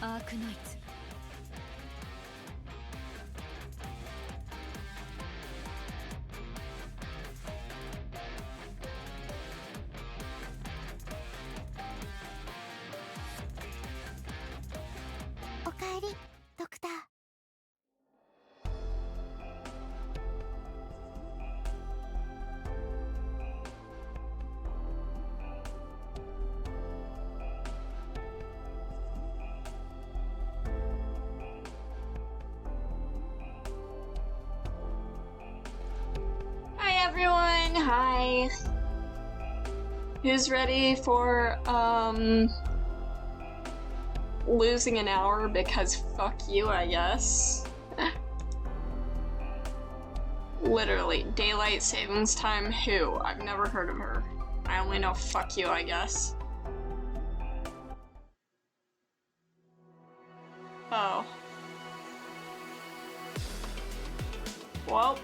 arknights. Okaeri, Doctor. Hi everyone, hi. Who's ready for losing an hour because fuck you, I guess. Literally, daylight savings time, who? I've never heard of her. I only know fuck you, I guess. Oh. Well.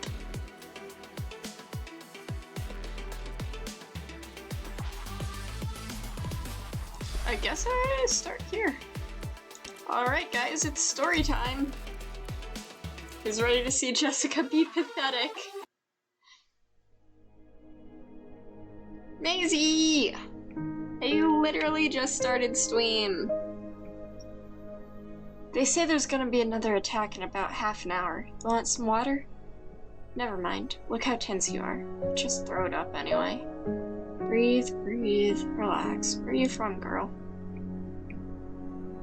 I guess I start here. Alright guys, it's story time. Who's ready to see Jessica be pathetic? Maisie! I literally just started stream. They say there's gonna be another attack in about half an hour. Want some water? Never mind. Look how tense you are. Just throw it up anyway. Breathe, breathe, relax. Where are you from, girl?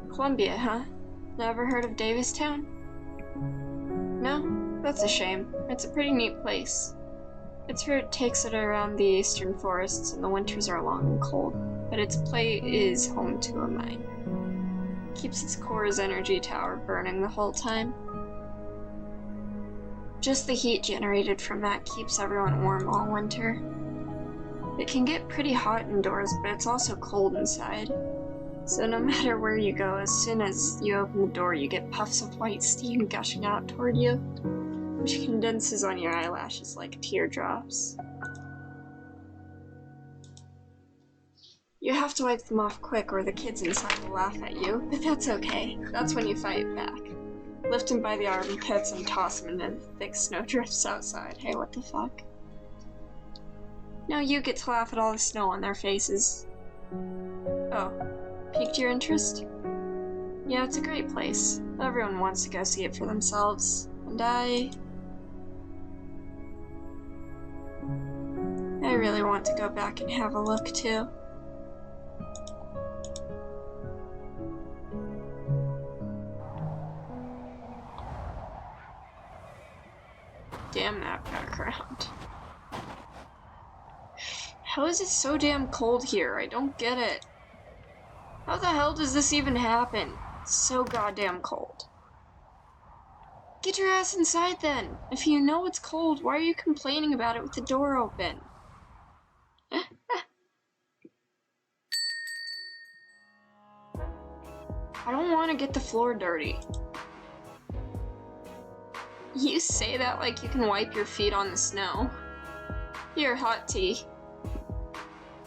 Columbia, huh? Never heard of Davistown? No? That's a shame. It's a pretty neat place. Its route takes it around the eastern forests and the winters are long and cold, but its play is home to a mine. Keeps its core's energy tower burning the whole time. Just the heat generated from that keeps everyone warm all winter. It can get pretty hot indoors, but it's also cold inside. So no matter where you go, as soon as you open the door, you get puffs of white steam gushing out toward you, which condenses on your eyelashes like teardrops. You have to wipe them off quick or the kids inside will laugh at you, but that's okay. That's when you fight back. Lift him by the armpits and toss him into the thick snowdrifts outside. Hey, what the fuck? Now you get to laugh at all the snow on their faces. Oh, piqued your interest? Yeah, it's a great place. Everyone wants to go see it for themselves. And I really want to go back and have a look too. Damn that background. How is it so damn cold here? I don't get it. How the hell does this even happen? It's so goddamn cold. Get your ass inside then! If you know it's cold, why are you complaining about it with the door open? I don't want to get the floor dirty. You say that like you can wipe your feet on the snow. Here, hot tea.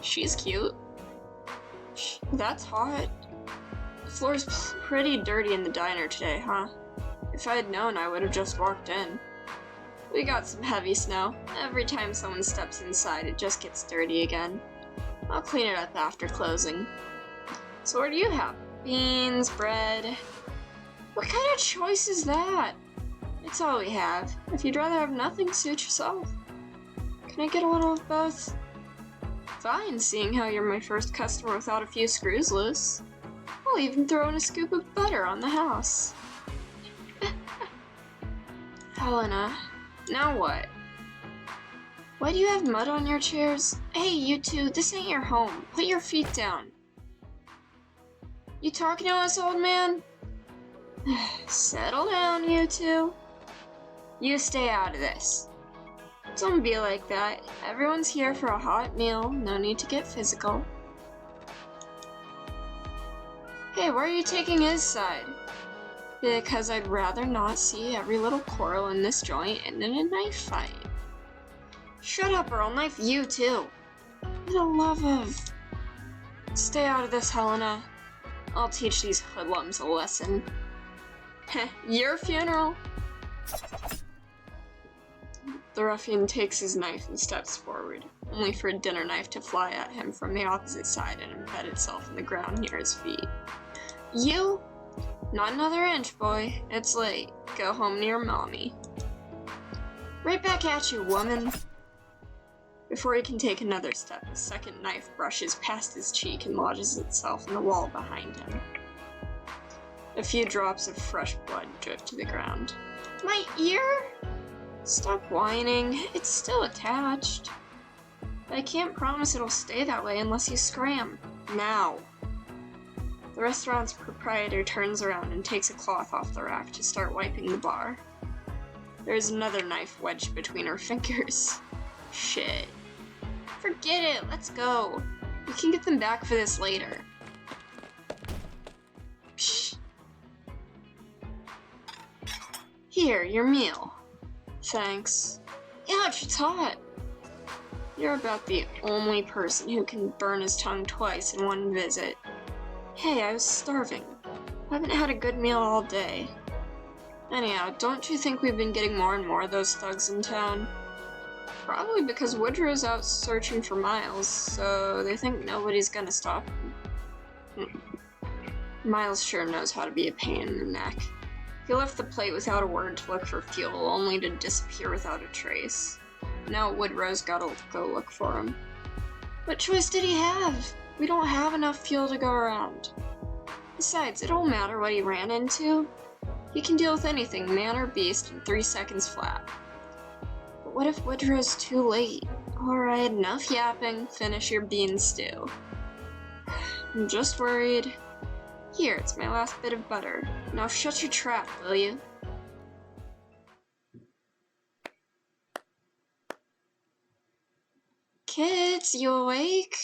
She's cute. That's hot. The floor's pretty dirty in the diner today, huh? If I had known, I would have just walked in. We got some heavy snow. Every time someone steps inside, it just gets dirty again. I'll clean it up after closing. So what do you have? Beans, bread. What kind of choice is that? It's all we have. If you'd rather have nothing, suit yourself. Can I get a little of both? Fine, seeing how you're my first customer without a few screws loose. I'll even throw in a scoop of butter on the house. Helena, now what? Why do you have mud on your chairs? Hey, you two, this ain't your home. Put your feet down. You talking to us, old man? Settle down, you two. You stay out of this. Don't be like that. Everyone's here for a hot meal. No need to get physical. Hey, why are you taking his side? Because I'd rather not see every little quarrel in this joint end in a knife fight. Shut up or I'll knife you too. For the love of... Stay out of this, Helena. I'll teach these hoodlums a lesson. Heh, your funeral! The ruffian takes his knife and steps forward, only for a dinner knife to fly at him from the opposite side and embed itself in the ground near his feet. You? Not another inch, boy. It's late. Go home to your mommy. Right back at you, woman. Before he can take another step, a second knife brushes past his cheek and lodges itself in the wall behind him. A few drops of fresh blood drip to the ground. My ear? Stop whining. It's still attached. But I can't promise it'll stay that way unless you scram. Now. The restaurant's proprietor turns around and takes a cloth off the rack to start wiping the bar. There's another knife wedged between her fingers. Shit. Forget it, let's go. We can get them back for this later. Psh. Here, your meal. Thanks. Ouch, it's hot. You're about the only person who can burn his tongue twice in one visit. Hey, I was starving. Haven't had a good meal all day. Anyhow, don't you think we've been getting more and more of those thugs in town? Probably because Woodrow's out searching for Miles, so they think nobody's gonna stop him. Miles sure knows how to be a pain in the neck. He left the plate without a word to look for fuel, only to disappear without a trace. Now Woodrow's gotta go look for him. What choice did he have? We don't have enough fuel to go around. Besides, it don't matter what he ran into. He can deal with anything, man or beast, in 3 seconds flat. But what if Woodrow's too late? Alright, enough yapping. Finish your bean stew. I'm just worried. Here, it's my last bit of butter. Now shut your trap, will you? Kids, you awake?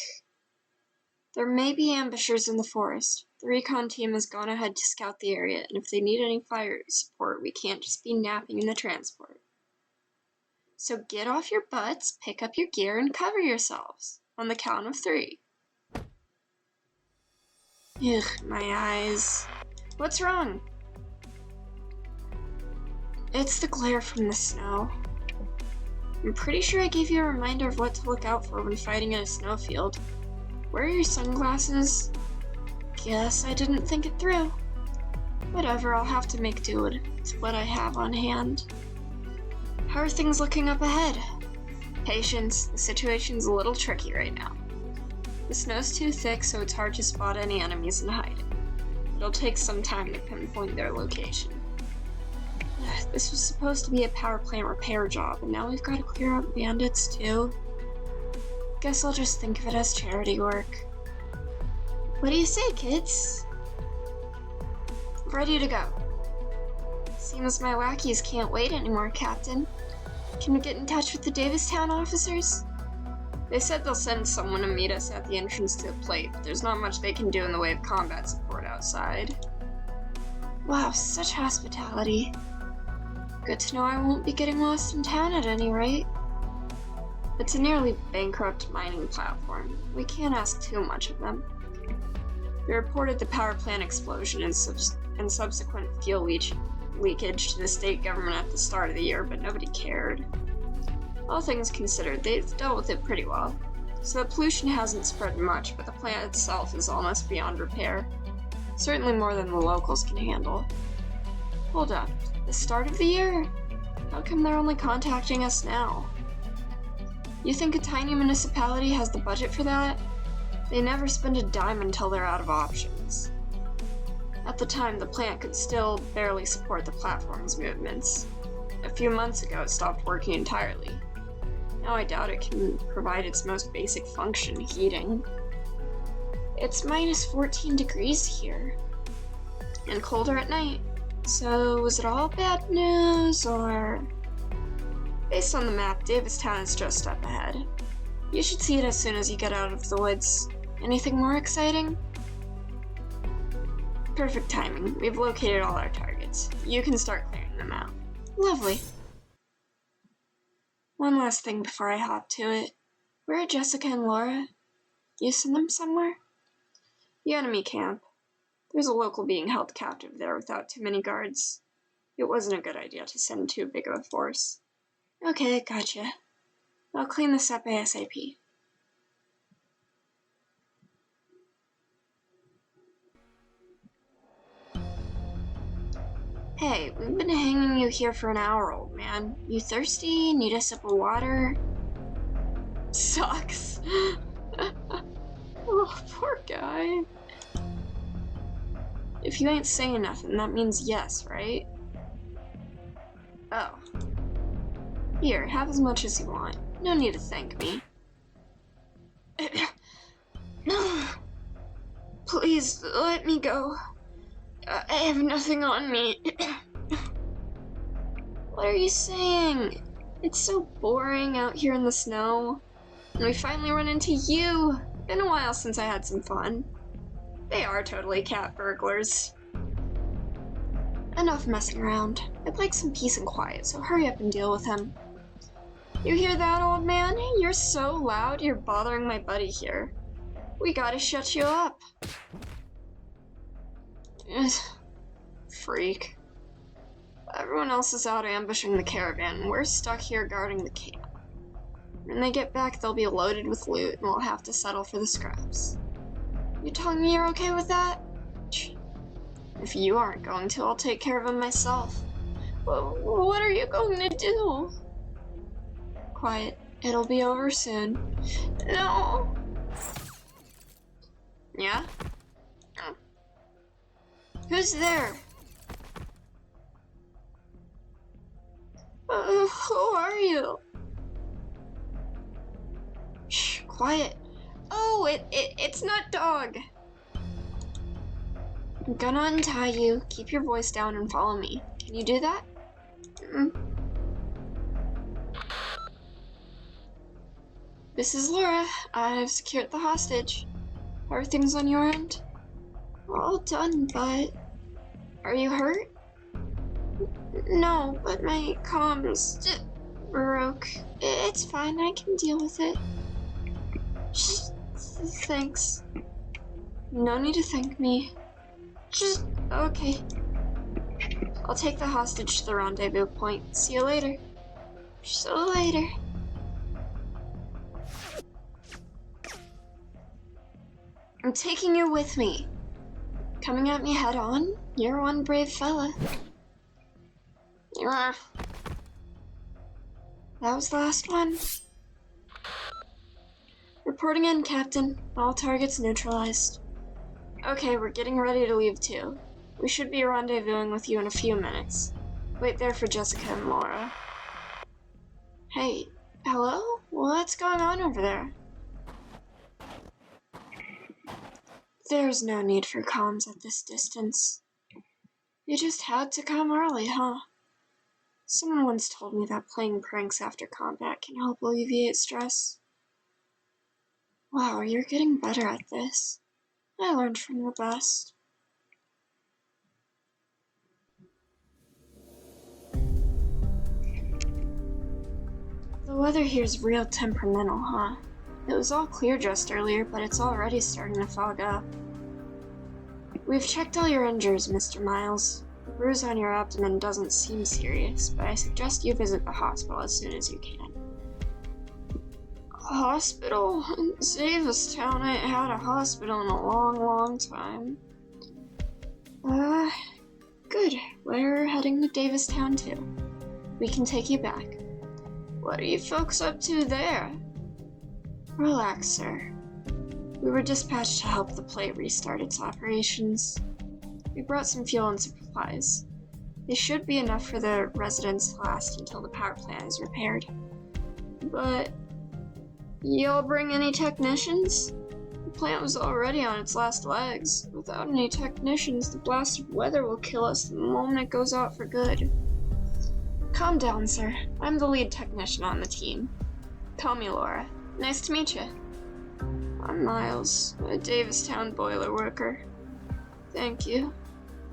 There may be ambushers in the forest. The recon team has gone ahead to scout the area, and if they need any fire support, we can't just be napping in the transport. So get off your butts, pick up your gear, and cover yourselves. On the count of 3. Ugh, my eyes. What's wrong? It's the glare from the snow. I'm pretty sure I gave you a reminder of what to look out for when fighting in a snowfield. Where are your sunglasses? Guess I didn't think it through. Whatever, I'll have to make do with what I have on hand. How are things looking up ahead? Patience, the situation's a little tricky right now. The snow's too thick, so it's hard to spot any enemies in hiding. It'll take some time to pinpoint their location. This was supposed to be a power plant repair job, and now we've got to clear out bandits too. Guess I'll just think of it as charity work. What do you say, kids? Ready to go. Seems my lackeys can't wait anymore, Captain. Can we get in touch with the Davistown officers? They said they'll send someone to meet us at the entrance to the plate, but there's not much they can do in the way of combat support outside. Wow, such hospitality. Good to know I won't be getting lost in town at any rate. It's a nearly bankrupt mining platform. We can't ask too much of them. They reported the power plant explosion and subsequent fuel leakage to the state government at the start of the year, but nobody cared. All things considered, they've dealt with it pretty well. So the pollution hasn't spread much, but the plant itself is almost beyond repair. Certainly more than the locals can handle. Hold up, the start of the year? How come they're only contacting us now? You think a tiny municipality has the budget for that? They never spend a dime until they're out of options. At the time, the plant could still barely support the platform's movements. A few months ago, it stopped working entirely. Now I doubt it can provide its most basic function, heating. It's minus 14 degrees here, and colder at night. So, was it all bad news, or...? Based on the map, Davistown is just up ahead. You should see it as soon as you get out of the woods. Anything more exciting? Perfect timing. We've located all our targets. You can start clearing them out. Lovely. One last thing before I hop to it. Where are Jessica and Laura? You sent them somewhere? The enemy camp. There's a local being held captive there without too many guards. It wasn't a good idea to send too big of a force. Okay, gotcha. I'll clean this up ASAP. Hey, we've been hanging you here for an hour, old man. You thirsty? Need a sip of water? Sucks. Oh, poor guy. If you ain't saying nothing, that means yes, right? Oh. Here, have as much as you want. No need to thank me. Please, let me go. I have nothing on me. What are you saying? It's so boring out here in the snow. And we finally run into you. Been a while since I had some fun. They are totally cat burglars. Enough messing around. I'd like some peace and quiet, so hurry up and deal with him. You hear that, old man? You're so loud, you're bothering my buddy here. We gotta shut you up. Freak. Everyone else is out ambushing the caravan, and we're stuck here guarding the camp. When they get back, they'll be loaded with loot, and we'll have to settle for the scraps. You telling me you're okay with that? If you aren't going to, I'll take care of him myself. Well, what are you going to do? Quiet. It'll be over soon. No! Yeah? Oh. Who's there? Who are you? Shh, quiet. Oh, it's not dog. I'm gonna untie you, keep your voice down, and follow me. Can you do that? This is Laura. I've secured the hostage. Everything's on your end? All done, but... Are you hurt? No, but my comms broke. It's fine, I can deal with it. Thanks. No need to thank me. Just, okay. I'll take the hostage to the rendezvous point. See you later. See you later. I'm taking you with me. Coming at me head on? You're one brave fella. That was the last one. Reporting in, Captain. All targets neutralized. Okay, we're getting ready to leave too. We should be rendezvousing with you in a few minutes. Wait there for Jessica and Laura. Hey, hello? What's going on over there? There's no need for comms at this distance. You just had to come early, huh? Someone once told me that playing pranks after combat can help alleviate stress. Wow, you're getting better at this. I learned from the best. The weather here's real temperamental, huh? It was all clear just earlier, but it's already starting to fog up. We've checked all your injuries, Mr. Miles. The bruise on your abdomen doesn't seem serious, but I suggest you visit the hospital as soon as you can. Hospital? Davistown ain't had a hospital in a long time. Good. We're heading to Davistown too. We can take you back. What are you folks up to there? Relax, sir. We were dispatched to help the plate restart its operations. We brought some fuel and supplies. They should be enough for the residents to last until the power plant is repaired. But... y'all bring any technicians? The plant was already on its last legs. Without any technicians, the blasted weather will kill us the moment it goes out for good. Calm down, sir. I'm the lead technician on the team. Call me Laura. Nice to meet you. I'm Miles, a Davistown boiler worker. Thank you.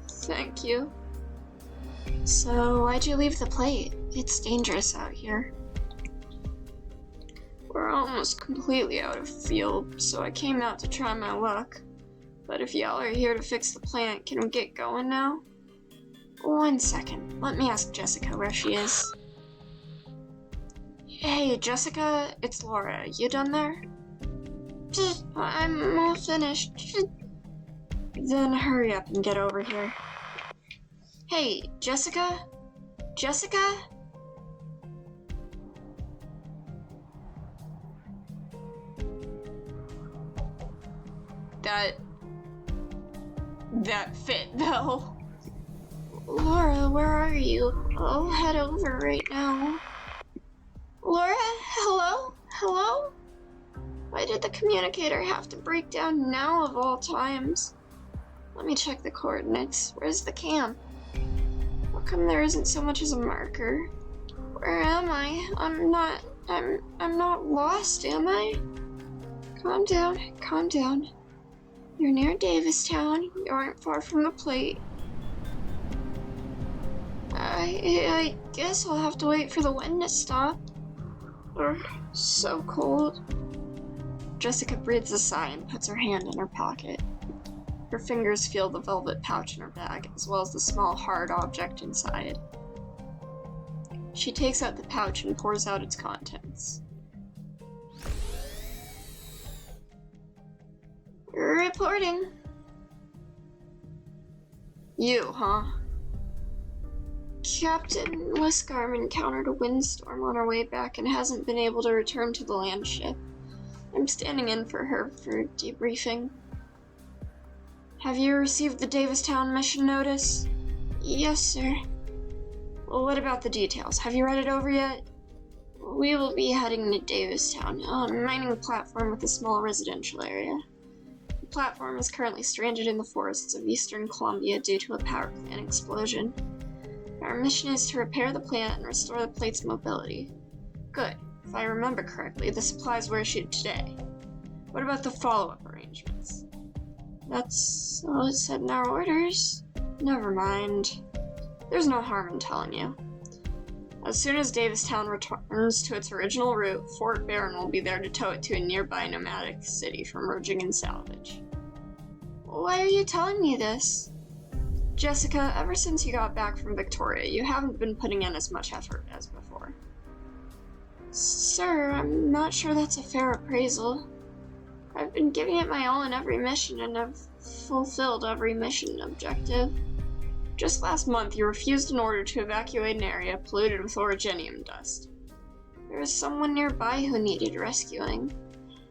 Thank you. So, why'd you leave the plate? It's dangerous out here. We're almost completely out of fuel, so I came out to try my luck. But if y'all are here to fix the plant, can we get going now? 1 second. Let me ask Jessica where she is. Hey, Jessica, it's Laura. You done there? I'm all finished. Then hurry up and get over here. Hey, Jessica? Jessica? That fit, though. Laura, where are you? I'll head over right now. Laura? Hello? Hello? Why did the communicator have to break down now of all times? Let me check the coordinates. Where's the camp? How come there isn't so much as a marker? Where am I? I'm not lost, am I? Calm down, calm down. You're near Davistown. You aren't far from the plate. I guess I'll have to wait for the wind to stop. So cold. Jessica breathes a sigh and puts her hand in her pocket. Her fingers feel the velvet pouch in her bag, as well as the small, hard object inside. She takes out the pouch and pours out its contents. Reporting. You, huh? Captain Westgarm encountered a windstorm on her way back and hasn't been able to return to the land ship. I'm standing in for her for debriefing. Have you received the Davistown mission notice? Yes, sir. Well, what about the details? Have you read it over yet? We will be heading to Davistown, a mining platform with a small residential area. The platform is currently stranded in the forests of eastern Columbia due to a power plant explosion. Our mission is to repair the plant and restore the plate's mobility. Good. If I remember correctly, the supplies were issued today. What about the follow-up arrangements? That's all it said in our orders. Never mind. There's no harm in telling you. As soon as Davistown returns to its original route, Fort Barron will be there to tow it to a nearby nomadic city for merging and salvage. Why are you telling me this? Jessica, ever since you got back from Victoria, you haven't been putting in as much effort as before. Sir, I'm not sure that's a fair appraisal. I've been giving it my all in every mission and have fulfilled every mission objective. Just last month, you refused an order to evacuate an area polluted with orogenium dust. There was someone nearby who needed rescuing.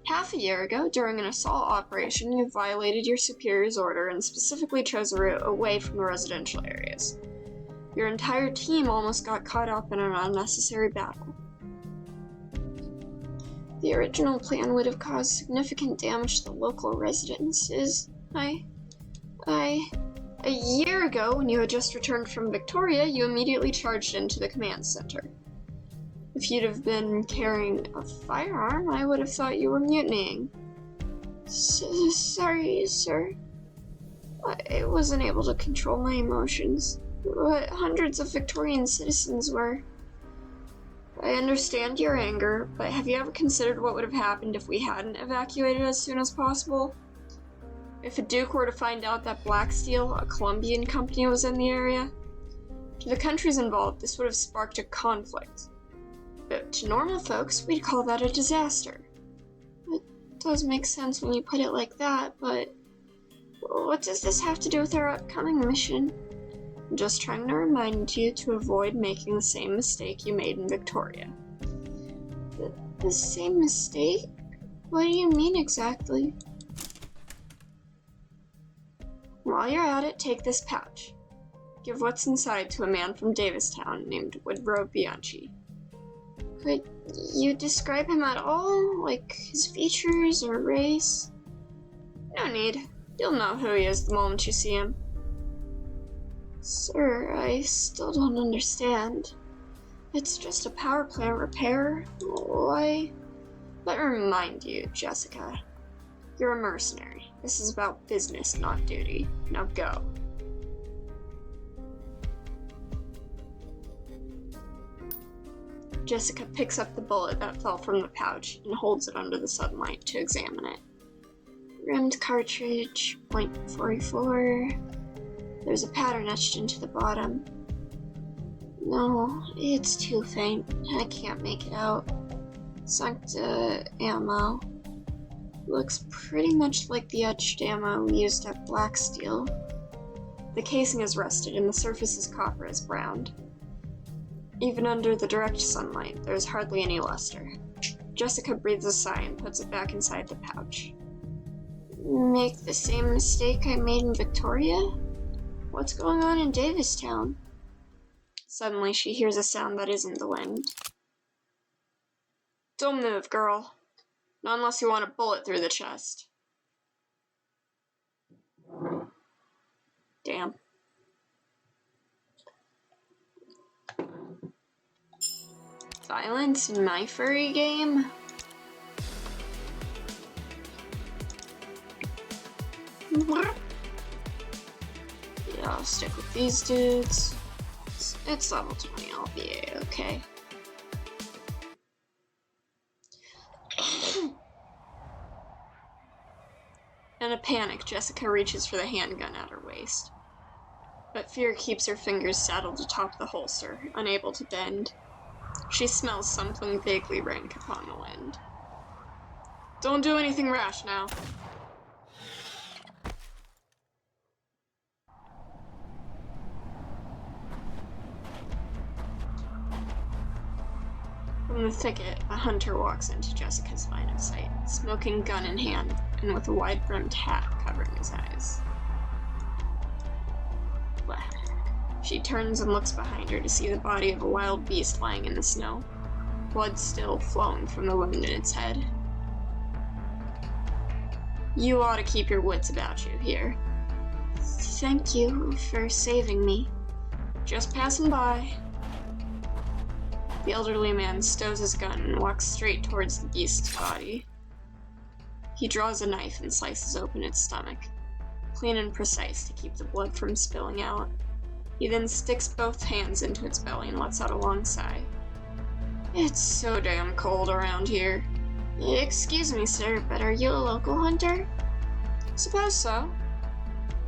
Half a year ago, during an assault operation, you violated your superior's order and specifically chose a route away from the residential areas. Your entire team almost got caught up in an unnecessary battle. The original plan would have caused significant damage to the local residences. A year ago, when you had just returned from Victoria, you immediately charged into the command center. If you'd have been carrying a firearm, I would have thought you were mutinying. Sorry, sir. I wasn't able to control my emotions, but hundreds of Victorian citizens were. I understand your anger, but have you ever considered what would have happened if we hadn't evacuated as soon as possible? If a Duke were to find out that Black Steel, a Colombian company, was in the area? To the countries involved, this would have sparked a conflict. But to normal folks, we'd call that a disaster. It does make sense when you put it like that, but what does this have to do with our upcoming mission? I'm just trying to remind you to avoid making the same mistake you made in Victoria. The same mistake? What do you mean exactly? While you're at it, take this pouch. Give what's inside to a man from Davistown named Woodrow Bianchi. Could you describe him at all? Like his features or race? No need. You'll know who he is the moment you see him. Sir, I still don't understand. It's just a power plant repair. Why? Let me remind you, Jessica. You're a mercenary. This is about business, not duty. Now go. Jessica picks up the bullet that fell from the pouch and holds it under the sunlight to examine it. Rimmed cartridge, .44. There's a pattern etched into the bottom. No, it's too faint. I can't make it out. Sancta ammo. Looks pretty much like the etched ammo we used at Black Steel. The casing is rusted and the surface is copper as browned. Even under the direct sunlight, there's hardly any luster. Jessica breathes a sigh and puts it back inside the pouch. Make the same mistake I made in Victoria? What's going on in Davistown? Suddenly, she hears a sound that isn't the wind. Don't move, girl. Not unless you want a bullet through the chest. Damn. Violence in my furry game? Yeah, I'll stick with these dudes. It's level 20, I'll be okay. In a panic, Jessica reaches for the handgun at her waist. But fear keeps her fingers saddled atop the holster, unable to bend. She smells something vaguely rank upon the wind. Don't do anything rash now. From the thicket, a hunter walks into Jessica's line of sight, smoking gun in hand and with a wide-brimmed hat covering his eyes. She turns and looks behind her to see the body of a wild beast lying in the snow, blood still flowing from the wound in its head. You ought to keep your wits about you here. Thank you for saving me. Just passing by. The elderly man stows his gun and walks straight towards the beast's body. He draws a knife and slices open its stomach, clean and precise to keep the blood from spilling out. He then sticks both hands into its belly and lets out a long sigh. It's so damn cold around here. Excuse me, sir, but are you a local hunter? Suppose so.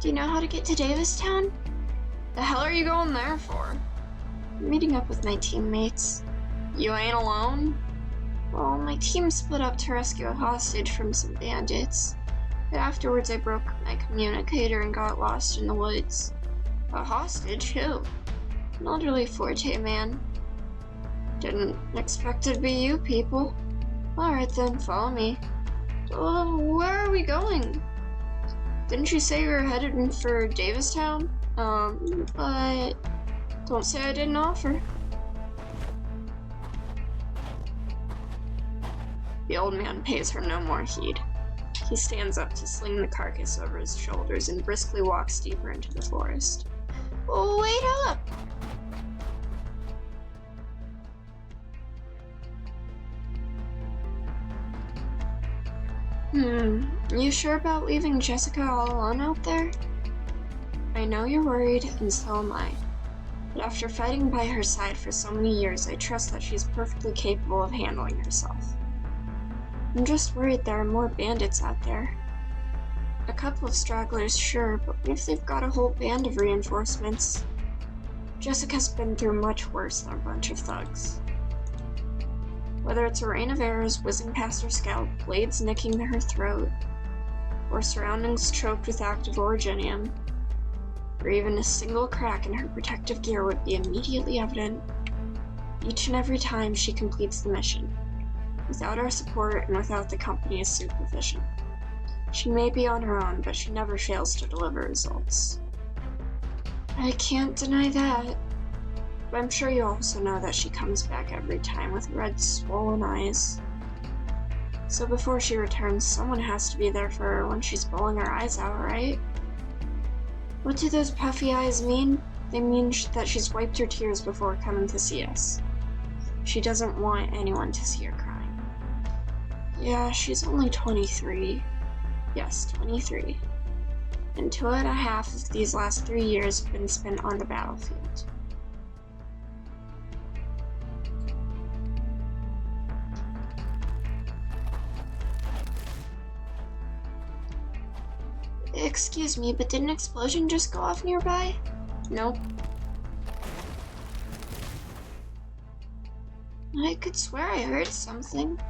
Do you know how to get to Davistown? The hell are you going there for? I'm meeting up with my teammates. You ain't alone? Well, my team split up to rescue a hostage from some bandits. But afterwards I broke my communicator and got lost in the woods. A hostage? Who? An elderly Forte man. Didn't expect it to be you people. Alright then, follow me. Where are we going? Didn't you say you were headed for Davistown? But... Don't say I didn't offer. The old man pays her no more heed. He stands up to sling the carcass over his shoulders and briskly walks deeper into the forest. Wait up! You sure about leaving Jessica all alone out there? I know you're worried, and so am I. But after fighting by her side for so many years, I trust that she's perfectly capable of handling herself. I'm just worried there are more bandits out there. A couple of stragglers, sure, but what if they've got a whole band of reinforcements? Jessica's been through much worse than a bunch of thugs. Whether it's a rain of arrows whizzing past her scalp, blades nicking her throat, or surroundings choked with active orogenium, or even a single crack in her protective gear would be immediately evident each and every time she completes the mission, without our support and without the company's supervision. She may be on her own, but she never fails to deliver results. I can't deny that, but I'm sure you also know that she comes back every time with red, swollen eyes. So before she returns, someone has to be there for her when she's bawling her eyes out, right? What do those puffy eyes mean? They mean that she's wiped her tears before coming to see us. She doesn't want anyone to see her crying. Yeah, she's only 23. Yes, 23. And 2.5 of these last 3 years have been spent on the battlefield. Excuse me, but did an explosion just go off nearby? Nope. I could swear I heard something.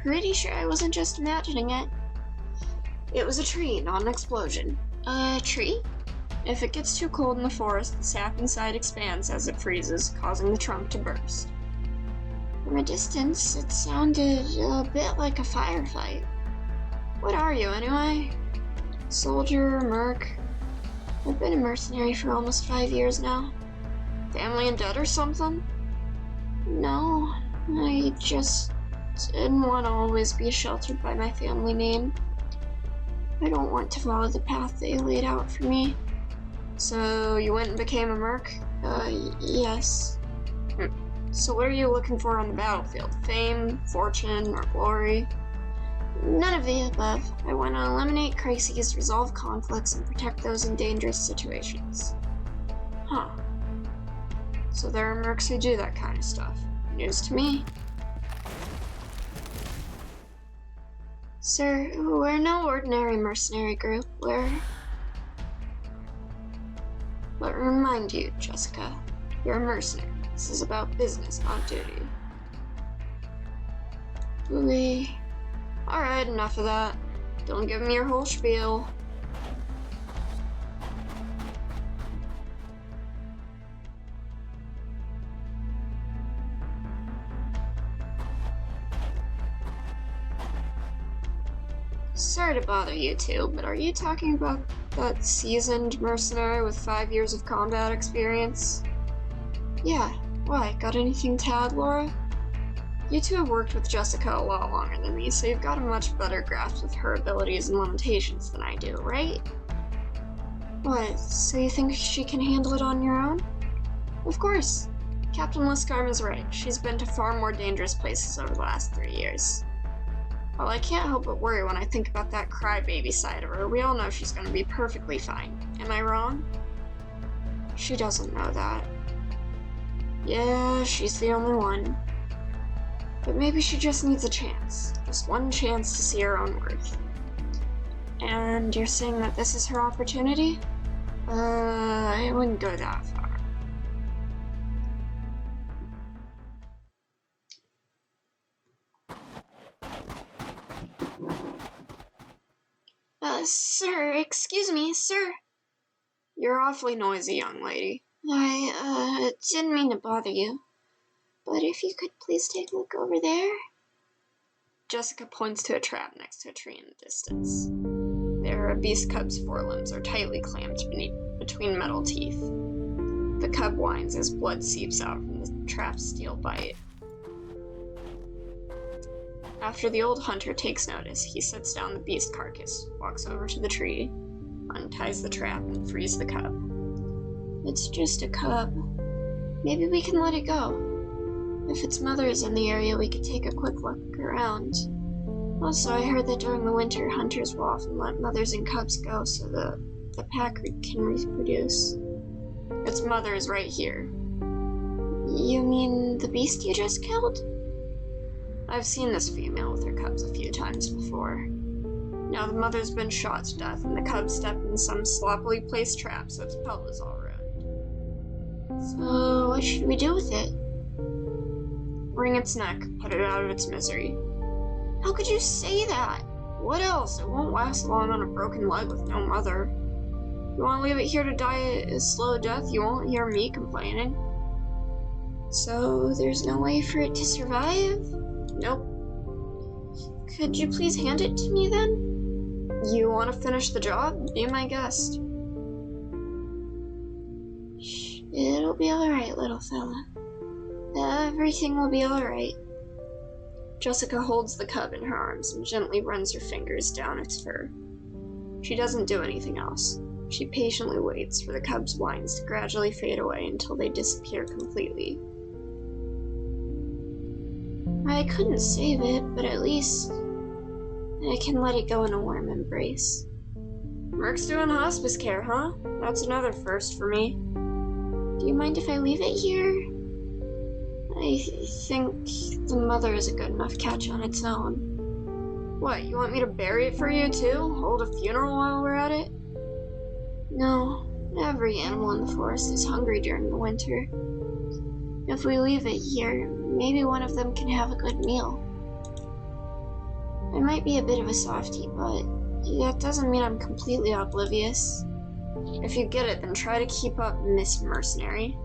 Pretty sure I wasn't just imagining it. It was a tree, not an explosion. A tree? If it gets too cold in the forest, the sap inside expands as it freezes, causing the trunk to burst. From a distance, it sounded a bit like a firefight. What are you, anyway? Soldier, merc? I've been a mercenary for almost 5 years now. Family in debt or something? No, I just didn't want to always be sheltered by my family name. I don't want to follow the path they laid out for me. So you went and became a merc? Yes. So what are you looking for on the battlefield? Fame, fortune, or glory? None of the above. I want to eliminate crises, resolve conflicts, and protect those in dangerous situations. Huh. So there are mercs who do that kind of stuff. News to me. Sir, we're no ordinary mercenary group. Let me remind you, Jessica, you're a mercenary. This is about business, not duty. Alright, enough of that. Don't give me your whole spiel. Sorry to bother you two, but are you talking about that seasoned mercenary with 5 years of combat experience? Yeah, why? Got anything to add, Laura? You two have worked with Jessica a lot longer than me, so you've got a much better grasp of her abilities and limitations than I do, right? What, so you think she can handle it on your own? Of course. Captain Liskarm is right. She's been to far more dangerous places over the last 3 years. Well, I can't help but worry when I think about that crybaby side of her. We all know she's gonna be perfectly fine. Am I wrong? She doesn't know that. Yeah, she's the only one. But maybe she just needs a chance. Just one chance to see her own worth. And you're saying that this is her opportunity? I wouldn't go that far. Sir, excuse me, sir. You're awfully noisy, young lady. I didn't mean to bother you. But if you could please take a look over there. Jessica points to a trap next to a tree in the distance. There, a beast cub's forelimbs are tightly clamped between metal teeth. The cub whines as blood seeps out from the trap's steel bite. After the old hunter takes notice, he sets down the beast carcass, walks over to the tree, unties the trap, and frees the cub. It's just a cub. Maybe we can let it go. If its mother is in the area, we could take a quick look around. Also, I heard that during the winter, hunters will often let mothers and cubs go so the pack can reproduce. Its mother is right here. You mean the beast you just killed? I've seen this female with her cubs a few times before. Now the mother's been shot to death, and the cub stepped in some sloppily placed trap, so its pelt is all ruined. So, what should we do with it? Wring its neck, put it out of its misery. How could you say that? What else? It won't last long on a broken leg with no mother. You want to leave it here to die a slow death? You won't hear me complaining. So, there's no way for it to survive? Nope. Could you please hand it to me then? You want to finish the job? Be my guest. Shh, it'll be alright, little fella. Everything will be alright. Jessica holds the cub in her arms and gently runs her fingers down its fur. She doesn't do anything else. She patiently waits for the cub's whines to gradually fade away until they disappear completely. I couldn't save it, but at least I can let it go in a warm embrace. Merc's doing hospice care, huh? That's another first for me. Do you mind if I leave it here? I think the mother is a good enough catch on its own. What, you want me to bury it for you too? Hold a funeral while we're at it? No, every animal in the forest is hungry during the winter. If we leave it here, maybe one of them can have a good meal. I might be a bit of a softie, but that doesn't mean I'm completely oblivious. If you get it, then try to keep up, Miss Mercenary.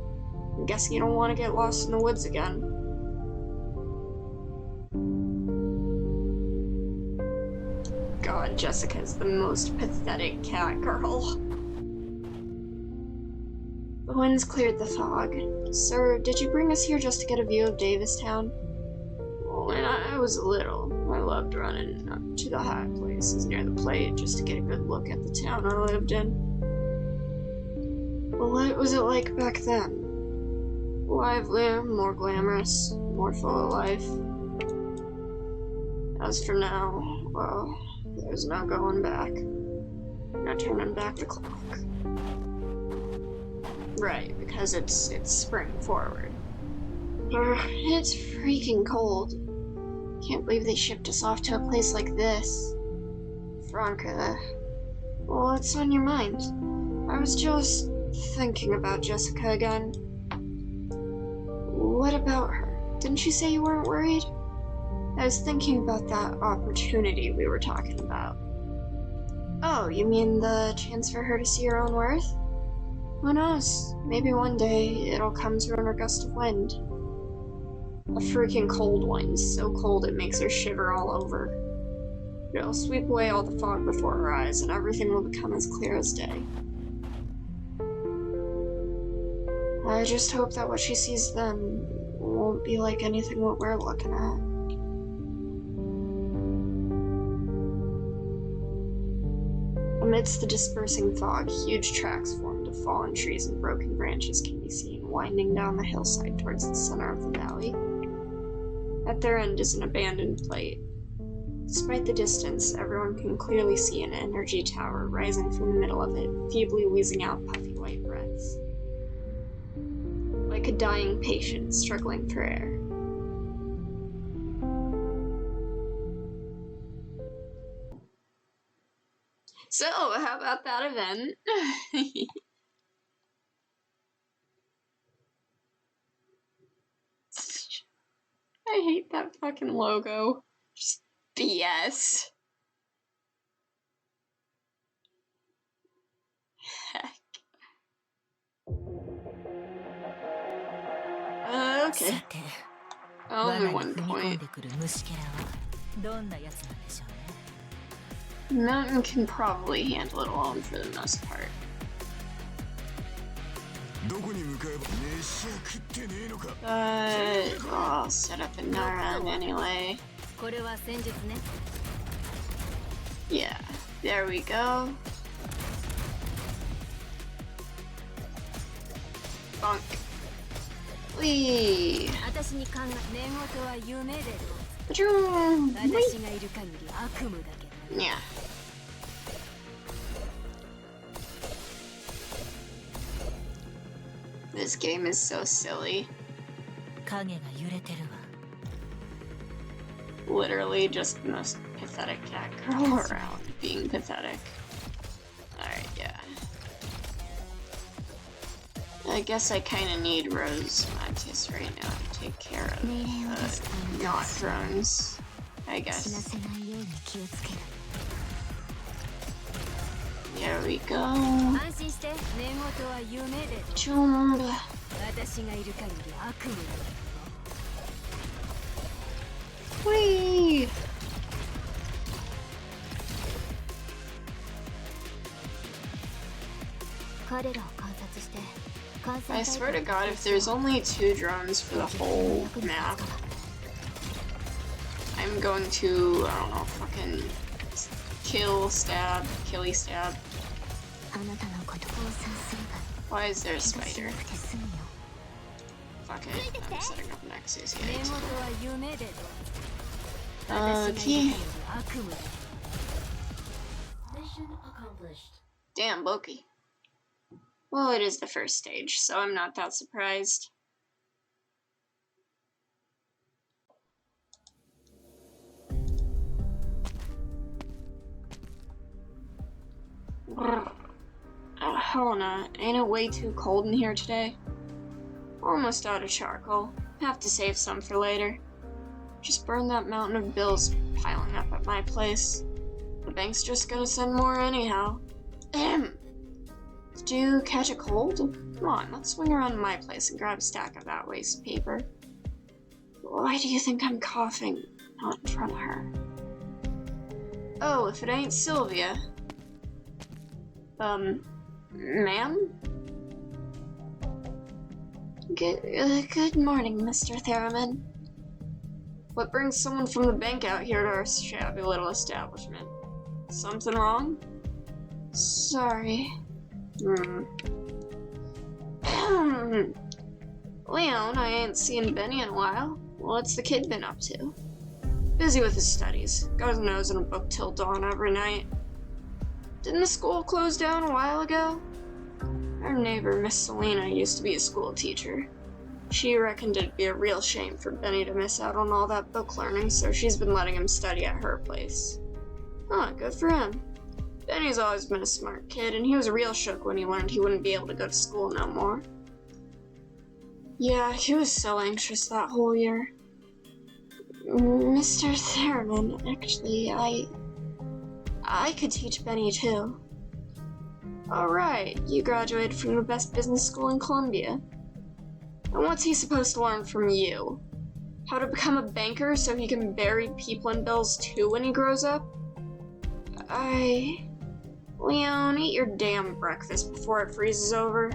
I'm guessing you don't want to get lost in the woods again. God, Jessica's the most pathetic cat girl. The wind's cleared the fog. Sir, did you bring us here just to get a view of Davistown? When I was little, I loved running up to the high places near the plate just to get a good look at the town I lived in. But what was it like back then? Livelier, more glamorous, more full of life. As for now, well, there's no going back. No turning back the clock. Right, because it's spring forward. It's freaking cold. Can't believe they shipped us off to a place like this. Franca, what's on your mind? I was just thinking about Jessica again. What about her? Didn't you say you weren't worried? I was thinking about that opportunity we were talking about. Oh, you mean the chance for her to see her own worth? Who knows? Maybe one day it'll come to her in a gust of wind. A freaking cold wind, so cold it makes her shiver all over. It'll sweep away all the fog before her eyes, and everything will become as clear as day. I just hope that what she sees then won't be like anything what we're looking at. Amidst the dispersing fog, huge tracks formed of fallen trees and broken branches can be seen winding down the hillside towards the center of the valley. At their end is an abandoned plate. Despite the distance, everyone can clearly see an energy tower rising from the middle of it, feebly wheezing out puffy white breaths. Like a dying patient struggling for air. So, how about that event? I hate that fucking logo. Just BS. Heck. Okay. Only 1 point. Mountain can probably handle it alone for the most part. But I'll set up a Naran anyway. Yeah, there we go. Bonk. Whee! Yeah. This game is so silly. Literally just the most pathetic cat girl around being pathetic. Alright, yeah. I guess I kinda need Rose Mantis right now to take care of not drones, I guess. There we go. Chumb. Whee! I swear to God, if there's only 2 drones for the whole map, I'm going to, I don't know, fucking killy stab. Why is there a spider? Fuck it, I'm setting up an Exociate. Okay. Damn, Loki. Well, it is the first stage, so I'm not that surprised. Helena, ain't it way too cold in here today? Almost out of charcoal. Have to save some for later. Just burn that mountain of bills piling up at my place. The bank's just gonna send more anyhow. Did you catch a cold? Come on, let's swing around to my place and grab a stack of that waste paper. Why do you think I'm coughing? Not in front of her. Oh, if it ain't Sylvia. Ma'am? Good morning, Mr. Theremin. What brings someone from the bank out here to our shabby little establishment? Something wrong? Sorry. Leon, I ain't seen Benny in a while. What's the kid been up to? Busy with his studies. Got his nose in a book till dawn every night. Didn't the school close down a while ago? Our neighbor, Miss Selena, used to be a school teacher. She reckoned it'd be a real shame for Benny to miss out on all that book learning, so she's been letting him study at her place. Huh, good for him. Benny's always been a smart kid, and he was real shook when he learned he wouldn't be able to go to school no more. Yeah, he was so anxious that whole year. Mr. Theremin, actually, I could teach Benny too. Alright, you graduated from the best business school in Columbia. And what's he supposed to learn from you? How to become a banker so he can bury people in bills too when he grows up? Leon, eat your damn breakfast before it freezes over.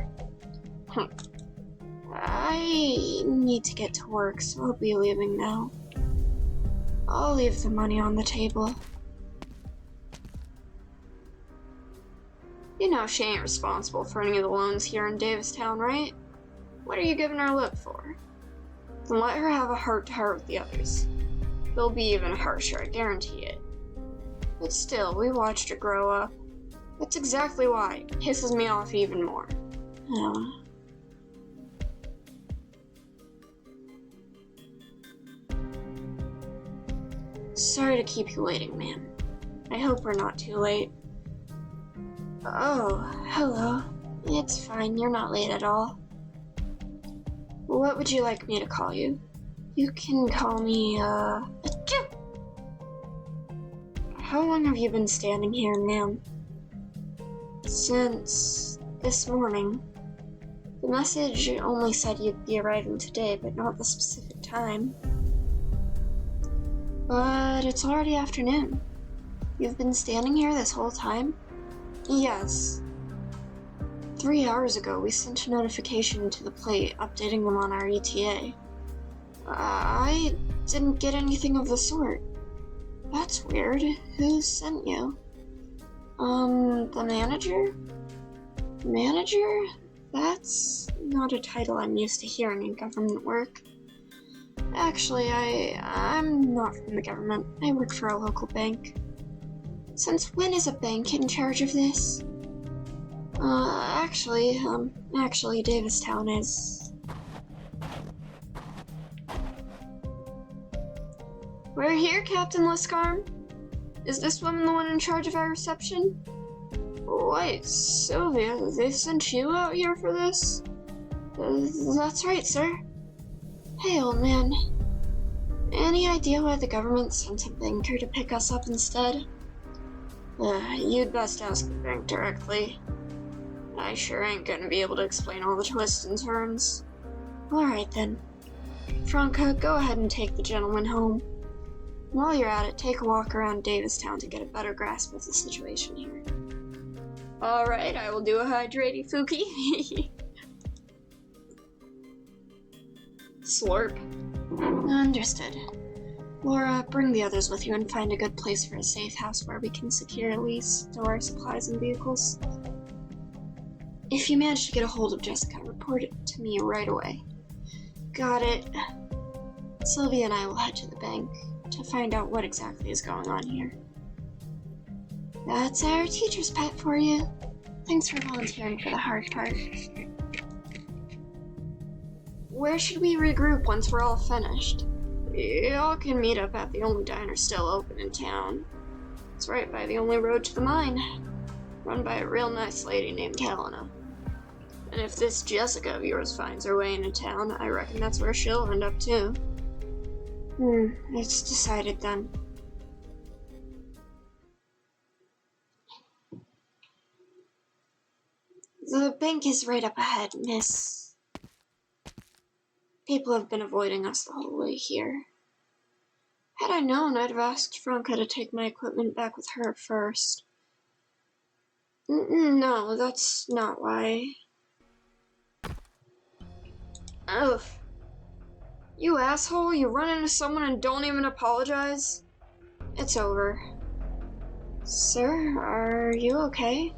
I need to get to work, so I'll be leaving now. I'll leave the money on the table. You know she ain't responsible for any of the loans here in Davistown, right? What are you giving her lip for? Then let her have a heart-to-heart with the others. They'll be even harsher, I guarantee it. But still, we watched her grow up. That's exactly why it pisses me off even more. Oh. Sorry to keep you waiting, ma'am. I hope we're not too late. Oh, hello. It's fine, you're not late at all. What would you like me to call you? You can call me, Achoo! How long have you been standing here, ma'am? Since this morning. The message only said you'd be arriving today, but not the specific time. But it's already afternoon. You've been standing here this whole time? Yes. 3 hours ago, we sent a notification to the plate updating them on our ETA. I didn't get anything of the sort. That's weird. Who sent you? The manager? Manager? That's not a title I'm used to hearing in government work. Actually, I'm not from the government. I work for a local bank. Since when is a bank in charge of this? Actually, Davistown is. We're here, Captain Liscarm. Is this woman the one in charge of our reception? Wait, Sylvia, they sent you out here for this? That's right, sir. Hey, old man. Any idea why the government sent a banker to pick us up instead? You'd best ask the bank directly. I sure ain't gonna be able to explain all the twists and turns. Alright then. Franca, go ahead and take the gentleman home. While you're at it, take a walk around Davistown to get a better grasp of the situation here. Alright, I will do a hydrating Fuki. Slurp. Understood. Laura, bring the others with you and find a good place for a safe house where we can securely store supplies and vehicles. If you manage to get a hold of Jessica, report it to me right away. Got it. Sylvia and I will head to the bank to find out what exactly is going on here. That's our teacher's pet for you. Thanks for volunteering for the hard part. Where should we regroup once we're all finished? Y'all can meet up at the only diner still open in town. It's right by the only road to the mine. run by a real nice lady named Helena. And if this Jessica of yours finds her way into town, I reckon that's where she'll end up too. It's decided then. The bank is right up ahead, miss. People have been avoiding us the whole way here. Had I known, I'd have asked Franca to take my equipment back with her first. No, that's not why. Ugh. You asshole, you run into someone and don't even apologize? It's over. Sir, are you okay?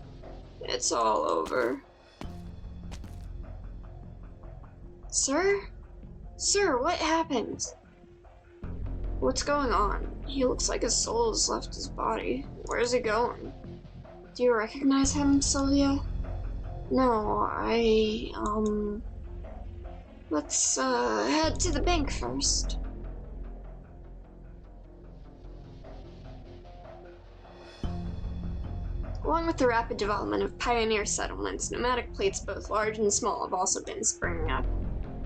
It's all over. Sir? Sir, what happened? What's going on? He looks like his soul has left his body. Where's he going? Do you recognize him, Sylvia? No, let's, head to the bank first. Along with the rapid development of pioneer settlements, nomadic plates both large and small have also been springing up.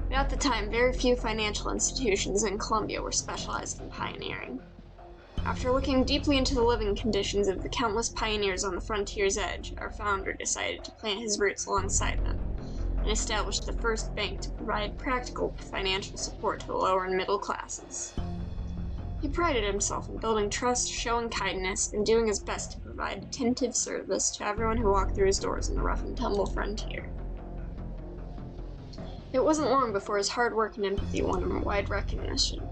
But at the time, very few financial institutions in Colombia were specialized in pioneering. After looking deeply into the living conditions of the countless pioneers on the frontier's edge, our founder decided to plant his roots alongside them, and established the first bank to provide practical financial support to the lower and middle classes. He prided himself in building trust, showing kindness, and doing his best to provide attentive service to everyone who walked through his doors in the rough and tumble frontier. It wasn't long before his hard work and empathy won him wide recognition.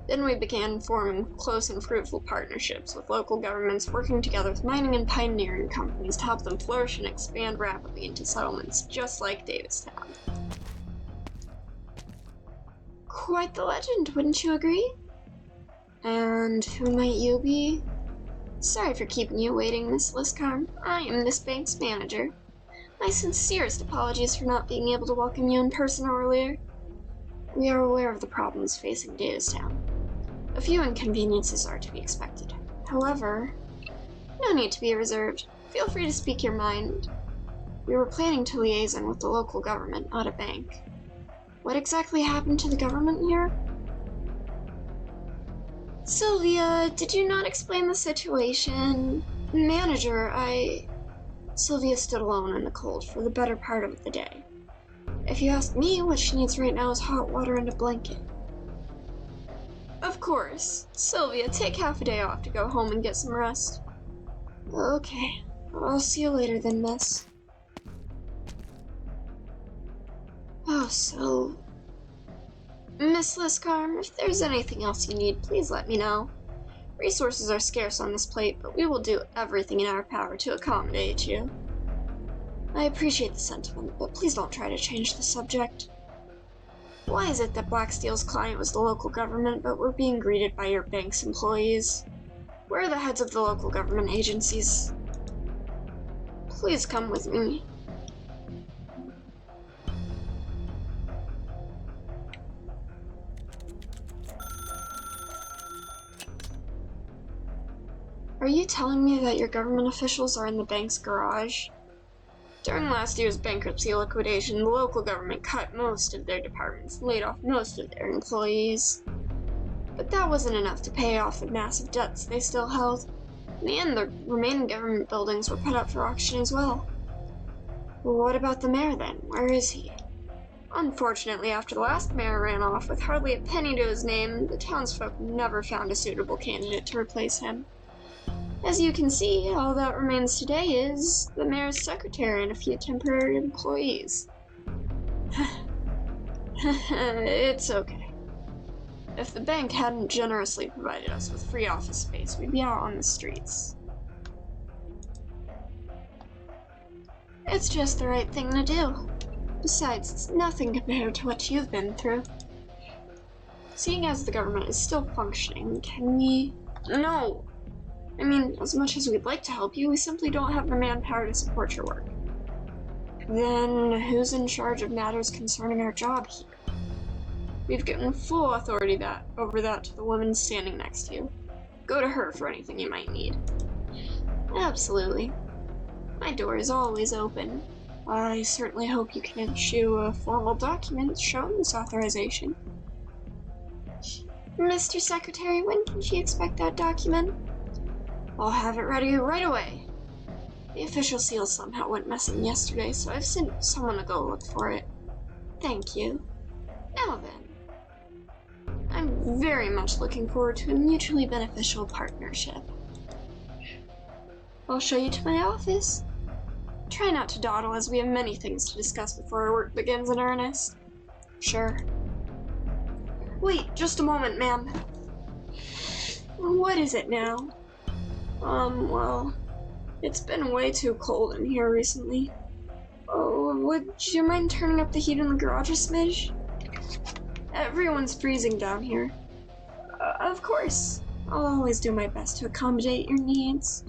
Then we began forming close and fruitful partnerships with local governments, working together with mining and pioneering companies to help them flourish and expand rapidly into settlements just like Davistown. Quite the legend, wouldn't you agree? And who might you be? Sorry for keeping you waiting, Miss Liscarm. I am this bank's manager. My sincerest apologies for not being able to welcome you in person earlier. We are aware of the problems facing Davistown. A few inconveniences are to be expected. However, no need to be reserved. Feel free to speak your mind. We were planning to liaison with the local government, not a bank. What exactly happened to the government here? Sylvia, did you not explain the situation? Manager, Sylvia stood alone in the cold for the better part of the day. If you ask me, what she needs right now is hot water and a blanket. Of course. Sylvia, take half a day off to go home and get some rest. Okay. I'll see you later then, miss. Oh, so... Miss Liscarm, if there's anything else you need, please let me know. Resources are scarce on this plate, but we will do everything in our power to accommodate you. I appreciate the sentiment, but please don't try to change the subject. Why is it that Blacksteel's client was the local government, but we're being greeted by your bank's employees? Where are the heads of the local government agencies? Please come with me. Are you telling me that your government officials are in the bank's garage? During last year's bankruptcy liquidation, the local government cut most of their departments and laid off most of their employees. But that wasn't enough to pay off the massive debts they still held. In the end, the remaining government buildings were put up for auction as well. Well, what about the mayor then? Where is he? Unfortunately, after the last mayor ran off with hardly a penny to his name, the townsfolk never found a suitable candidate to replace him. As you can see, all that remains today is the mayor's secretary and a few temporary employees. It's okay. If the bank hadn't generously provided us with free office space, we'd be out on the streets. It's just the right thing to do. Besides, it's nothing compared to what you've been through. Seeing as the government is still functioning, can we... No! I mean, as much as we'd like to help you, we simply don't have the manpower to support your work. Then, who's in charge of matters concerning our job here? We've given full authority over that to the woman standing next to you. Go to her for anything you might need. Absolutely. My door is always open. I certainly hope you can issue a formal document showing this authorization. Mr. Secretary, when can she expect that document? I'll have it ready right away. The official seal somehow went missing yesterday, so I've sent someone to go look for it. Thank you. Now then, I'm very much looking forward to a mutually beneficial partnership. I'll show you to my office. Try not to dawdle, as we have many things to discuss before our work begins in earnest. Sure. Wait, just a moment, ma'am. What is it now? Well, it's been way too cold in here recently. Oh, would you mind turning up the heat in the garage a smidge? Everyone's freezing down here. Of course. I'll always do my best to accommodate your needs.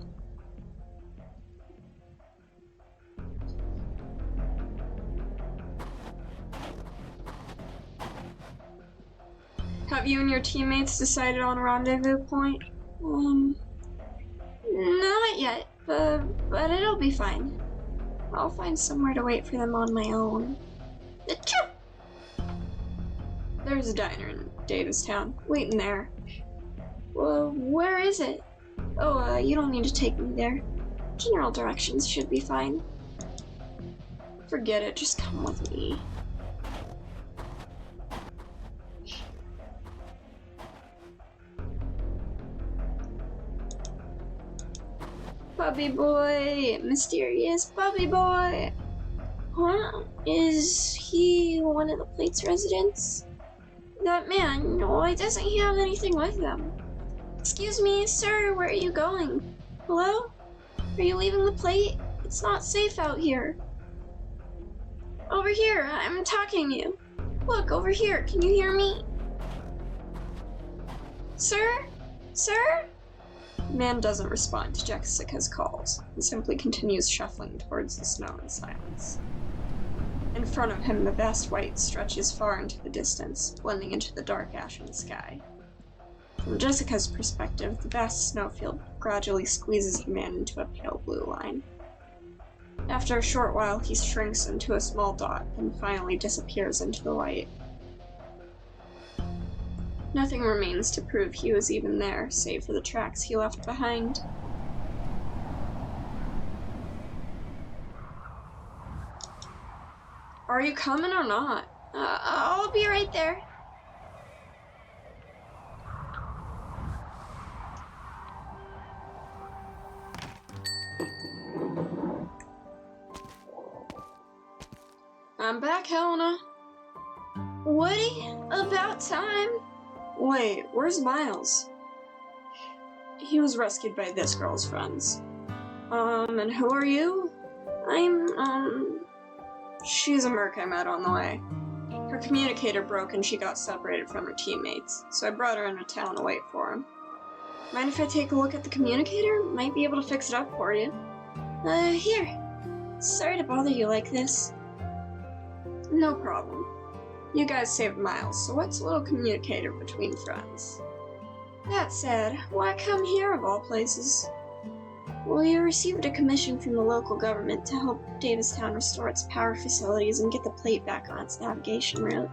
Have you and your teammates decided on a rendezvous point? Not yet, but it'll be fine. I'll find somewhere to wait for them on my own. Achoo! There's a diner in Davistown, waiting there. Well, where is it? Oh, you don't need to take me there. General directions should be fine. Forget it, just come with me. Puppy boy, mysterious puppy boy. Huh? Is he one of the plate's residents? That man, why doesn't he have anything with him? Excuse me, sir, where are you going? Hello? Are you leaving the plate? It's not safe out here. Over here, I'm talking to you. Look, over here, can you hear me? Sir? Sir? The man doesn't respond to Jessica's calls and simply continues shuffling towards the snow in silence. In front of him, the vast white stretches far into the distance, blending into the dark ashen sky. From Jessica's perspective, the vast snowfield gradually squeezes the man into a pale blue line. After a short while, he shrinks into a small dot and finally disappears into the light. Nothing remains to prove he was even there, save for the tracks he left behind. Are you coming or not? I'll be right there. I'm back, Helena. Woody, about time. Wait, where's Miles? He was rescued by this girl's friends. And who are you? She's a merc I met on the way. Her communicator broke and she got separated from her teammates, so I brought her into town to wait for him. Mind if I take a look at the communicator? Might be able to fix it up for you. Here. Sorry to bother you like this. No problem. You guys saved Miles, so what's a little communicator between friends? That said, why come here of all places? Well, you received a commission from the local government to help Davistown restore its power facilities and get the plate back on its navigation route.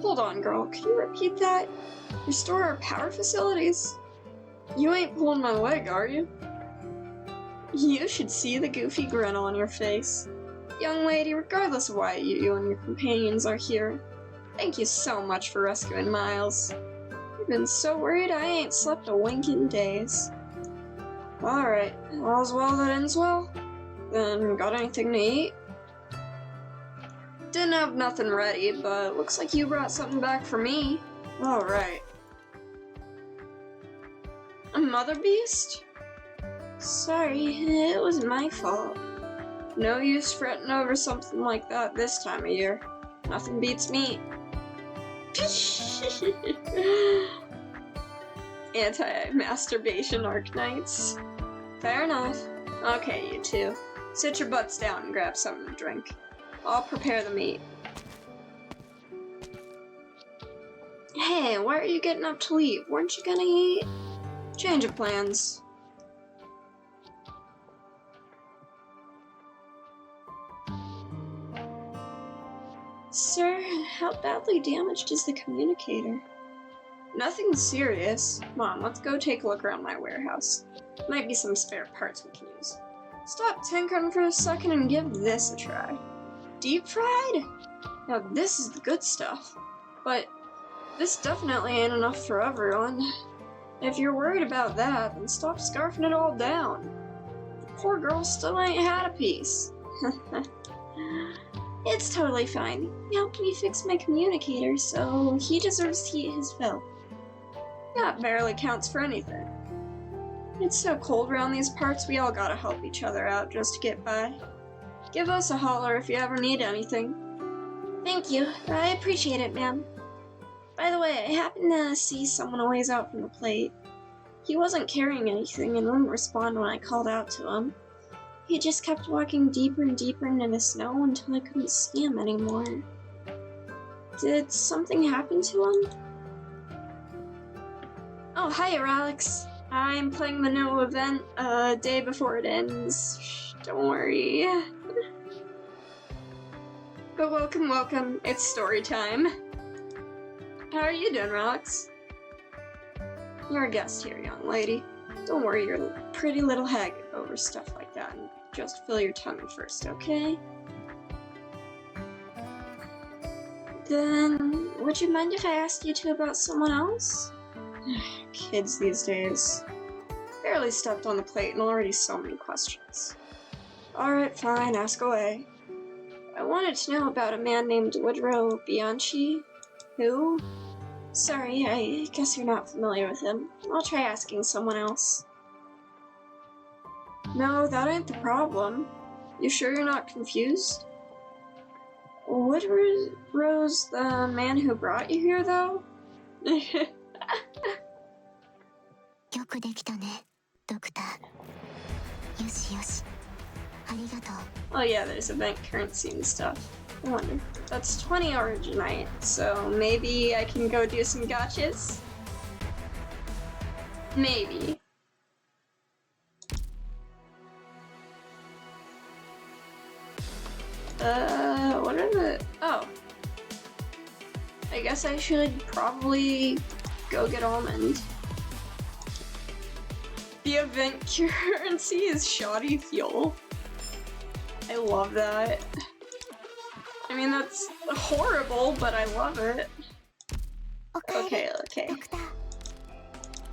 Hold on, girl, can you repeat that? Restore our power facilities? You ain't pulling my leg, are you? You should see the goofy grin on your face. Young lady, regardless of why you and your companions are here, thank you so much for rescuing Miles. I've been so worried I ain't slept a wink in days. Alright, all's well that ends well. Then, got anything to eat? Didn't have nothing ready, but looks like you brought something back for me. Alright. A mother beast? Sorry, it was my fault. No use fretting over something like that this time of year. Nothing beats meat. Anti-masturbation arknights. Fair enough. Okay, you two. Sit your butts down and grab something to drink. I'll prepare the meat. Hey, why are you getting up to leave? Weren't you gonna eat? Change of plans. Sir, how badly damaged is the communicator? Nothing serious. Mom, let's go take a look around my warehouse. Might be some spare parts we can use. Stop tinkering for a second and give this a try. Deep fried? Now this is the good stuff. But this definitely ain't enough for everyone. If you're worried about that, then stop scarfing it all down. The poor girl still ain't had a piece. It's totally fine. He helped me fix my communicator, so he deserves to eat his fill. That barely counts for anything. It's so cold around these parts, we all gotta help each other out just to get by. Give us a holler if you ever need anything. Thank you. I appreciate it, ma'am. By the way, I happened to see someone a ways out from the plate. He wasn't carrying anything and wouldn't respond when I called out to him. He just kept walking deeper and deeper into the snow until I couldn't see him anymore. Did something happen to him? Oh, hiya, Alex. I'm playing the new event a day before it ends. Shh, don't worry. But welcome, welcome. It's story time. How are you doing, Alex? You're a guest here, young lady. Don't worry your pretty little head over stuff like that and just fill your tummy first, okay? Then, would you mind if I asked you two about someone else? Kids these days. Barely stepped on the plate and already so many questions. Alright, fine, ask away. I wanted to know about a man named Woodrow Bianchi. Who? Sorry, I guess you're not familiar with him. I'll try asking someone else. No, that ain't the problem. You sure you're not confused? Woodrow's the man who brought you here, though? Oh yeah, there's event currency and stuff. I wonder. That's 20 Origin, so maybe I can go do some gotchas? Maybe. What are the... Oh. I guess I should probably go get Almond. The event currency is shoddy fuel. I love that. I mean, that's horrible, but I love it. Okay.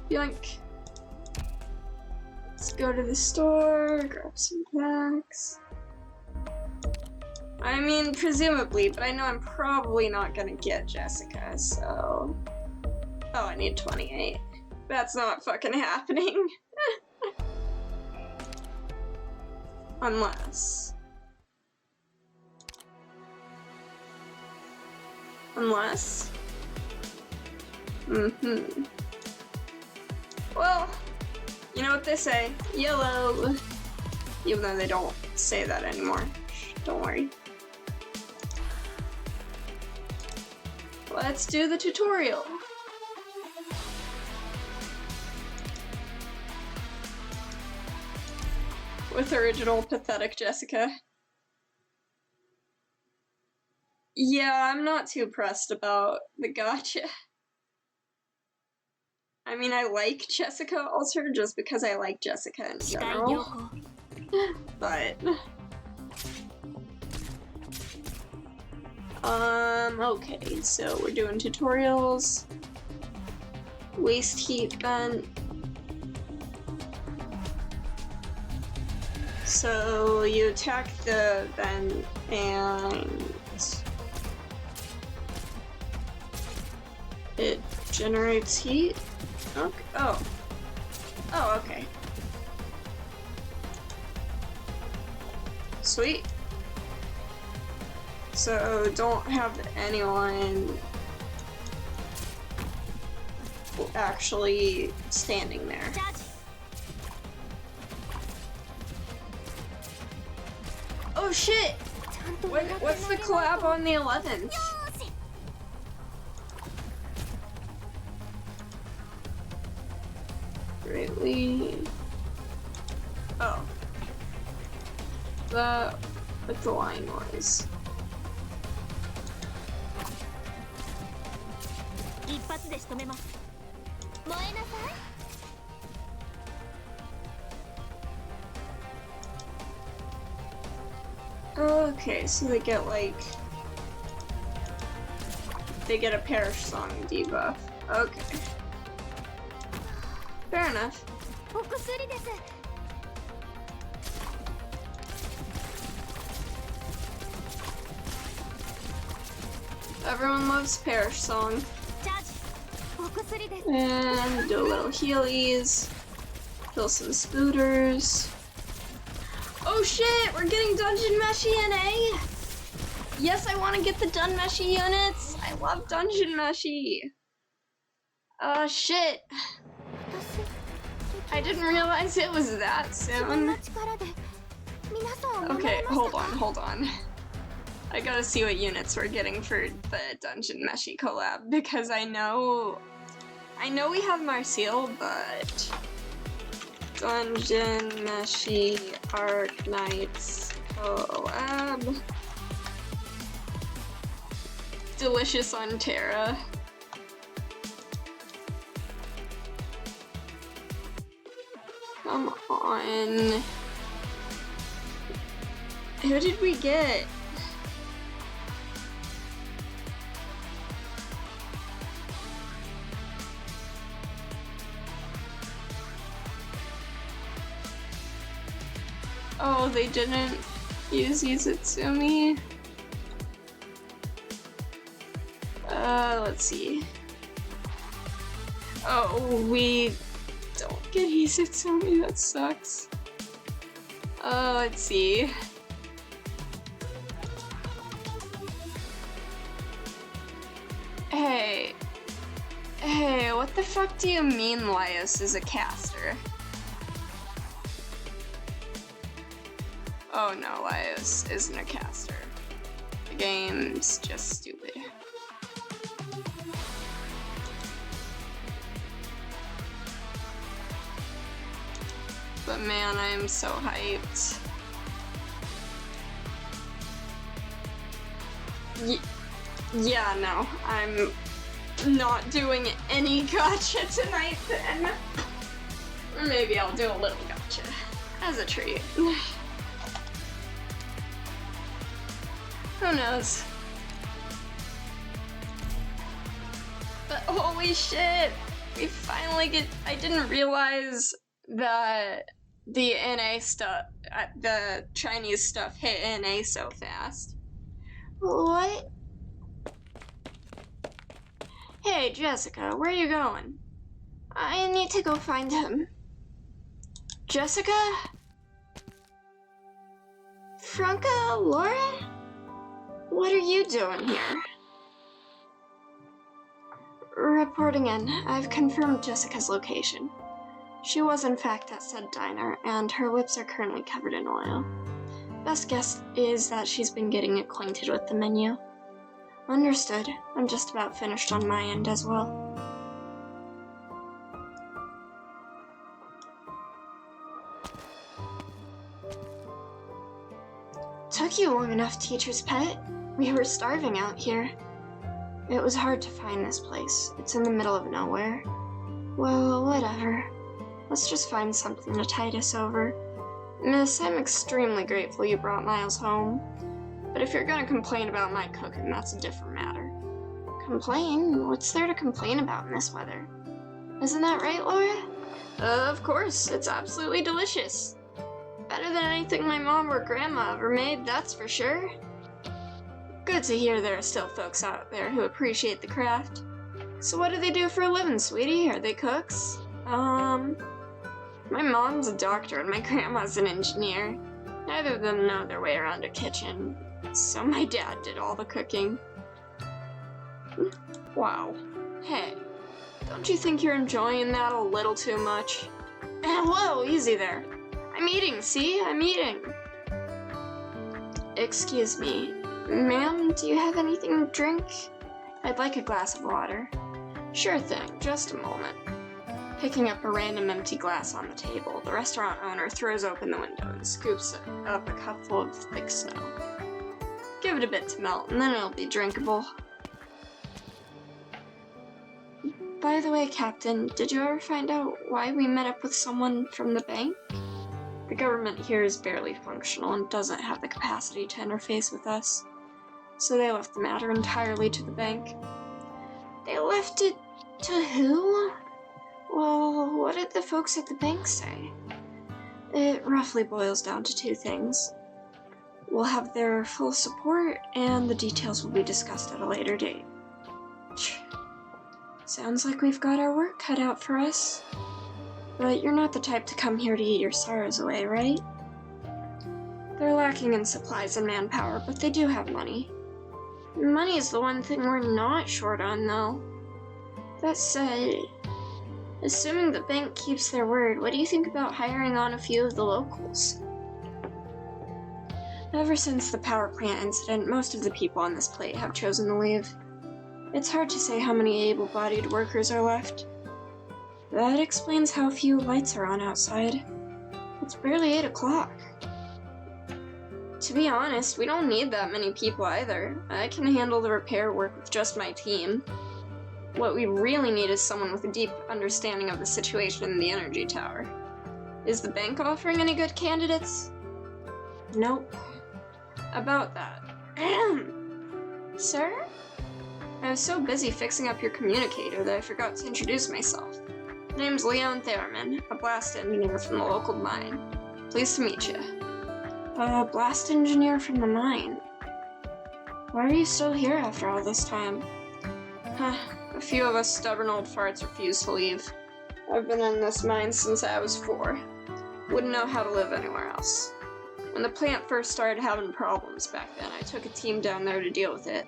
Yoink. Let's go to the store, grab some packs. I mean, presumably, but I know I'm probably not gonna get Jessica, so... Oh, I need 28. That's not fucking happening. Unless... Well, you know what they say, yellow. Even though they don't say that anymore. Shh, don't worry. Let's do the tutorial. With original pathetic Jessica. Yeah, I'm not too pressed about the gotcha. I mean, I like Jessica Alter just because I like Jessica in general. But... okay, so we're doing tutorials. Waste heat vent. So you attack the vent and it generates heat. Okay. Oh, okay. Sweet. So don't have anyone actually standing there. Oh shit! What's the collab on the 11th? Greatly. Oh. What the line was. で仕留めます。燃えなさい。 Okay, so they get like... They get a Perish Song debuff. Okay. Fair enough. お薬です。 Everyone loves Perish Song. チャージ。お薬です。 And do a little healies. Kill some spooters. Oh shit! We're getting Dungeon Meshi NA! Yes, I want to get the Dun Meshi units! I love Dungeon Meshi! Oh shit! I didn't realize it was that soon. Okay, hold on. I gotta see what units we're getting for the Dungeon Meshi collab, because I know we have Marseille, but Dungeon Meshi Arknights collab. Delicious on Terra. Come on. Who did we get? Oh, they didn't use Izitsumi. Let's see. Oh, we don't get Izitsumi, that sucks. Let's see. Hey, what the fuck do you mean Laios is a caster? Oh no, Laios isn't a caster. The game's just stupid. But man, I am so hyped. Yeah, no, I'm not doing any gacha tonight then. Or maybe I'll do a little gacha as a treat. Who knows? But holy shit! We finally get. I didn't realize that the NA stuff, the Chinese stuff hit NA so fast. What? Hey, Jessica, where are you going? I need to go find him. Jessica? Franca? Laura? What are you doing here? Reporting in. I've confirmed Jessica's location. She was in fact at said diner, and her lips are currently covered in oil. Best guess is that she's been getting acquainted with the menu. Understood. I'm just about finished on my end as well. Took you long enough, teacher's pet. We were starving out here. It was hard to find this place. It's in the middle of nowhere. Well, whatever. Let's just find something to tide us over. Miss, I'm extremely grateful you brought Miles home. But if you're gonna complain about my cooking, that's a different matter. Complain? What's there to complain about in this weather? Isn't that right, Laura? Of course, it's absolutely delicious. Better than anything my mom or grandma ever made, that's for sure. Good to hear there are still folks out there who appreciate the craft. So what do they do for a living, sweetie? Are they cooks? My mom's a doctor and my grandma's an engineer. Neither of them know their way around a kitchen, so my dad did all the cooking. Wow. Hey, don't you think you're enjoying that a little too much? Whoa, easy there. I'm eating, see? I'm eating. Excuse me. Ma'am, do you have anything to drink? I'd like a glass of water. Sure thing, just a moment. Picking up a random empty glass on the table, the restaurant owner throws open the window and scoops up a cupful of thick snow. Give it a bit to melt, and then it'll be drinkable. By the way, Captain, did you ever find out why we met up with someone from the bank? The government here is barely functional and doesn't have the capacity to interface with us, so they left the matter entirely to the bank. They left it to who? Well, what did the folks at the bank say? It roughly boils down to two things. We'll have their full support, and the details will be discussed at a later date. Sounds like we've got our work cut out for us. But you're not the type to come here to eat your sorrows away, right? They're lacking in supplies and manpower, but they do have money. Money is the one thing we're not short on, though. That said, assuming the bank keeps their word, what do you think about hiring on a few of the locals? Ever since the power plant incident, most of the people on this plate have chosen to leave. It's hard to say how many able-bodied workers are left. That explains how few lights are on outside. It's barely 8 o'clock. To be honest, we don't need that many people either. I can handle the repair work with just my team. What we really need is someone with a deep understanding of the situation in the energy tower. Is the bank offering any good candidates? Nope. About that. Sir? I was so busy fixing up your communicator that I forgot to introduce myself. My name's Leon Theremin, a blast engineer from the local mine. Pleased to meet you. A blast engineer from the mine? Why are you still here after all this time? A few of us stubborn old farts refuse to leave. I've been in this mine since I was 4. Wouldn't know how to live anywhere else. When the plant first started having problems back then, I took a team down there to deal with it.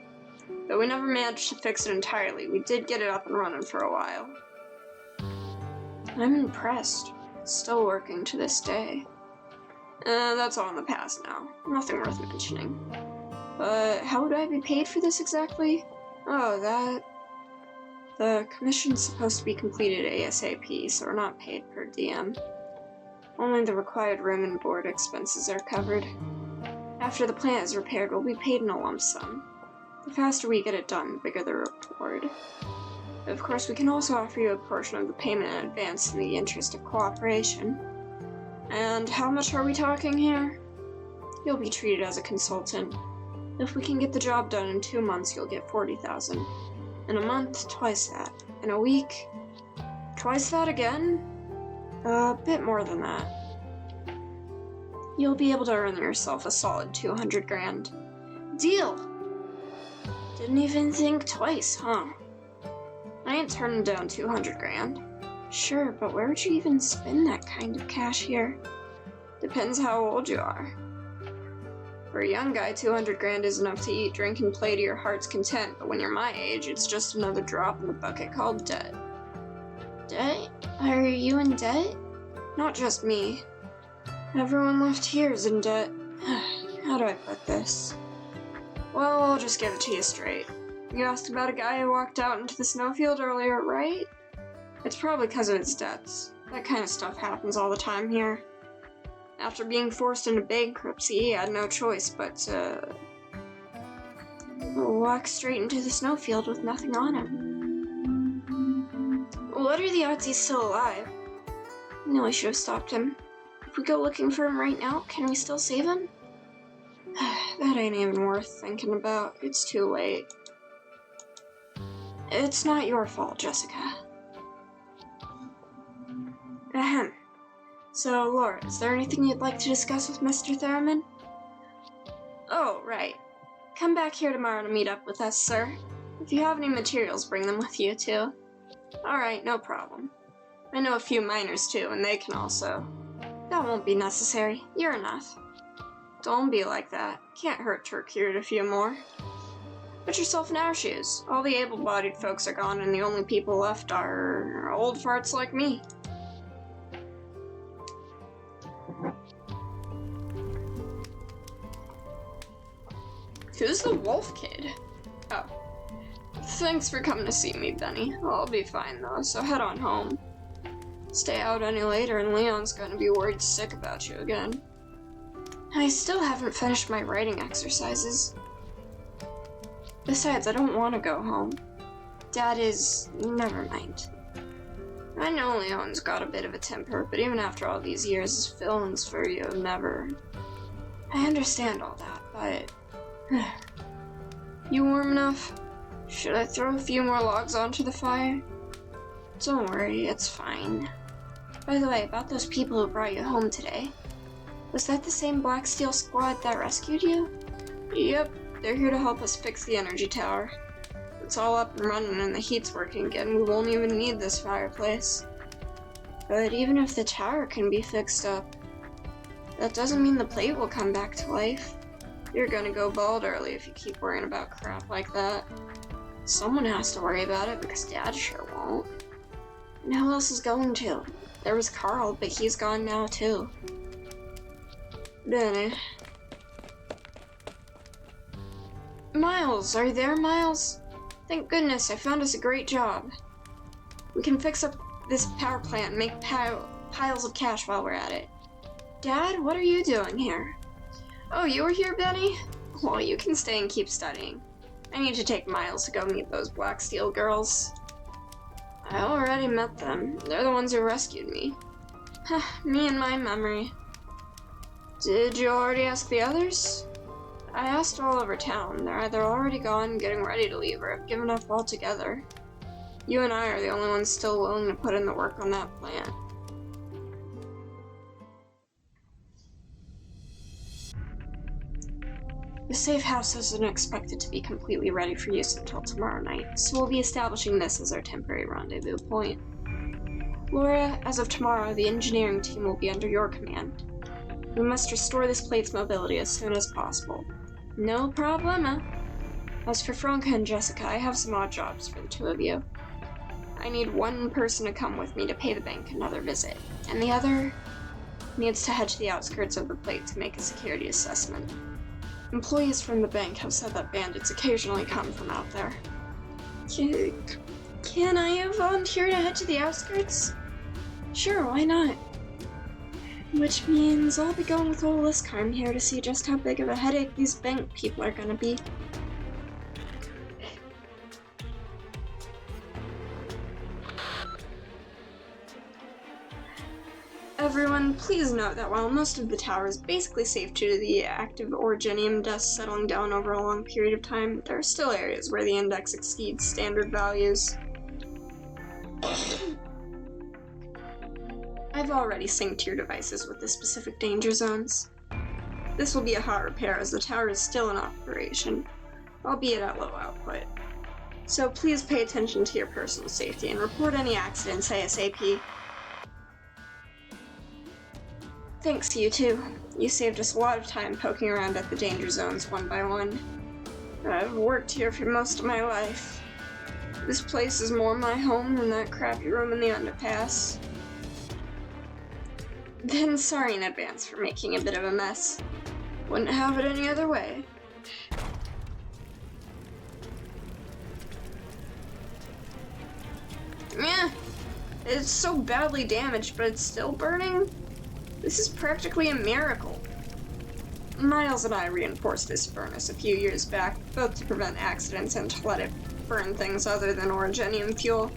Though we never managed to fix it entirely, we did get it up and running for a while. I'm impressed. It's still working to this day. That's all in the past now. Nothing worth mentioning. But how would I be paid for this exactly? Oh, that... The commission's supposed to be completed ASAP, so we're not paid per diem. Only the required room and board expenses are covered. After the plant is repaired, we'll be paid in a lump sum. The faster we get it done, the bigger the reward. Of course, we can also offer you a portion of the payment in advance in the interest of cooperation. And how much are we talking here? You'll be treated as a consultant. If we can get the job done in 2 months, you'll get 40,000. In a month, twice that. In a week, twice that again? A bit more than that. You'll be able to earn yourself a solid 200 grand. Deal! Didn't even think twice, huh? I ain't turning down 200 grand. Sure, but where would you even spend that kind of cash here? Depends how old you are. For a young guy, 200 grand is enough to eat, drink, and play to your heart's content, but when you're my age, it's just another drop in the bucket called debt. Debt? Are you in debt? Not just me. Everyone left here is in debt. How do I put this? Well, I'll just give it to you straight. You asked about a guy who walked out into the snowfield earlier, right? It's probably because of his debts. That kind of stuff happens all the time here. After being forced into bankruptcy, he had no choice but to walk straight into the snowfield with nothing on him. What are the odds he's still alive? I know we should have stopped him. If we go looking for him right now, can we still save him? That ain't even worth thinking about. It's too late. It's not your fault, Jessica. Ahem. So, Laura, is there anything you'd like to discuss with Mr. Theremin? Oh, right. Come back here tomorrow to meet up with us, sir. If you have any materials, bring them with you, too. Alright, no problem. I know a few miners, too, and they can also... That won't be necessary. You're enough. Don't be like that. Can't hurt to recruit a few more. Put yourself in our shoes. All the able-bodied folks are gone, and the only people left are old farts like me. Who's the wolf kid? Oh. Thanks for coming to see me, Benny. I'll be fine, though, so head on home. Stay out any later and Leon's gonna be worried sick about you again. I still haven't finished my writing exercises. Besides, I don't want to go home. Dad is... never mind. I know Leon's got a bit of a temper, but even after all these years, his feelings for you have never... I understand all that, but... You warm enough? Should I throw a few more logs onto the fire? Don't worry, it's fine. By the way, about those people who brought you home today. Was that the same Black Steel squad that rescued you? Yep, they're here to help us fix the energy tower. It's all up and running and the heat's working again, we won't even need this fireplace. But even if the tower can be fixed up, that doesn't mean the plate will come back to life. You're gonna go bald early if you keep worrying about crap like that. Someone has to worry about it because Dad sure won't. And who else is going to? There was Carl, but he's gone now too. Benny. Miles, are you there, Miles? Thank goodness, I found us a great job. We can fix up this power plant and make piles of cash while we're at it. Dad, what are you doing here? Oh, you were here, Benny? Well, you can stay and keep studying. I need to take Miles to go meet those Black Steel girls. I already met them. They're the ones who rescued me. Me and my memory. Did you already ask the others? I asked all over town. They're either already gone, getting ready to leave, or have given up altogether. You and I are the only ones still willing to put in the work on that plant. The safe house isn't expected to be completely ready for use until tomorrow night, so we'll be establishing this as our temporary rendezvous point. Laura, as of tomorrow, the engineering team will be under your command. We must restore this plate's mobility as soon as possible. No problema. As for Franca and Jessica, I have some odd jobs for the two of you. I need one person to come with me to pay the bank another visit, and the other needs to head to the outskirts of the plate to make a security assessment. Employees from the bank have said that bandits occasionally come from out there. Can I volunteer to head to the outskirts? Sure, why not? Which means I'll be going with old Liskarm here to see just how big of a headache these bank people are gonna be. Everyone, please note that while most of the tower is basically safe due to the active orogenium dust settling down over a long period of time, there are still areas where the index exceeds standard values. I've already synced your devices with the specific danger zones. This will be a hot repair as the tower is still in operation, albeit at low output. So please pay attention to your personal safety and report any accidents ASAP. Thanks, you two. You saved us a lot of time poking around at the danger zones one by one. I've worked here for most of my life. This place is more my home than that crappy room in the underpass. Then sorry in advance for making a bit of a mess. Wouldn't have it any other way. Yeah, it's so badly damaged, but it's still burning? This is practically a miracle. Miles and I reinforced this furnace a few years back, both to prevent accidents and to let it burn things other than orogenium fuel.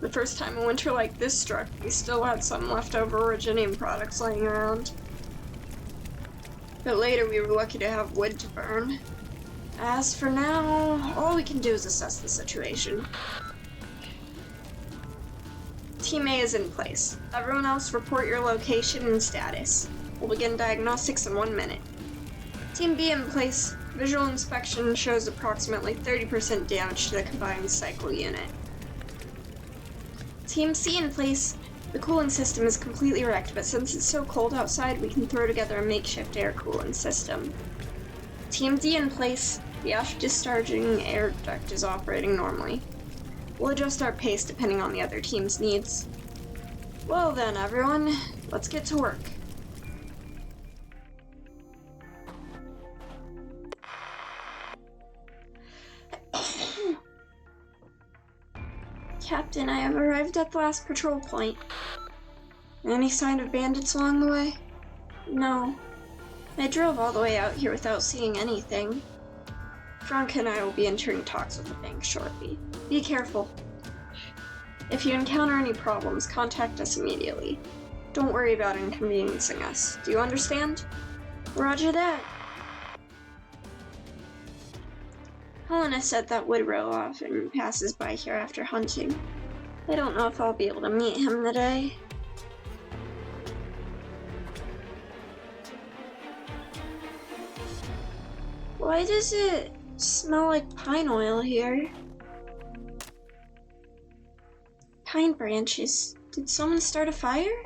The first time a winter like this struck, we still had some leftover orogenium products laying around. But later we were lucky to have wood to burn. As for now, all we can do is assess the situation. Team A is in place. Everyone else report your location and status. We'll begin diagnostics in 1 minute. Team B in place. Visual inspection shows approximately 30% damage to the combined cycle unit. Team C in place. The cooling system is completely wrecked, but since it's so cold outside, we can throw together a makeshift air cooling system. Team D in place. The ash discharging air duct is operating normally. We'll adjust our pace depending on the other team's needs. Well then, everyone, let's get to work. Captain, I have arrived at the last patrol point. Any sign of bandits along the way? No. I drove all the way out here without seeing anything. Franca and I will be entering talks with the bank shortly. Be careful. If you encounter any problems, contact us immediately. Don't worry about inconveniencing us. Do you understand? Roger that. Helena said that Woodrow often passes by here after hunting. I don't know if I'll be able to meet him today. Why does it smell like pine oil here? Pine branches. Did someone start a fire?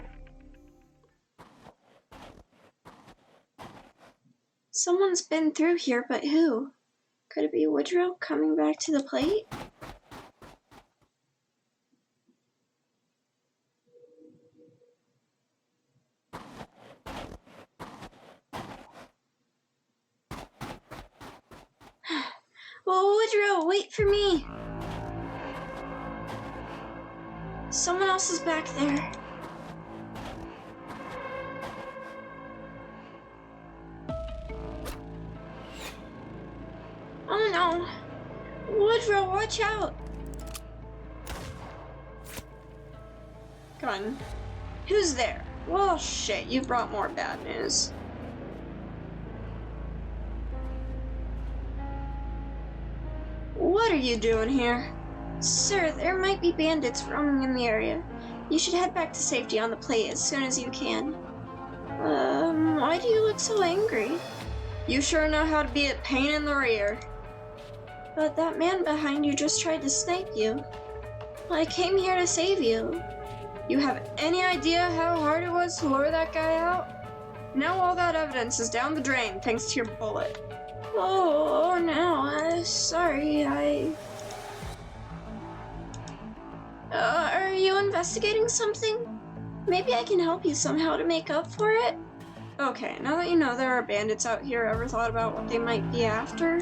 Someone's been through here, but who? Could it be Woodrow coming back to the plate? Oh, Woodrow, wait for me! Someone else is back there. Oh no! Woodrow, watch out! Gun. Who's there? Well, shit, you've brought more bad news. What are you doing here? Sir, there might be bandits roaming in the area. You should head back to safety on the plate as soon as you can. Why do you look so angry? You sure know how to be a pain in the rear. But that man behind you just tried to snipe you. I came here to save you. You have any idea how hard it was to lure that guy out? Now all that evidence is down the drain thanks to your bullet. Oh no, sorry, are you investigating something? Maybe I can help you somehow to make up for it? Okay, now that you know there are bandits out here, ever thought about what they might be after?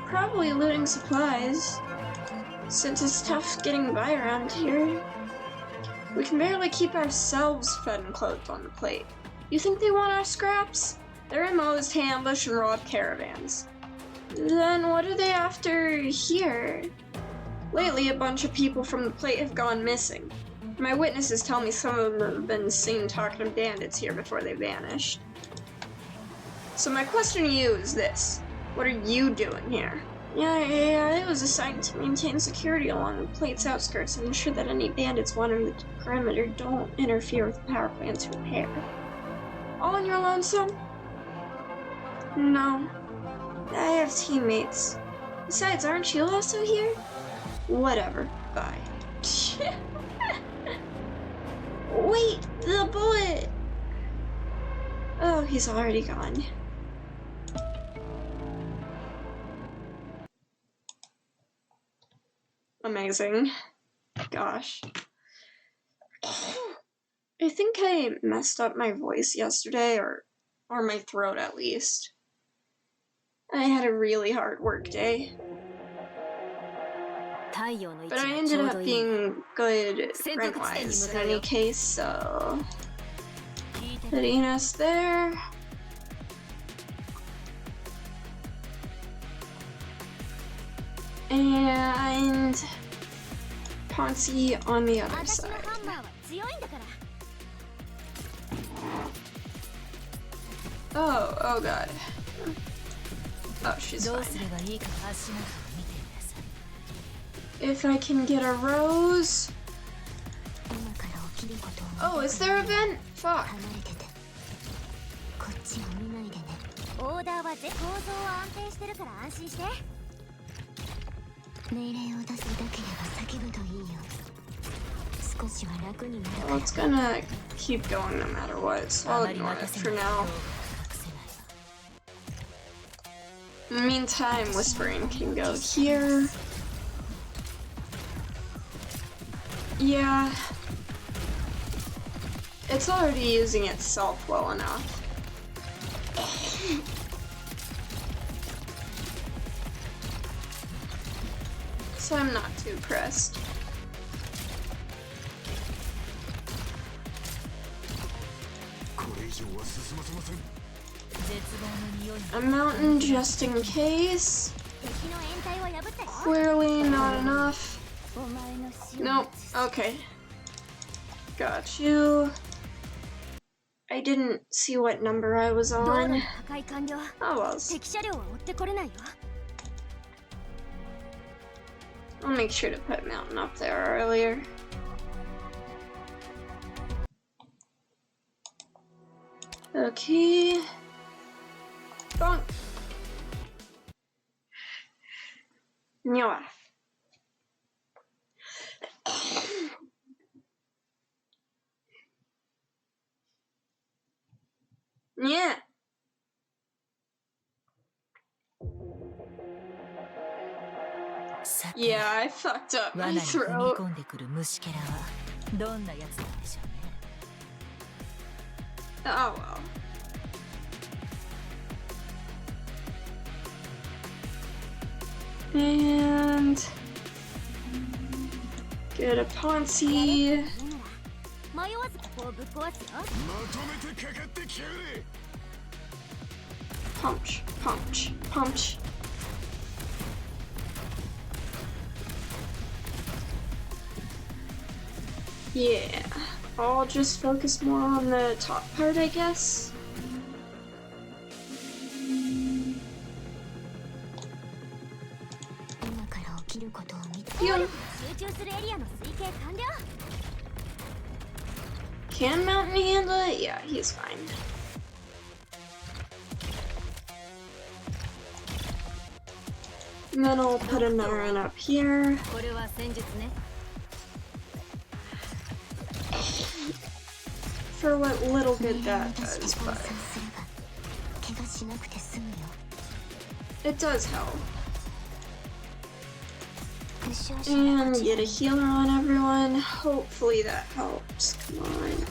Probably looting supplies, since it's tough getting by around here. We can barely keep ourselves fed and clothed on the plate. You think they want our scraps? Their MO is to ambush and rob caravans. Then what are they after here? Lately, a bunch of people from the plate have gone missing. My witnesses tell me some of them have been seen talking to bandits here before they vanished. So my question to you is this. What are you doing here? Yeah, I was assigned to maintain security along the plate's outskirts and ensure that any bandits wandering the perimeter don't interfere with the power plant's repair. All on your lonesome? No. I have teammates. Besides, aren't you also here? Whatever. Bye. Wait! The bullet! Oh, he's already gone. Amazing. Gosh. I think I messed up my voice yesterday, or my throat at least. I had a really hard work day. But I ended up being good rank-wise in any case, so... Putting us there. And... Ponzi on the other side. Oh god. Oh, she's fine. If I can get a rose. Oh, is there a vent? Fuck. Well, it's gonna keep going no matter what, so I'll ignore it for now. In the meantime, whispering can go here. Yeah. It's already using itself well enough. So I'm not too pressed. A mountain just in case. 敵の掩体を破ったよ Clearly not enough. お前の死を Nope. Okay. Got you. I didn't see what number I was 道路 on. の破壊完了 Oh well. 敵車両は追ってこれないよ I'll make sure to put mountain up there earlier. Okay. Bonk. Nyawa. Yeah. Yeah, I fucked up my 罠に踏み throat. 込んでくる虫けらはどんなやつなんでしょうね Oh well. And get a Ponzi. いいなら迷わずここをぶっ壊すよ Punch, punch, punch. Yeah, I'll just focus more on the top part, I guess. 今から起きることを見て Yo. 集中するエリアの推計完了 Can Mountain handle it? Yeah, he's fine. And then I'll put another one up here. これは戦術ね For what little good that does, but すれば怪我しなくて済むよ it does help. 負傷者 And が get a healer on everyone. Hopefully that helps. Come on.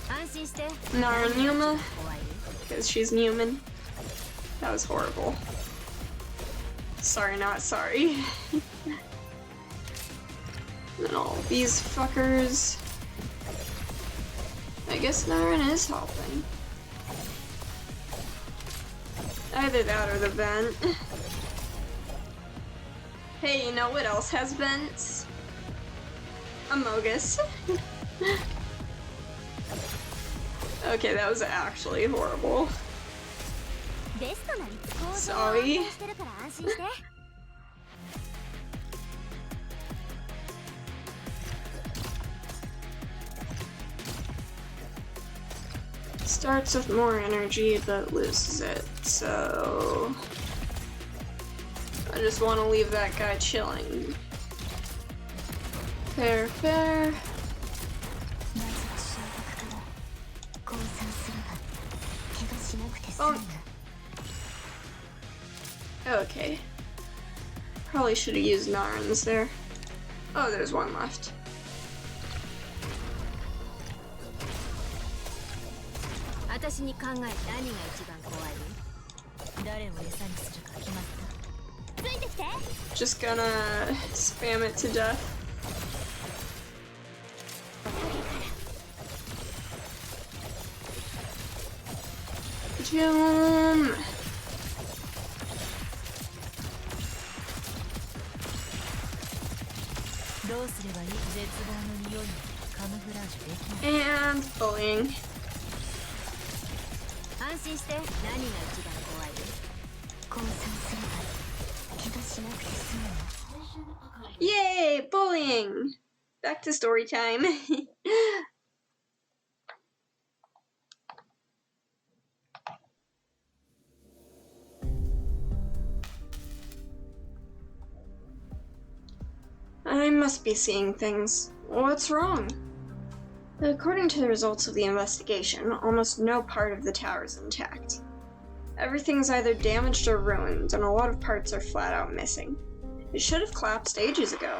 安心して Nara Numa, 終わり because she's Newman. That was horrible. Sorry, not sorry. And all these fuckers. I guess Naren is helping. Either that or the vent. Hey, you know what else has vents? Amogus. Okay, that was actually horrible. ベストな構造を Sorry. 安定してるから安心して Starts with more energy but loses it, so I just want to leave that guy chilling. Fair, fair. まずは収穫から降参すれば怪我しなくて済む Bonk. よ Okay. Probably should have used Narens there. Oh, there's one left. 私に考え何が一番怖い誰を餌にするか決まったついてきて Just gonna spam it to death. Jim! どうすればいい絶望の匂いをカムフラージュできない And bullying. 安心して何が一番怖い降参すれば怪我しなくて済むよ Yay! Bullying! Back to story time. I must be seeing things. What's wrong? According to the results of the investigation, almost no part of the tower is intact. Everything's either damaged or ruined, and a lot of parts are flat out missing. It should have collapsed ages ago.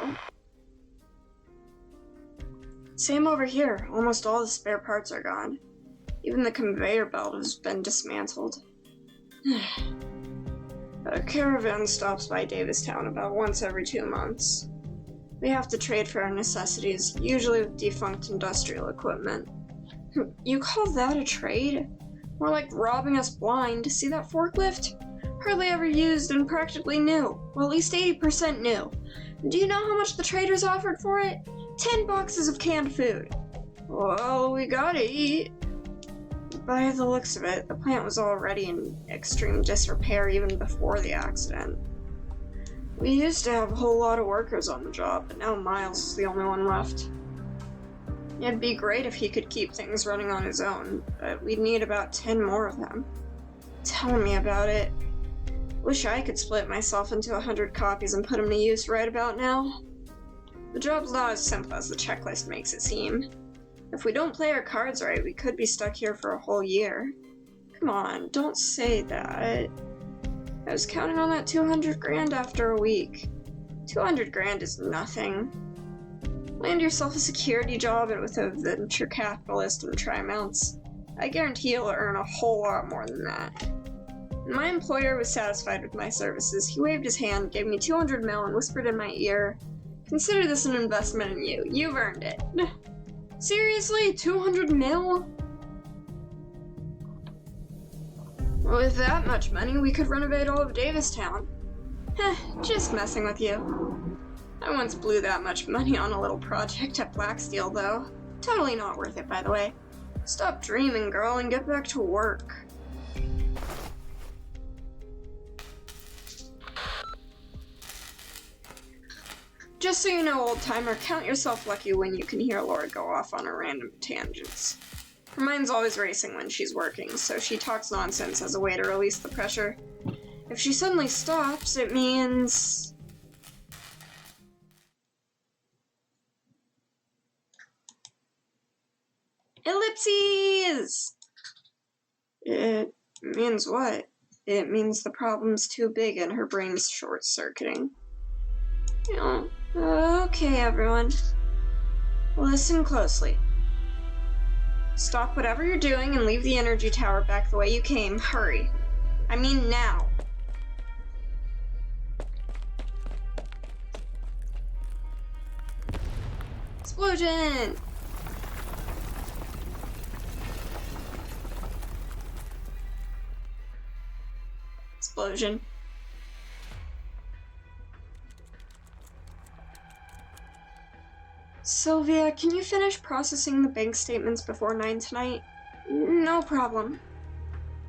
Same over here. Almost all the spare parts are gone. Even the conveyor belt has been dismantled. A caravan stops by Davistown about once every 2 months. We have to trade for our necessities, usually with defunct industrial equipment. You call that a trade? More like robbing us blind. See that forklift? Hardly ever used and practically new. Well, at least 80% new. Do you know how much the traders offered for it? 10 boxes of canned food. Well, we gotta eat. By the looks of it, the plant was already in extreme disrepair even before the accident. We used to have a whole lot of workers on the job, but now Miles is the only one left. It'd be great if he could keep things running on his own, but we'd need about 10 more of them. Tell me about it. Wish I could split myself into 100 copies and put them to use right about now. The job's not as simple as the checklist makes it seem. If we don't play our cards right, we could be stuck here for a whole year. Come on, don't say that. I was counting on that 200 grand after a week. 200 grand is nothing. Land yourself a security job with a venture capitalist and try mounts. I guarantee you'll earn a whole lot more than that. My employer was satisfied with my services. He waved his hand, gave me 200 mil, and whispered in my ear, "Consider this an investment in you. You've earned it." Seriously? 200 mil? With that much money, we could renovate all of Davistown. Heh, just messing with you. I once blew that much money on a little project at Blacksteel, though. Totally not worth it, by the way. Stop dreaming, girl, and get back to work. Just so you know, old-timer, count yourself lucky when you can hear Laura go off on her random tangents. Her mind's always racing when she's working, so she talks nonsense as a way to release the pressure. If she suddenly stops, it means... Ellipses! It means what? It means the problem's too big and her brain's short-circuiting. You know, okay, everyone. Listen closely. Stop whatever you're doing and leave the energy tower back the way you came. Hurry. I mean now. Explosion! Explosion. Sylvia, can you finish processing the bank statements before 9 tonight? No problem.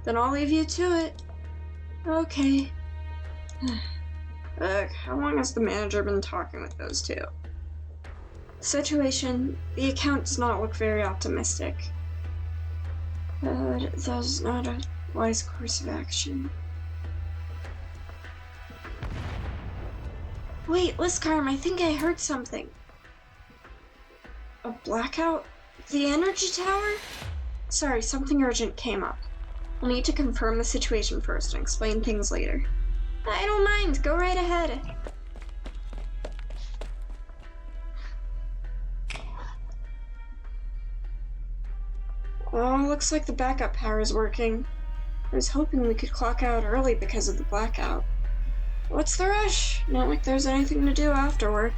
Then I'll leave you to it. Okay. How long has the manager been talking with those two? Situation, the account does not look very optimistic. That is not a wise course of action. Wait, Liscarm, I think I heard something. A blackout? The energy tower? Sorry, something urgent came up. I'll need to confirm the situation first and explain things later. I don't mind, go right ahead. Oh, looks like the backup power is working. I was hoping we could clock out early because of the blackout. What's the rush? Not like there's anything to do after work.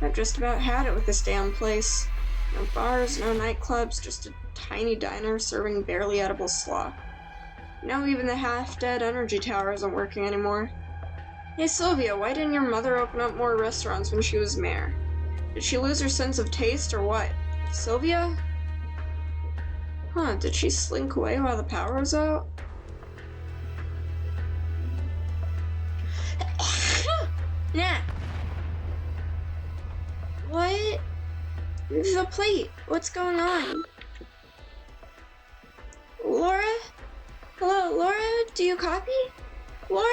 I've just about had it with this damn place. No bars, no nightclubs, just a tiny diner serving barely edible slop. Now even the half-dead energy tower isn't working anymore. Hey Sylvia, why didn't your mother open up more restaurants when she was mayor? Did she lose her sense of taste or what? Sylvia? Huh, did she slink away while the power was out? Nah. What? The plate. What's going on? Laura? Hello, Laura? Do you copy? Laura?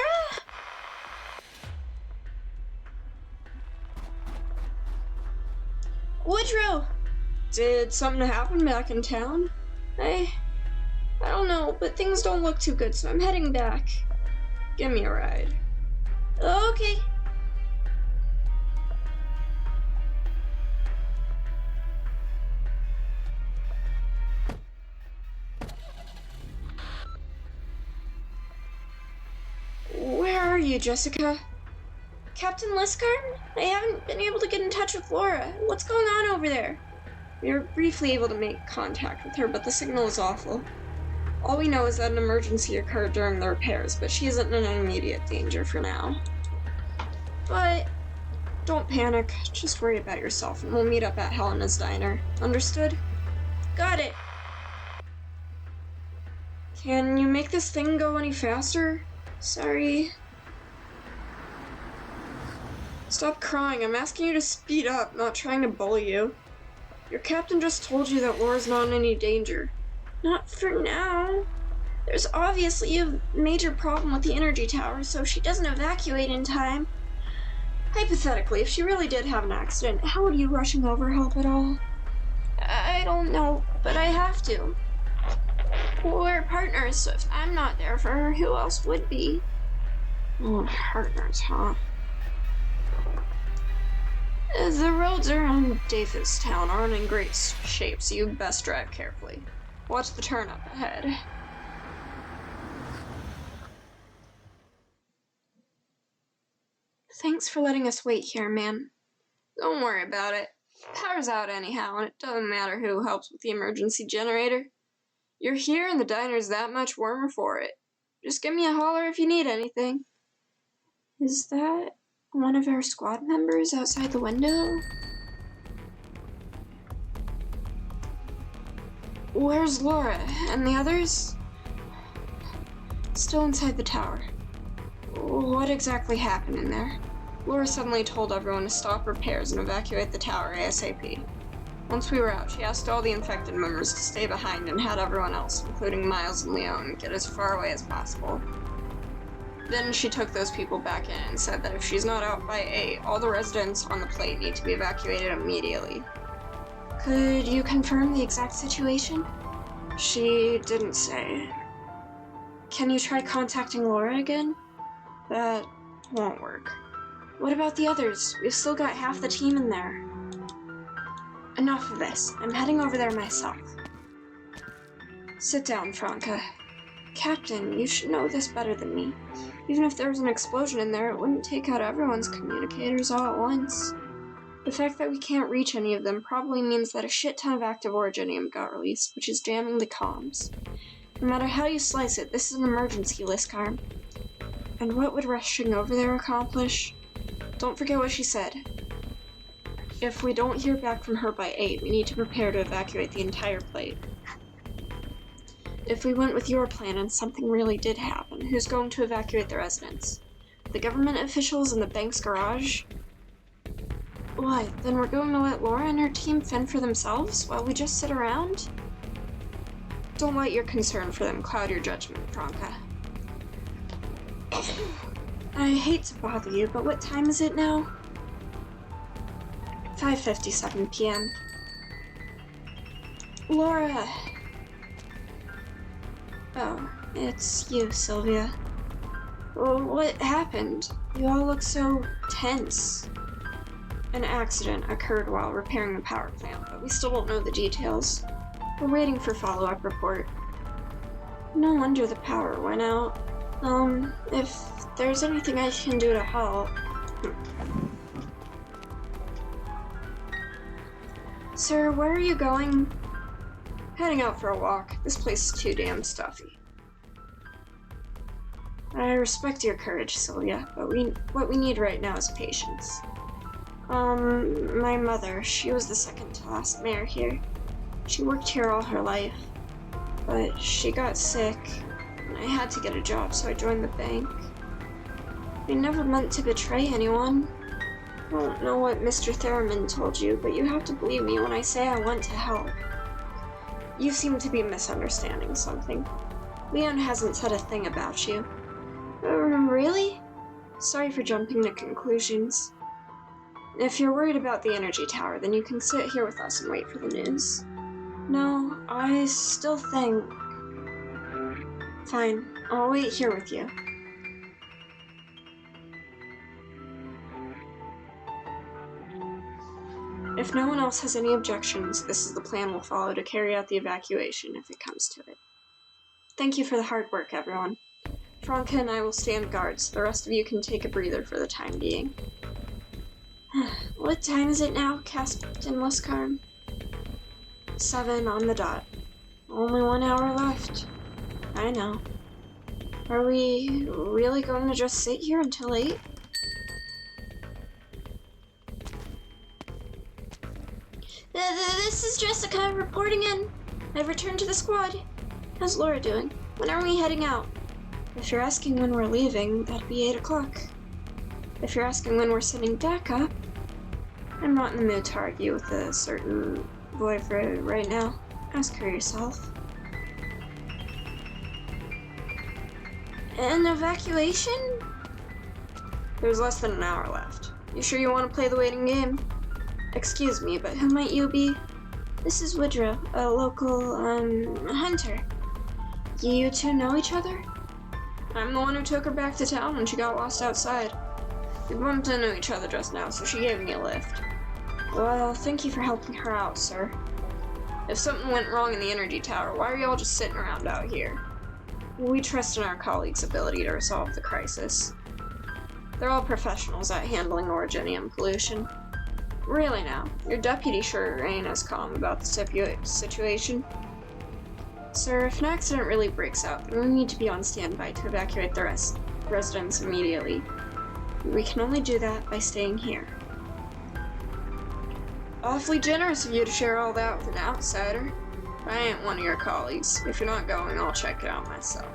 Woodrow! Did something happen back in town? I don't know, but things don't look too good, so I'm heading back. Give me a ride. Okay. Where are you, Jessica? Captain Liscarn? I haven't been able to get in touch with Laura. What's going on over there? We were briefly able to make contact with her, but the signal is awful. All we know is that an emergency occurred during the repairs, but she isn't in immediate danger for now. But don't panic, just worry about yourself, and we'll meet up at Helena's diner. Understood? Got it! Can you make this thing go any faster? Sorry. Stop crying, I'm asking you to speed up, not trying to bully you. Your captain just told you that Laura's not in any danger. Not for now. There's obviously a major problem with the energy tower, so if she doesn't evacuate in time... Hypothetically, if she really did have an accident, how would you rushing over help at all? I don't know, but I have to. We're partners, so if I'm not there for her, who else would be? Oh, partners, huh? The roads around Davistown aren't in great shape, so you best drive carefully. Watch the turn up ahead. Thanks for letting us wait here, man. Don't worry about it. Power's out anyhow, and it doesn't matter who helps with the emergency generator. You're here and the diner's that much warmer for it. Just give me a holler if you need anything. Is that one of our squad members outside the window? Where's Laura? And the others? Still inside the tower. What exactly happened in there? Laura suddenly told everyone to stop repairs and evacuate the tower ASAP. Once we were out, she asked all the infected members to stay behind and had everyone else, including Miles and Leon, get as far away as possible. Then she took those people back in and said that if she's not out by 8, all the residents on the plate need to be evacuated immediately. Could you confirm the exact situation? She didn't say. Can you try contacting Laura again? That won't work. What about the others? We've still got half the team in there. Enough of this. I'm heading over there myself. Sit down, Franca. Captain, you should know this better than me. Even if there was an explosion in there, it wouldn't take out everyone's communicators all at once. The fact that we can't reach any of them probably means that a shit ton of active originium got released, which is jamming the comms. No matter how you slice it, this is an emergency, Liskarm. And what would rushing over there accomplish? Don't forget what she said. If we don't hear back from her by 8, we need to prepare to evacuate the entire plate. If we went with your plan and something really did happen, who's going to evacuate the residents? The government officials in the bank's garage? What, then we're going to let Laura and her team fend for themselves while we just sit around? Don't let your concern for them cloud your judgment, Franca. I hate to bother you, but what time is it now? 5:57 p.m. Laura! Oh, it's you, Sylvia. Well, what happened? You all look so tense. An accident occurred while repairing the power plant, but we still don't know the details. We're waiting for follow-up report. No wonder the power went out. If there's anything I can do to help... Sir, where are you going? Heading out for a walk. This place is too damn stuffy. I respect your courage, Sylvia, but what we need right now is patience. My mother, she was the second to last mayor here. She worked here all her life, but she got sick, and I had to get a job, so I joined the bank. I never meant to betray anyone. I don't know what Mr. Theremin told you, but you have to believe me when I say I want to help. You seem to be misunderstanding something. Leon hasn't said a thing about you. Really? Sorry for jumping to conclusions. If you're worried about the energy tower, then you can sit here with us and wait for the news. No, I still think... Fine, I'll wait here with you. If no one else has any objections, this is the plan we'll follow to carry out the evacuation if it comes to it. Thank you for the hard work, everyone. Franca and I will stand guard, so the rest of you can take a breather for the time being. What time is it now, Captain Liskarm? 7 on the dot. Only 1 hour left. I know. Are we really going to just sit here until 8? This is Jessica reporting in. I've returned to the squad. How's Laura doing? When are we heading out? If you're asking when we're leaving, that'd be 8 o'clock. If you're asking when we're sending back up, I'm not in the mood to argue with a certain boyfriend right now. Ask her yourself. An evacuation? There's less than an hour left. You sure you want to play the waiting game? Excuse me, but who might you be? This is Woodrow, a local, hunter. You two know each other? I'm the one who took her back to town when she got lost outside. We bumped into each other just now, so she gave me a lift. Well, thank you for helping her out, sir. If something went wrong in the energy tower, why are y'all just sitting around out here? We trust in our colleagues' ability to resolve the crisis. They're all professionals at handling orogenium pollution. Really now, your deputy sure ain't as calm about the situation. Sir, if an accident really breaks out, then we need to be on standby to evacuate the residents immediately. We can only do that by staying here. Awfully generous of you to share all that with an outsider. I ain't one of your colleagues. If you're not going, I'll check it out myself.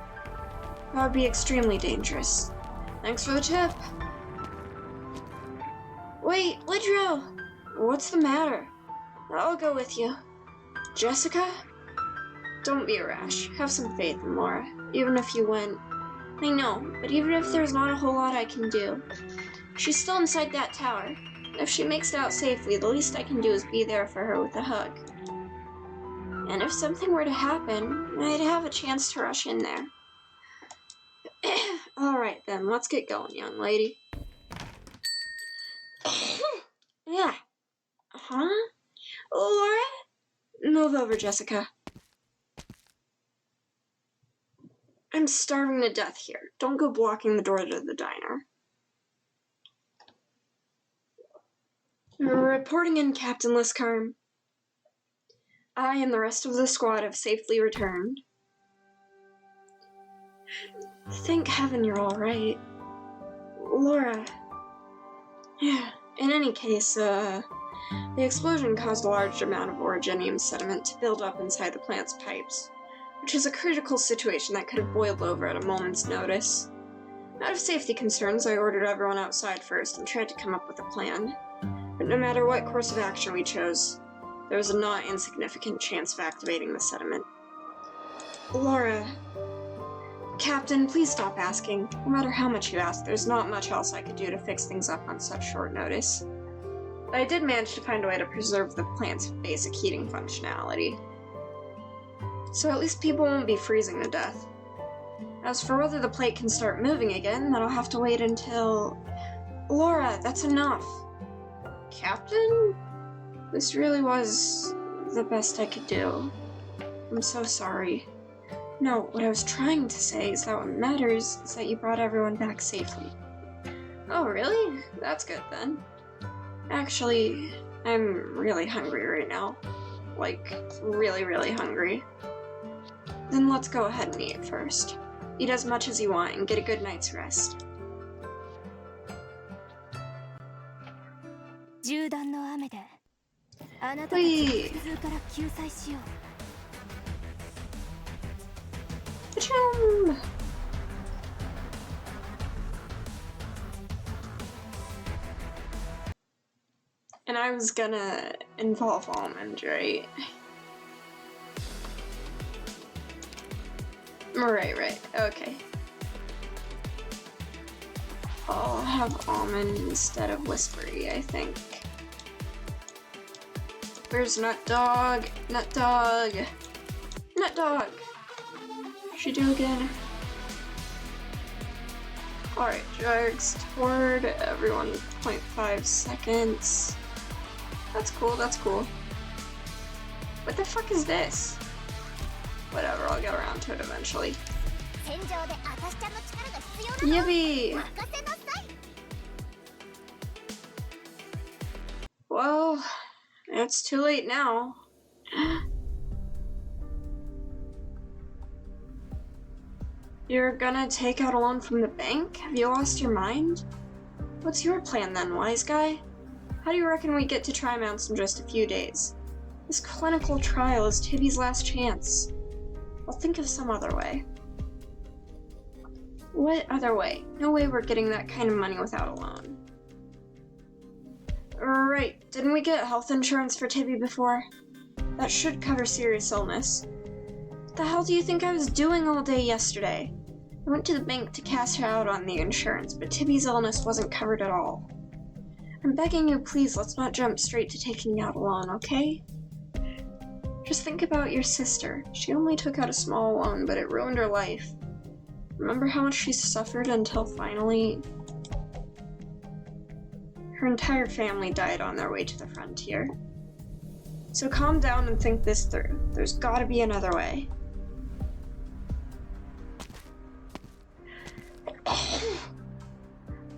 That would be extremely dangerous. Thanks for the tip. Wait, Woodrow! What's the matter? I'll go with you. Jessica? Don't be rash. Have some faith in Laura. Even if you win. I know, but even if there's not a whole lot I can do. She's still inside that tower. If she makes it out safely, the least I can do is be there for her with a hug. And if something were to happen, I'd have a chance to rush in there. Alright then, let's get going, young lady. Yeah. Huh? Laura? Move over, Jessica. I'm starving to death here. Don't go blocking the door to the diner. Reporting in, Captain Liscarm. I and the rest of the squad have safely returned. Thank heaven you're all right. Laura. Yeah. In any case, the explosion caused a large amount of orogenium sediment to build up inside the plant's pipes, which is a critical situation that could have boiled over at a moment's notice. Out of safety concerns, I ordered everyone outside first and tried to come up with a plan. But no matter what course of action we chose, there was a not insignificant chance of activating the sediment. Laura. Captain, please stop asking. No matter how much you ask, there's not much else I could do to fix things up on such short notice. But I did manage to find a way to preserve the plant's basic heating functionality. So at least people won't be freezing to death. As for whether the plate can start moving again, that'll have to wait until... Laura, that's enough. Captain? This really was the best I could do. I'm so sorry. No, what I was trying to say is that what matters is that you brought everyone back safely. Oh, really? That's good then. Actually, I'm really hungry right now. Like, really, really hungry. Then let's go ahead and eat first. Eat as much as you want and get a good night's rest. 銃弾の雨であなたたちを苦痛から救済しよう。Achoo! And I was gonna involve almond, right? Right, okay. I'll have almond instead of whispery, I think. Where's Nut Dog? Nut Dog! Nut Dog! What'd she do again? Alright, drugs toward everyone 0.5 seconds. That's cool, that's cool. What the fuck is this? Whatever, I'll get around to it eventually. Yippee! Well, it's too late now. You're gonna take out a loan from the bank? Have you lost your mind? What's your plan then, wise guy? How do you reckon we get to Trimounts in just a few days? This clinical trial is Tibby's last chance. I'll think of some other way. What other way? No way we're getting that kind of money without a loan. Right, didn't we get health insurance for Tibby before? That should cover serious illness. What the hell do you think I was doing all day yesterday? I went to the bank to cash out on the insurance, but Tibby's illness wasn't covered at all. I'm begging you, please, let's not jump straight to taking out a loan, okay? Just think about your sister. She only took out a small loan, but it ruined her life. Remember how much she suffered until finally... Her entire family died on their way to the frontier. So calm down and think this through. There's gotta be another way.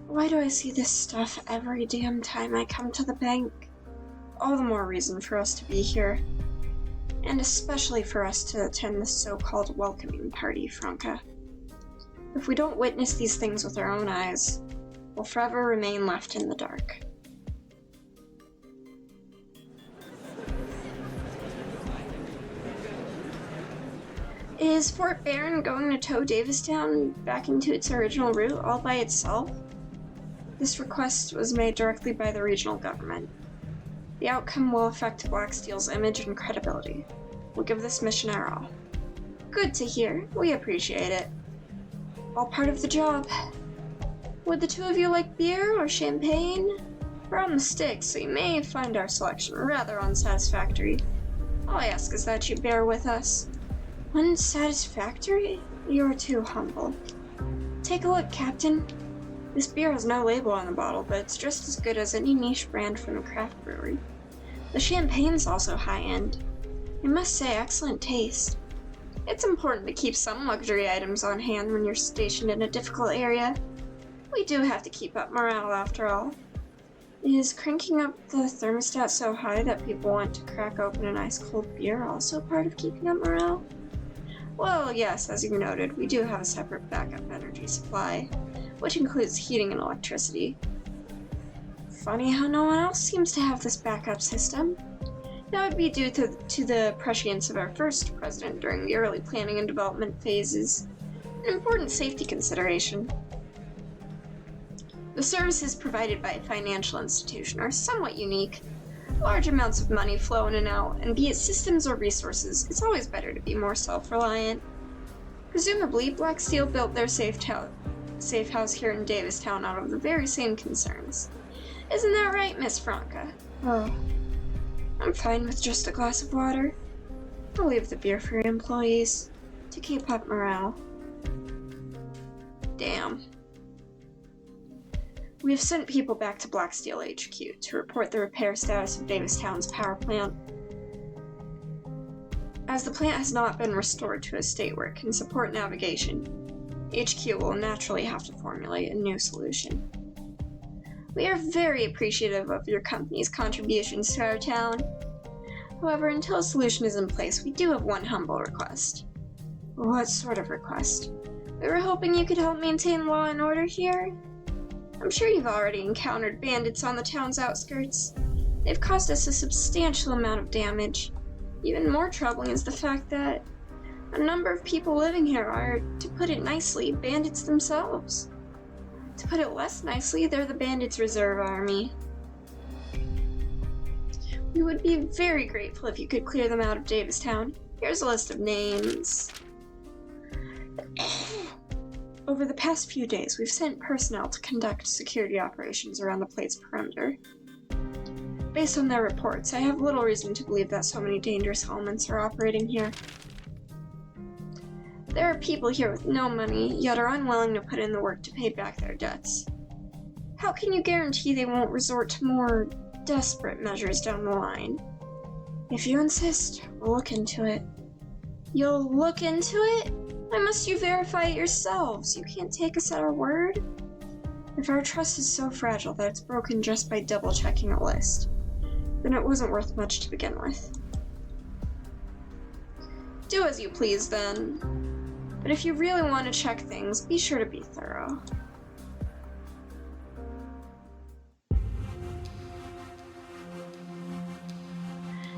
Why do I see this stuff every damn time I come to the bank? All the more reason for us to be here. And especially for us to attend this so-called welcoming party, Franca. If we don't witness these things with our own eyes, we'll forever remain left in the dark. Is Fort Barron going to tow Davistown back into its original route all by itself? This request was made directly by the regional government. The outcome will affect Blacksteel's image and credibility. We'll give this mission our all. Good to hear. We appreciate it. All part of the job. Would the two of you like beer or champagne? We're on the stick, so you may find our selection rather unsatisfactory. All I ask is that you bear with us. Unsatisfactory? You're too humble. Take a look, Captain. This beer has no label on the bottle, but it's just as good as any niche brand from a craft brewery. The champagne's also high-end. I must say, excellent taste. It's important to keep some luxury items on hand when you're stationed in a difficult area. We do have to keep up morale after all. Is cranking up the thermostat so high that people want to crack open an ice-cold beer also part of keeping up morale? Well, yes, as you noted, we do have a separate backup energy supply, which includes heating and electricity. Funny how no one else seems to have this backup system. That would be due to the prescience of our first president during the early planning and development phases, an important safety consideration. The services provided by a financial institution are somewhat unique. Large amounts of money flow in and out, and be it systems or resources, it's always better to be more self-reliant. Presumably, Blacksteel built their safe house here in Davistown out of the very same concerns. Isn't that right, Miss Franca? Oh, I'm fine with just a glass of water. I'll leave the beer for your employees, to keep up morale. Damn. We have sent people back to Blacksteel HQ to report the repair status of Davistown's power plant. As the plant has not been restored to a state where it can support navigation, HQ will naturally have to formulate a new solution. We are very appreciative of your company's contributions to our town. However, until a solution is in place, we do have one humble request. What sort of request? We were hoping you could help maintain law and order here. I'm sure you've already encountered bandits on the town's outskirts. They've caused us a substantial amount of damage. Even more troubling is the fact that a number of people living here are, to put it nicely, bandits themselves. To put it less nicely, they're the bandits' reserve army. We would be very grateful if you could clear them out of Davistown. Here's a list of names. Over the past few days, we've sent personnel to conduct security operations around the plate's perimeter. Based on their reports, I have little reason to believe that so many dangerous elements are operating here. There are people here with no money, yet are unwilling to put in the work to pay back their debts. How can you guarantee they won't resort to more desperate measures down the line? If you insist, we'll look into it. You'll look into it? Why must you verify it yourselves? You can't take us at our word? If our trust is so fragile that it's broken just by double-checking a list, then it wasn't worth much to begin with. Do as you please, then. But if you really want to check things, be sure to be thorough.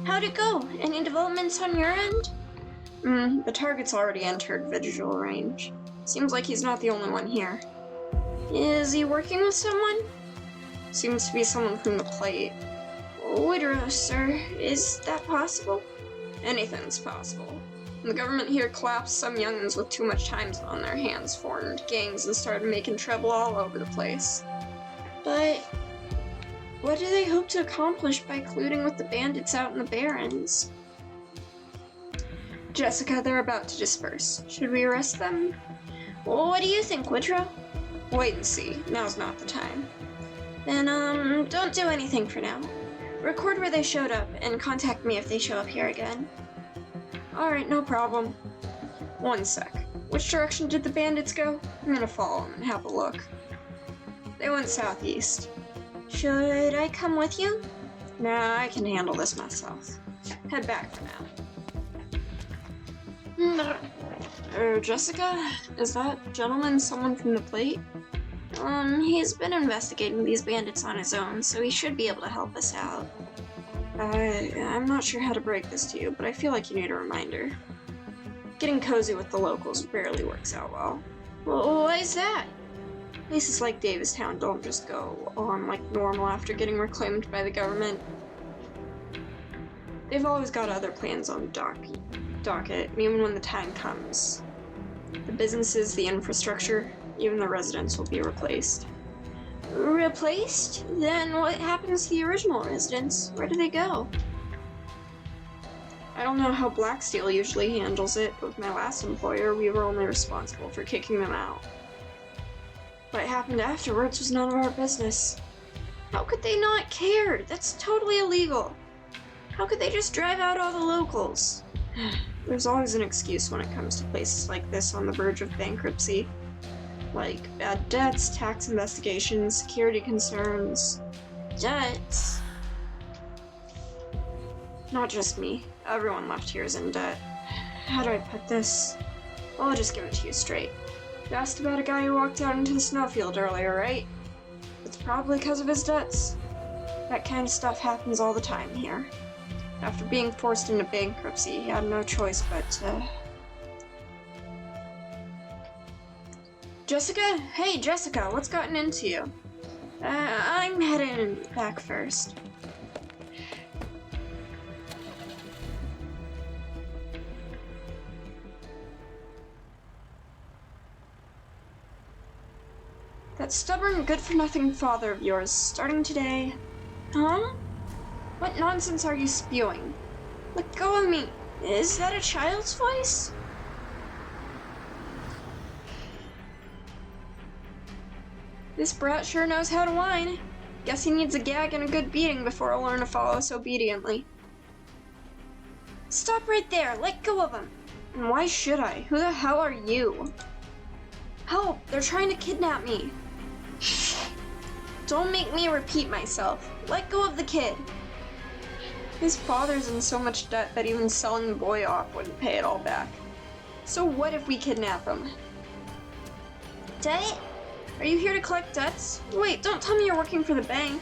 How'd it go? Any developments on your end? The target's already entered visual range. Seems like he's not the only one here. Is he working with someone? Seems to be someone from the plate. Woodrow, sir, is that possible? Anything's possible. The government here collapsed some young'uns with too much time on their hands, formed gangs, and started making trouble all over the place. But what do they hope to accomplish by colluding with the bandits out in the Barrens? Jessica, they're about to disperse. Should we arrest them? Well, what do you think, Woodrow? Wait and see. Now's not the time. Then, don't do anything for now. Record where they showed up, and contact me if they show up here again. Alright, no problem. One sec. Which direction did the bandits go? I'm gonna follow them and have a look. They went southeast. Should I come with you? Nah, I can handle this myself. Head back for now. Jessica? Is that gentleman someone from the plate? He's been investigating these bandits on his own, so he should be able to help us out. I'm not sure how to break this to you, but I feel like you need a reminder. Getting cozy with the locals rarely works out well. Well, why is that? Places like Davistown don't just go on like normal after getting reclaimed by the government. They've always got other plans on docket, even when the time comes. The businesses, the infrastructure, even the residents will be replaced. Replaced? Then what happens to the original residents? Where do they go? I don't know how Blacksteel usually handles it, but with my last employer, we were only responsible for kicking them out. What happened afterwards was none of our business. How could they not care? That's totally illegal. How could they just drive out all the locals? There's always an excuse when it comes to places like this on the verge of bankruptcy. Like bad debts, tax investigations, security concerns. Debts? Not just me. Everyone left here is in debt. How do I put this? Well, I'll just give it to you straight. You asked about a guy who walked out into the snowfield earlier, right? It's probably because of his debts. That kind of stuff happens all the time here. After being forced into bankruptcy, he had no choice but to... Jessica? Hey, Jessica, what's gotten into you? I'm heading back first. That stubborn, good-for-nothing father of yours, starting today... Huh? What nonsense are you spewing? Let go of me! Is that a child's voice? This brat sure knows how to whine. Guess he needs a gag and a good beating before he'll learn to follow us obediently. Stop right there! Let go of him! And why should I? Who the hell are you? Help! They're trying to kidnap me! Don't make me repeat myself. Let go of the kid! His father's in so much debt that even selling the boy off wouldn't pay it all back. So what if we kidnap him? Debt? Are you here to collect debts? Wait, don't tell me you're working for the bank.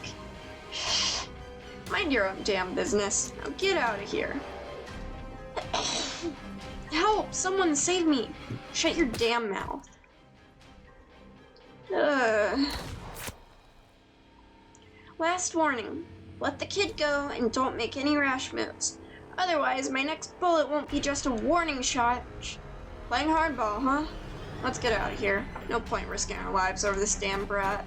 Mind your own damn business. Now get out of here. Help! Someone save me! Shut your damn mouth. Last warning. Let the kid go and don't make any rash moves. Otherwise, my next bullet won't be just a warning shot. Playing hardball, huh? Let's get out of here. No point risking our lives over this damn brat.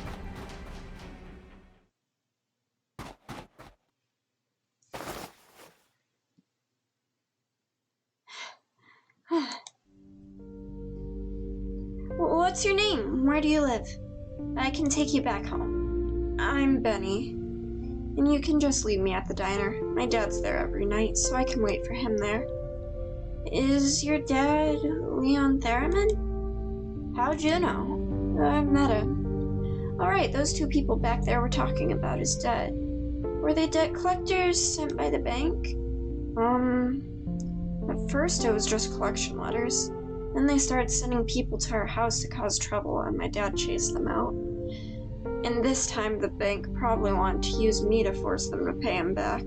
What's your name? Where do you live? I can take you back home. I'm Benny. And you can just leave me at the diner. My dad's there every night, so I can wait for him there. Is your dad Leon Theremin? How'd you know? I've met him. Alright, those two people back there were talking about his debt. Were they debt collectors sent by the bank? At first it was just collection letters. Then they started sending people to our house to cause trouble, and my dad chased them out. And this time the bank probably wanted to use me to force them to pay him back.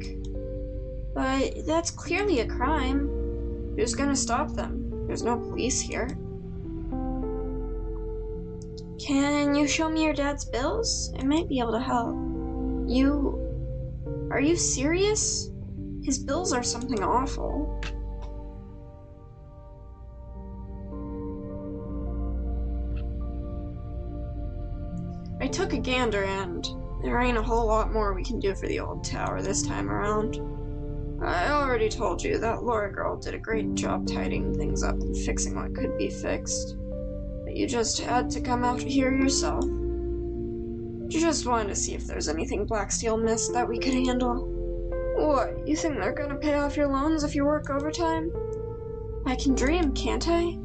But that's clearly a crime. Who's gonna stop them? There's no police here. Can you show me your dad's bills? I might be able to help. Are you serious? His bills are something awful. I took a gander, and there ain't a whole lot more we can do for the old tower this time around. I already told you that Laura girl did a great job tidying things up and fixing what could be fixed. But you just had to come out here yourself. Just wanted to see if there's anything Blacksteel missed that we could handle. What, you think they're gonna pay off your loans if you work overtime? I can dream, can't I?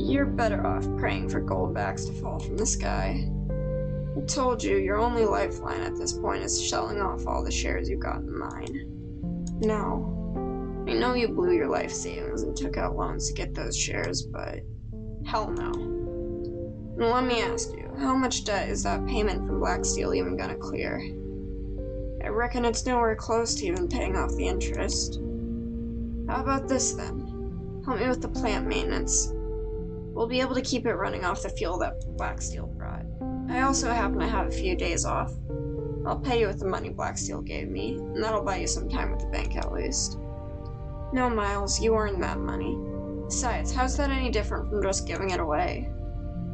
You're better off praying for goldbacks to fall from the sky. I told you, your only lifeline at this point is selling off all the shares you got in mine. No. I know you blew your life savings and took out loans to get those shares, but hell no. Now let me ask you, how much debt is that payment from Blacksteel even gonna clear? I reckon it's nowhere close to even paying off the interest. How about this then? Help me with the plant maintenance. We'll be able to keep it running off the fuel that Blacksteel brought. I also happen to have a few days off. I'll pay you with the money Blacksteel gave me, and that'll buy you some time with the bank at least. No, Miles, you earned that money. Besides, how's that any different from just giving it away?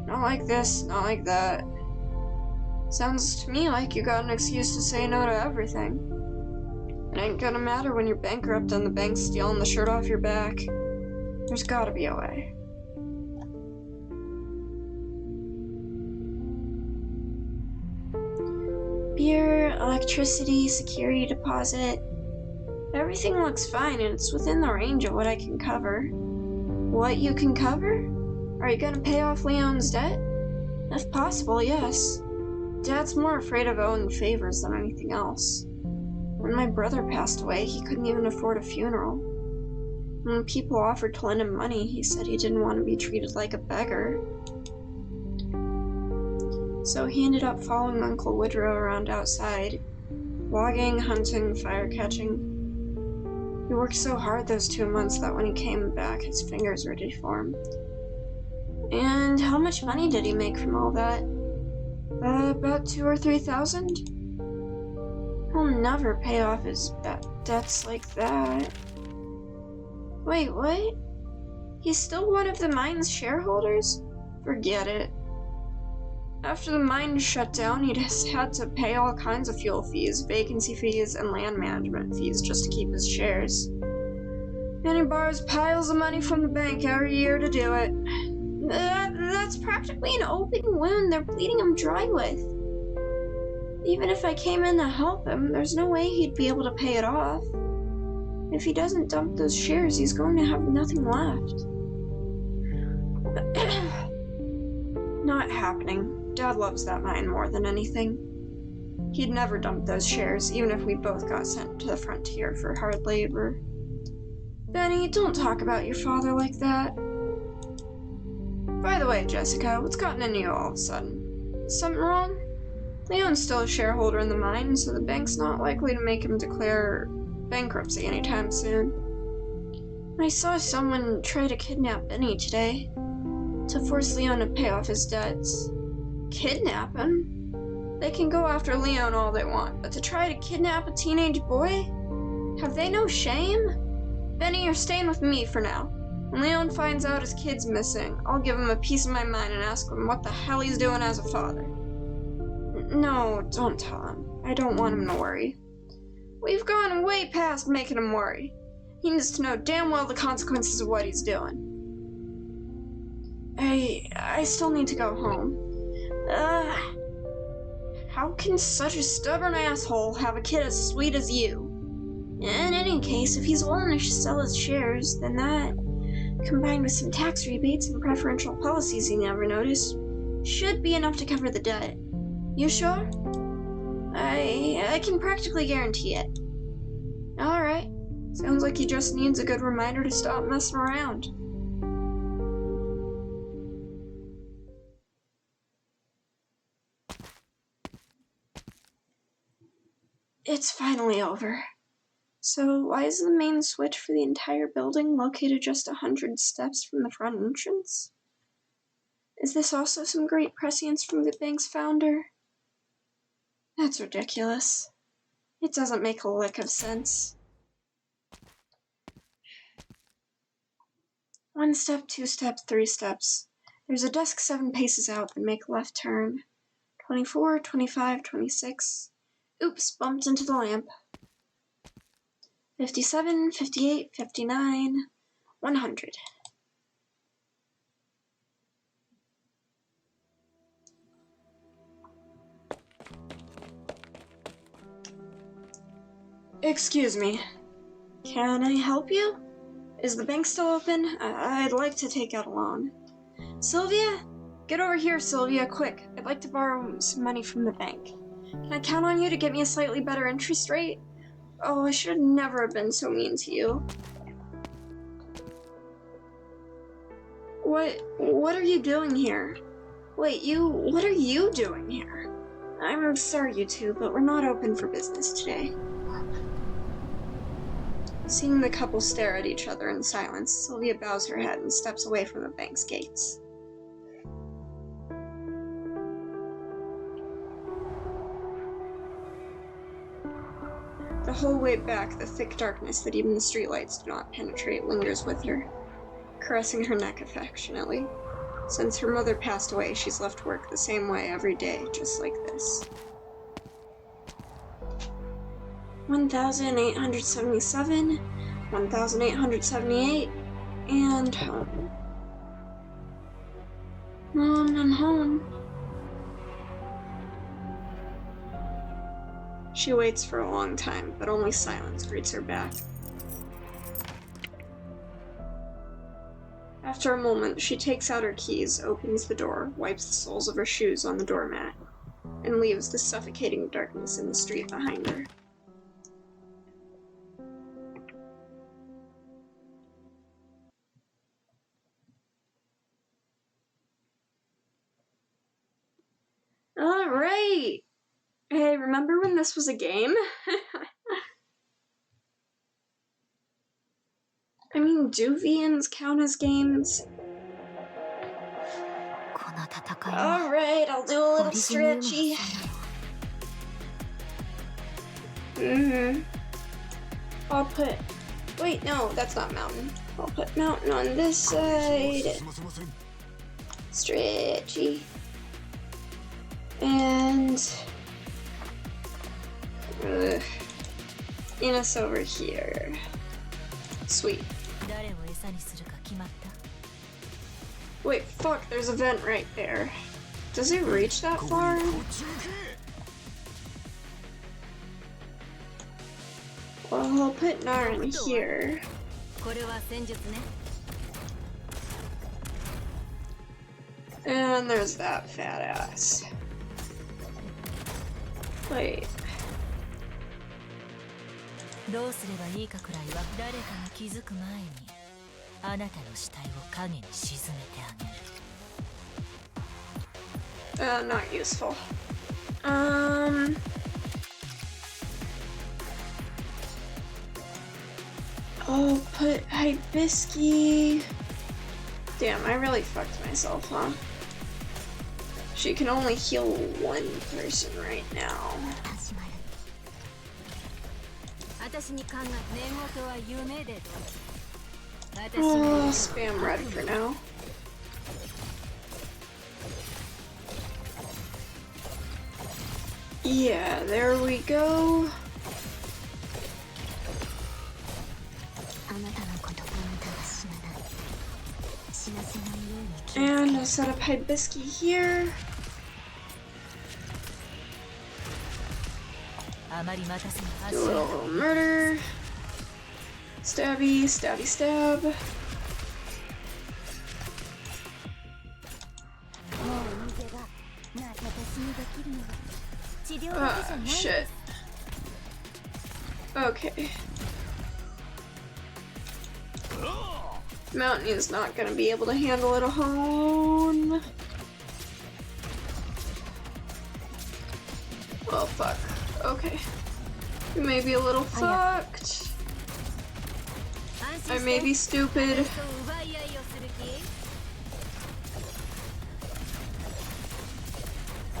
Not like this, not like that. Sounds to me like you got an excuse to say no to everything. It ain't gonna matter when you're bankrupt and the bank's stealing the shirt off your back. There's gotta be a way. Beer, electricity, security deposit. Everything looks fine and it's within the range of what I can cover. What you can cover? Are you gonna pay off Leon's debt? If possible, yes. Dad's more afraid of owing favors than anything else. When my brother passed away, he couldn't even afford a funeral. When people offered to lend him money, he said he didn't want to be treated like a beggar. So he ended up following Uncle Woodrow around outside, logging, hunting, fire catching. He worked so hard those 2 months that when he came back, his fingers were deformed. And how much money did he make from all that? About 2,000 or 3,000? He'll never pay off his debts like that. Wait, what? He's still one of the mine's shareholders? Forget it. After the mine shut down, he just had to pay all kinds of fuel fees, vacancy fees, and land management fees just to keep his shares. And he borrows piles of money from the bank every year to do it. That's practically an open wound they're bleeding him dry with. Even if I came in to help him, there's no way he'd be able to pay it off. If he doesn't dump those shares, he's going to have nothing left. Not happening. Dad loves that mine more than anything. He'd never dump those shares, even if we both got sent to the frontier for hard labor. Benny, don't talk about your father like that. By the way, Jessica, what's gotten into you all of a sudden? Is something wrong? Leon's still a shareholder in the mine, so the bank's not likely to make him declare bankruptcy anytime soon. I saw someone try to kidnap Benny today, to force Leon to pay off his debts. Kidnap him? They can go after Leon all they want, but to try to kidnap a teenage boy? Have they no shame? Benny, you're staying with me for now. When Leon finds out his kid's missing, I'll give him a piece of my mind and ask him what the hell he's doing as a father. No, don't tell him. I don't want him to worry. We've gone way past making him worry. He needs to know damn well the consequences of what he's doing. I still need to go home. How can such a stubborn asshole have a kid as sweet as you? In any case, if he's willing to sell his shares, then that, combined with some tax rebates and preferential policies he never noticed, should be enough to cover the debt. You sure? I can practically guarantee it. Alright. Sounds like he just needs a good reminder to stop messing around. It's finally over. So why is the main switch for the entire building located just 100 steps from the front entrance? Is this also some great prescience from the bank's founder? That's ridiculous. It doesn't make a lick of sense. 1 step, 2 steps, 3 steps. There's a desk 7 paces out, then make a left turn. 24, 25, 26. Oops, bumped into the lamp. 57, 58, 59, 100. Excuse me. Can I help you? Is the bank still open? I'd like to take out a loan. Sylvia? Get over here, Sylvia, quick. I'd like to borrow some money from the bank. Can I count on you to get me a slightly better interest rate? Oh, I should never have been so mean to you. What are you doing here? Wait, what are you doing here? I'm sorry, you two, but we're not open for business today. Seeing the couple stare at each other in silence, Sylvia bows her head and steps away from the bank's gates. The whole way back, the thick darkness that even the streetlights do not penetrate lingers with her, caressing her neck affectionately. Since her mother passed away, she's left work the same way every day, just like this. 1,877, 1,878, and home. Mom, I'm home. She waits for a long time, but only silence greets her back. After a moment, she takes out her keys, opens the door, wipes the soles of her shoes on the doormat, and leaves the suffocating darkness in the street behind her. Alright! Hey, remember when this was a game? I mean, do VNs count as games? Alright, I'll do a little stretchy. I'll put... Wait, no, that's not mountain. I'll put mountain on this side. Stretchy. And... Ines over here. Sweet. Wait, fuck, there's a vent right there. Does it reach that far? Well, I'll put Naren here. And there's that fat ass. Wait. どうすればいいかくらいは誰かが気づく前にあなたの死体を影に沈めてあげる。Not useful. I'll put Hibisky. Damn, I really fucked myself, huh? She can only heal one person right now. Oh, spam red for now. Yeah, there we go. And I'll set up Hibisky here. Do a little murder. Stabby, stabby, stab. Ah, shit. Okay. Mountain is not gonna be able to handle it alone. Well, fuck. Okay. You may be a little fucked. I may be stupid.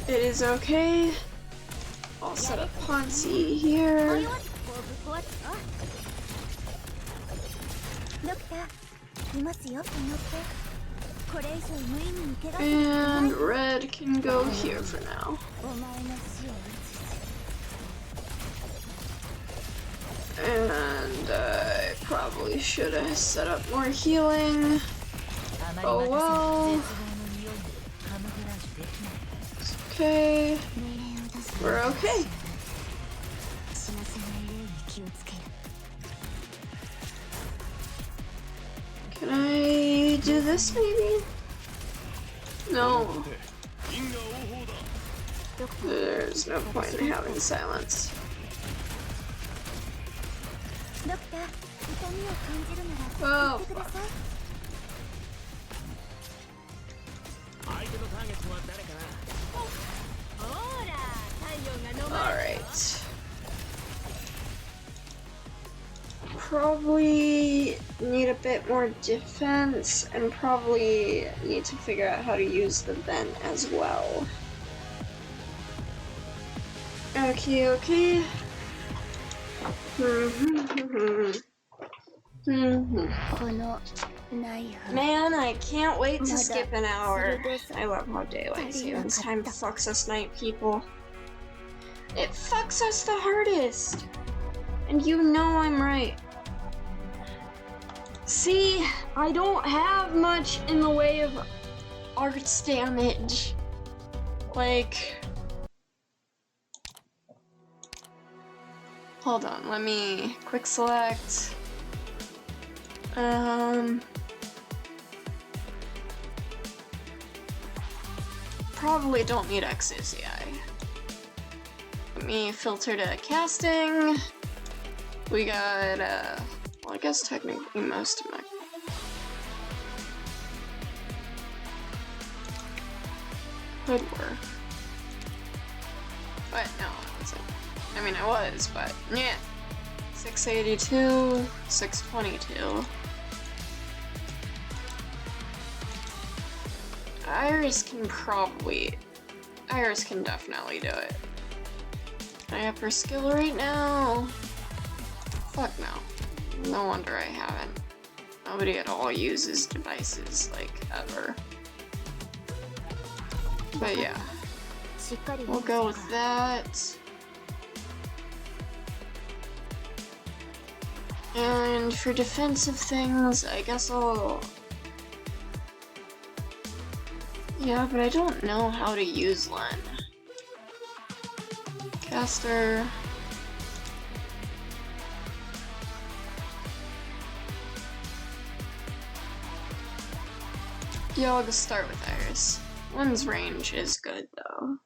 It is okay. I'll set up Ponzi here. And red can go here for now. And I probably should have set up more healing. Oh well. It's okay. We're okay. Can I do this maybe? No. There's no point in having silence. Oh, fuck. Alright. Probably need a bit more defense and probably need to figure out how to use the vent as well. Okay, okay. Man, I can't wait to skip an hour. I love how daylight savings time fucks us night people. It fucks us the hardest. And you know I'm right. See, I don't have much in the way of arts damage. Like... Hold on, let me quick select. Probably don't need XCI. Let me filter to casting. We got, well, I guess technically most of my... Could work. But no, I wasn't. I mean, I was, but yeah. 682, 622. Iris can definitely do it. Can I up her skill right now? Fuck no. No wonder I haven't. Nobody at all uses devices, like, ever. But yeah. We'll go with that. And for defensive things, I guess I'll... Yeah, but I don't know how to use Len. Caster... Yeah, I'll just start with Iris. Len's range is good, though.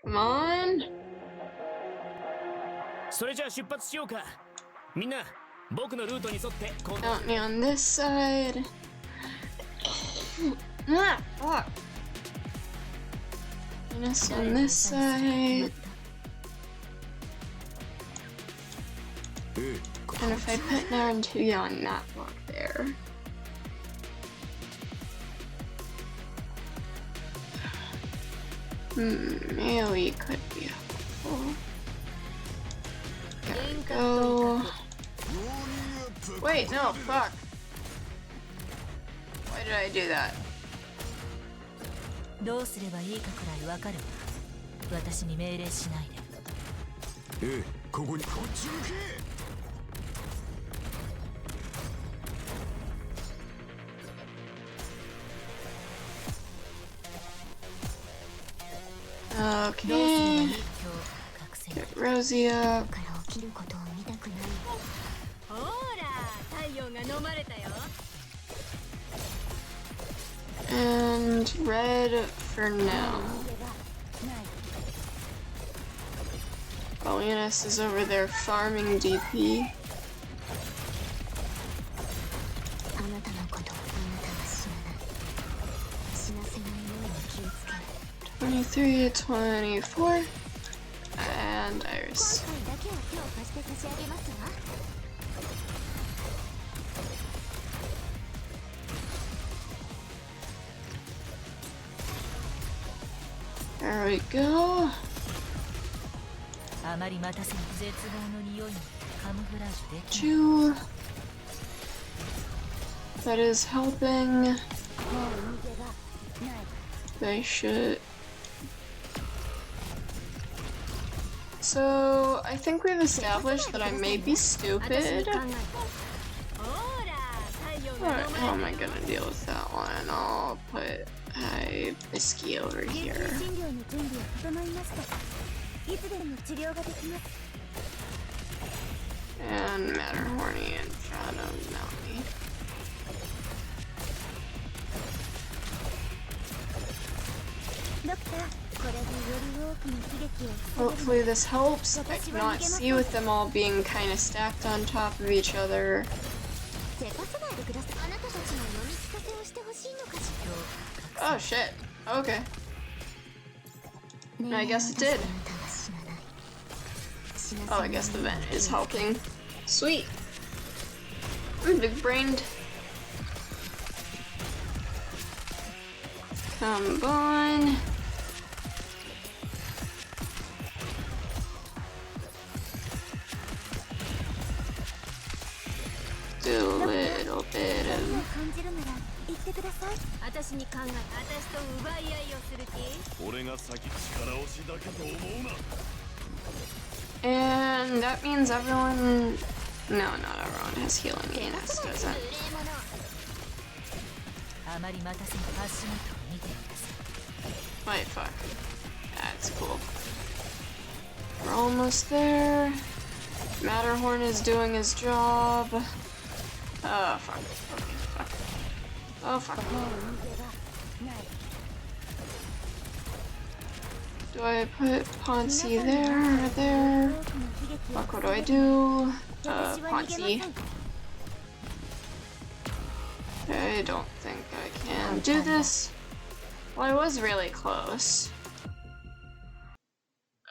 Come on. それじゃあ出発しようか。みんな、僕のルートに沿ってこう。 Got me on this side. Ah, fuck. Venus on this side. And if I put Narantuya on that block there. AoE could be helpful. There we go. Wait, no, fuck. Why did I do that? どうすればいいかくらいわかるわ。私に命令しないで。ええ、ここにこっち向け。 Okay. Get Rosie up. And red for now. Eunice is over there farming DP. あなたのことあなたが死なない死なせないように気をつける 23, 24, and 今 Iris. 回だけは手を貸して差し上げますわ There we go. あまり待たせぬ絶望の匂いにカムフラージュでき Two. That is helping. もう逃げ場ない They should. So, I think we've established that I may be 私に stupid. 考えた Alright, how am I gonna deal with that one? I'll put Whiskey over 緊 here. 急診療の準備は整いましたいつでも治療ができます And Matterhorny in front of Mountie. Hopefully this helps. I cannot see with them all being kind of stacked on top of each other. せかさないでくださいあなたたちの読み聞かせをしてほしいのかし Oh shit. Okay. ら I guess it did. あなたが死なない死なせ Oh, ない I guess the vent is helping. Sweet. I'm big brained. Combine. Do a little bit of 感じるなら言ってください私に考え私と奪い合いをする気俺が先力押しだけと思うな and that means everyone no, not everyone has healing Enos, does it? あまり待たせぬ足元を見てください Wait, fuck. That's cool. We're almost there. Matterhorn is doing his job. Oh, fuck. Okay, fuck. Oh, fuck. もう逃げ場ない Do I put Ponzi there or there? Fuck, what do I do? Ponzi. I don't think I can do this. Well, I was really close.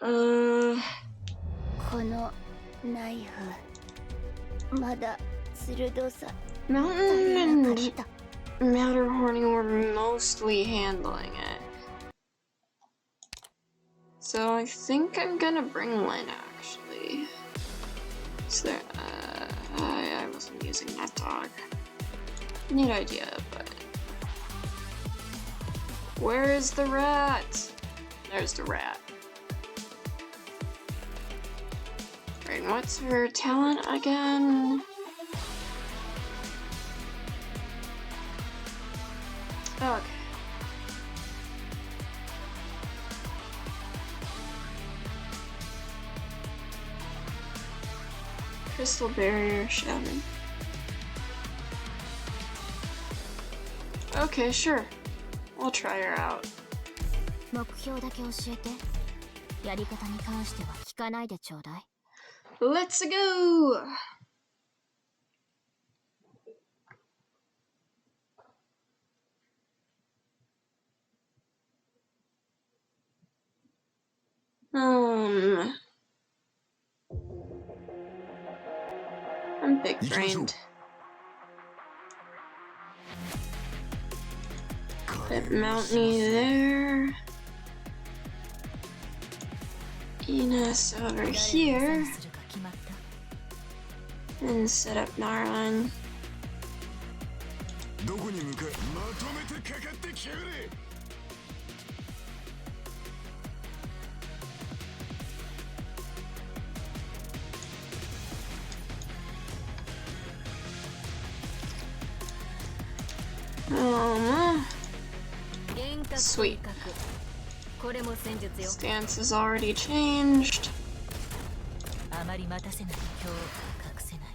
このナイフまだ鋭さ Mountain な and かった Matterhorny were mostly handling it. So I think I'm gonna bring Lynn actually. Is there, I wasn't using that dog. Neat idea, but. Where is the rat? There's the rat. Right, and what's her talent again? Okay. Crystal barrier shattered. Okay, sure. We'll try her out. 目標だけ教えてやり方に関しては聞かないでちょうだい Let's go! I'm big brained. Put Mountie there. Enos over here. するか決まった And set up Naran. どこに向かうまとめてかかってきやがれ Sweet. これも戦術よ Stance is already changed. あまり待たせない恐怖は隠せないわ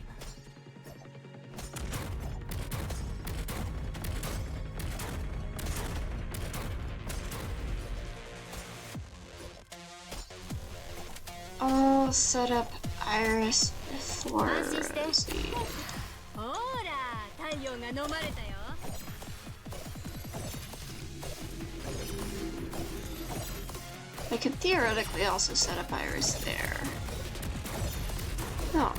Oh, I'll set up Iris before Rosie. ほら太陽が飲まれたよ I could theoretically also set up Iris there. Oh.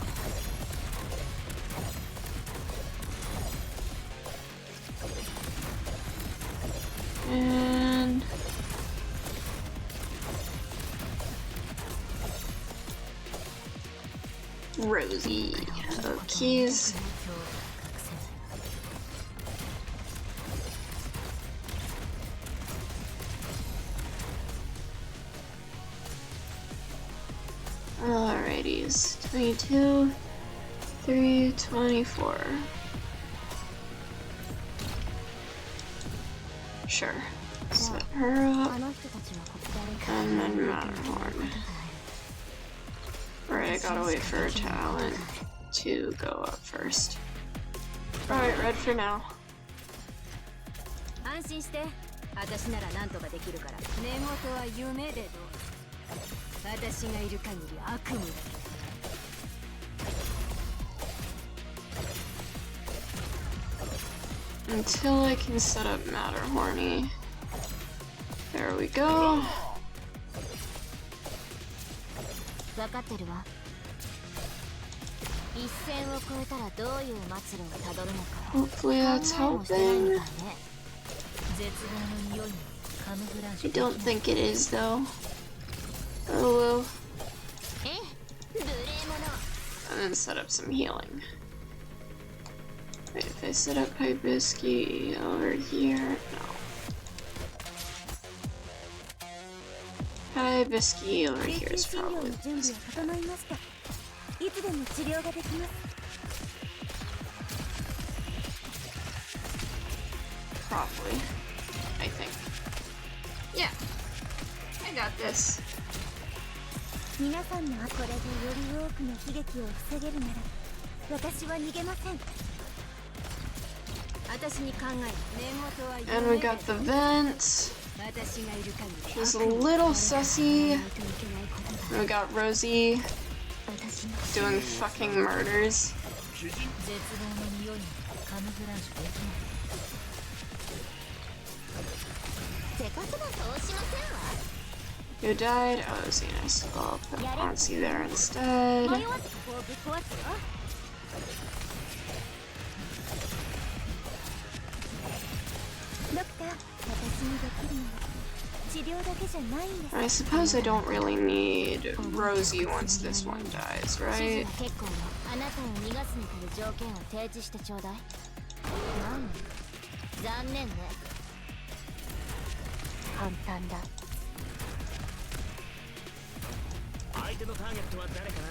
And Rosie. Oh, keys. Alrighties. 22, 3, 24. Sure. Set her up. And then Matterhorn. Alright, I gotta wait for her talent to go up first. Alright, red for now. 安心して私なら何とかできるから寝言は夢でどう私がいる限り悪夢だけ Until I can set up Matterhorny. There we go. 分かってるわ一線を越えたらどういう末路をたどるのか Hopefully that's helping. 絶望の匂いにカムフラージ I ュ don't think it is though. Oh well. え無礼者 And then set up some healing. Wait, if I set up Hibisky over here, no. Hibisky over here is probably the best. 整いましたいつでも治療ができます Probably. I think. Yeah. I got this. 皆さんのこれでより多くの悲劇を防げるなら私は逃げません私に考える寝言は And we 夢で got the vent. 私がいる限り She's a little sussy. And we got Rosie doing fucking murders. 絶望の匂いにカムフラージュできない せかせばそうしませんわ Who died? Oh, Xenos. I'll put Onsi there instead. 迷わずここをぶっ壊すよドクター私にできるのは治療だけじゃないんです I suppose I don't really need Rosie once this one dies, 指 right? 示は結構よあなたを逃がすに来る条件を提示してちょうだいなん残念ね簡単だ 相手のターゲットは誰かな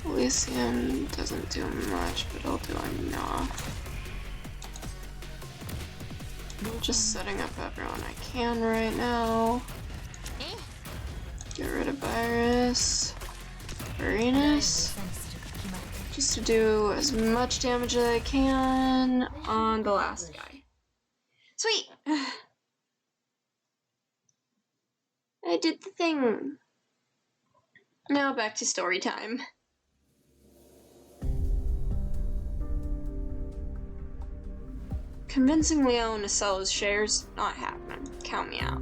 Elysium doesn't do much, but I'll do enough. Just setting up everyone I can right now. Get rid of Iris. Arenas. Just to do as much damage as I can on the last guy. Sweet! I did the thing. Now back to story time. Convincing Leon to sell his shares? Not happening. Count me out.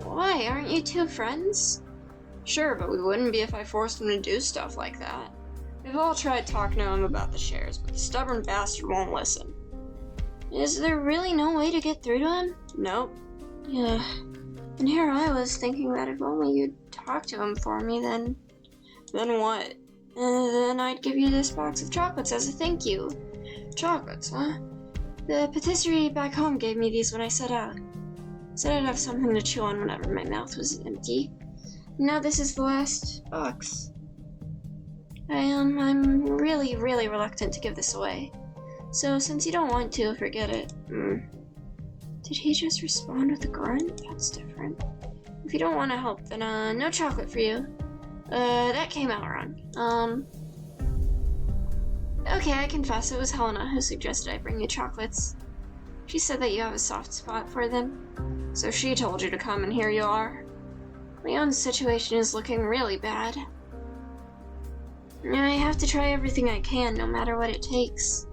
Why? Aren't you two friends? Sure, but we wouldn't be if I forced him to do stuff like that. We've all tried talking to him about the shares, but the stubborn bastard won't listen. Is there really no way to get through to him? Nope. Yeah. And here I was thinking that if only you'd talk to him for me, then what? Then I'd give you this box of chocolates as a thank you. Chocolates, huh? The patisserie back home gave me these when I set out. Said I'd have something to chew on whenever my mouth was empty. Now this is the last box. I'm really reluctant to give this away. So since you don't want to, forget it. Did he just respond with a grunt? That's different. If you don't want to help, then no chocolate for you. That came out wrong. Okay, I confess it was Helena who suggested I bring you chocolates. She said that you have a soft spot for them, so she told you to come, and here you are. Leon's situation is looking really bad. I have to try everything I can, no matter what it takes.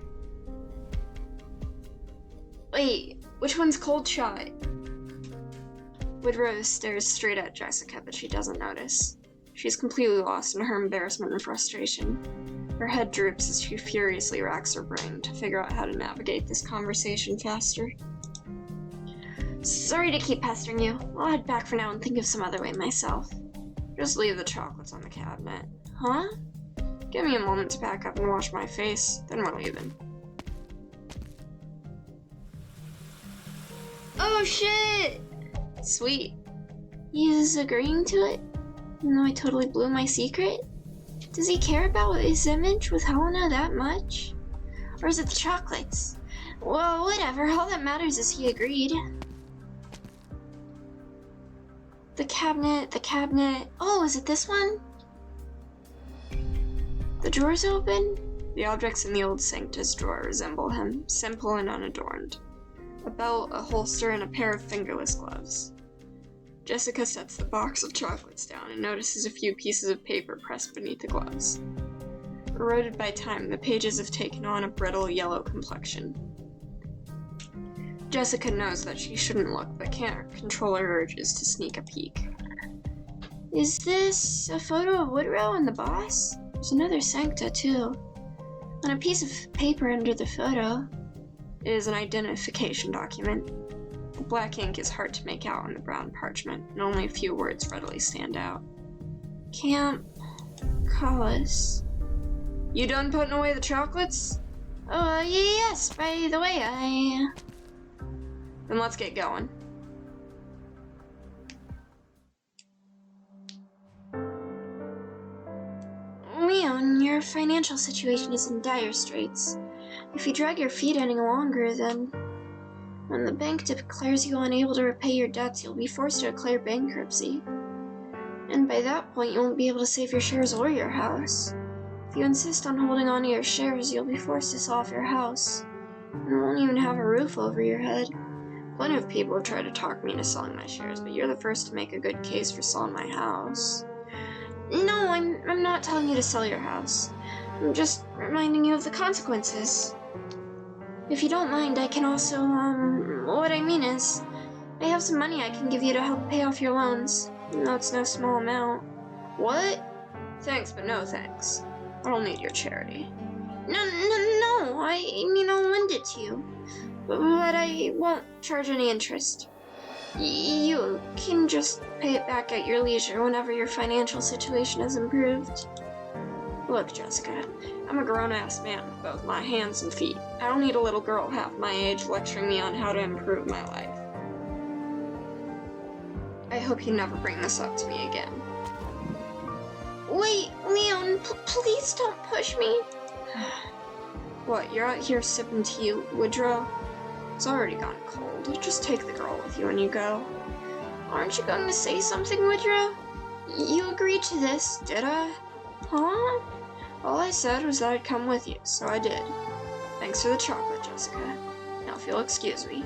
Wait, which one's cold shot? Woodrow stares straight at Jessica, but she doesn't notice. She's completely lost in her embarrassment and frustration. Her head droops as she furiously racks her brain to figure out how to navigate this conversation faster. Sorry to keep pestering you. I'll head back for now and think of some other way myself. Just leave the chocolates on the cabinet. Huh? Give me a moment to pack up and wash my face, then we're leaving. Oh shit! Sweet. He's agreeing to it? Even though I totally blew my secret? Does he care about his image with Helena that much? Or is it the chocolates? Well, whatever. All that matters is he agreed. The cabinet. Oh, is it this one? The drawer's open? The objects in the old Sanctus drawer resemble him, simple and unadorned. A belt, a holster, and a pair of fingerless gloves. Jessica sets the box of chocolates down and notices a few pieces of paper pressed beneath the gloves. Eroded by time, the pages have taken on a brittle yellow complexion. Jessica knows that she shouldn't look, but can't control her urges to sneak a peek. Is this a photo of Woodrow and the boss? There's another Sancta, too. On a piece of paper under the photo. It is an identification document. The black ink is hard to make out on the brown parchment, and only a few words readily stand out. Camp Collis. You done putting away the chocolates? Yes, by the way, Then let's get going. Leon, your financial situation is in dire straits. If you drag your feet any longer, then when the bank declares you unable to repay your debts, you'll be forced to declare bankruptcy. And by that point, you won't be able to save your shares or your house. If you insist on holding on to your shares, you'll be forced to sell off your house, and won't even have a roof over your head. Plenty of people have tried to talk me into selling my shares, but you're the first to make a good case for selling my house. No, I'm not telling you to sell your house. I'm just reminding you of the consequences. If you don't mind, I can also, what I mean is, I have some money I can give you to help pay off your loans, even though it's no small amount. What? Thanks, but no thanks. I don't need your charity. No, I mean, I'll lend it to you, but I won't charge any interest. You can just pay it back at your leisure whenever your financial situation has improved. Look, Jessica, I'm a grown-ass man with both my hands and feet. I don't need a little girl half my age lecturing me on how to improve my life. I hope you never bring this up to me again. Wait, Leon, please don't push me. What, you're out here sipping tea, Woodrow? It's already gone cold. Just take the girl with you when you go. Aren't you going to say something, Woodrow? You agreed to this. Did I? Huh? All I said was that I'd come with you, so I did. Thanks for the chocolate, Jessica. Now if you'll excuse me.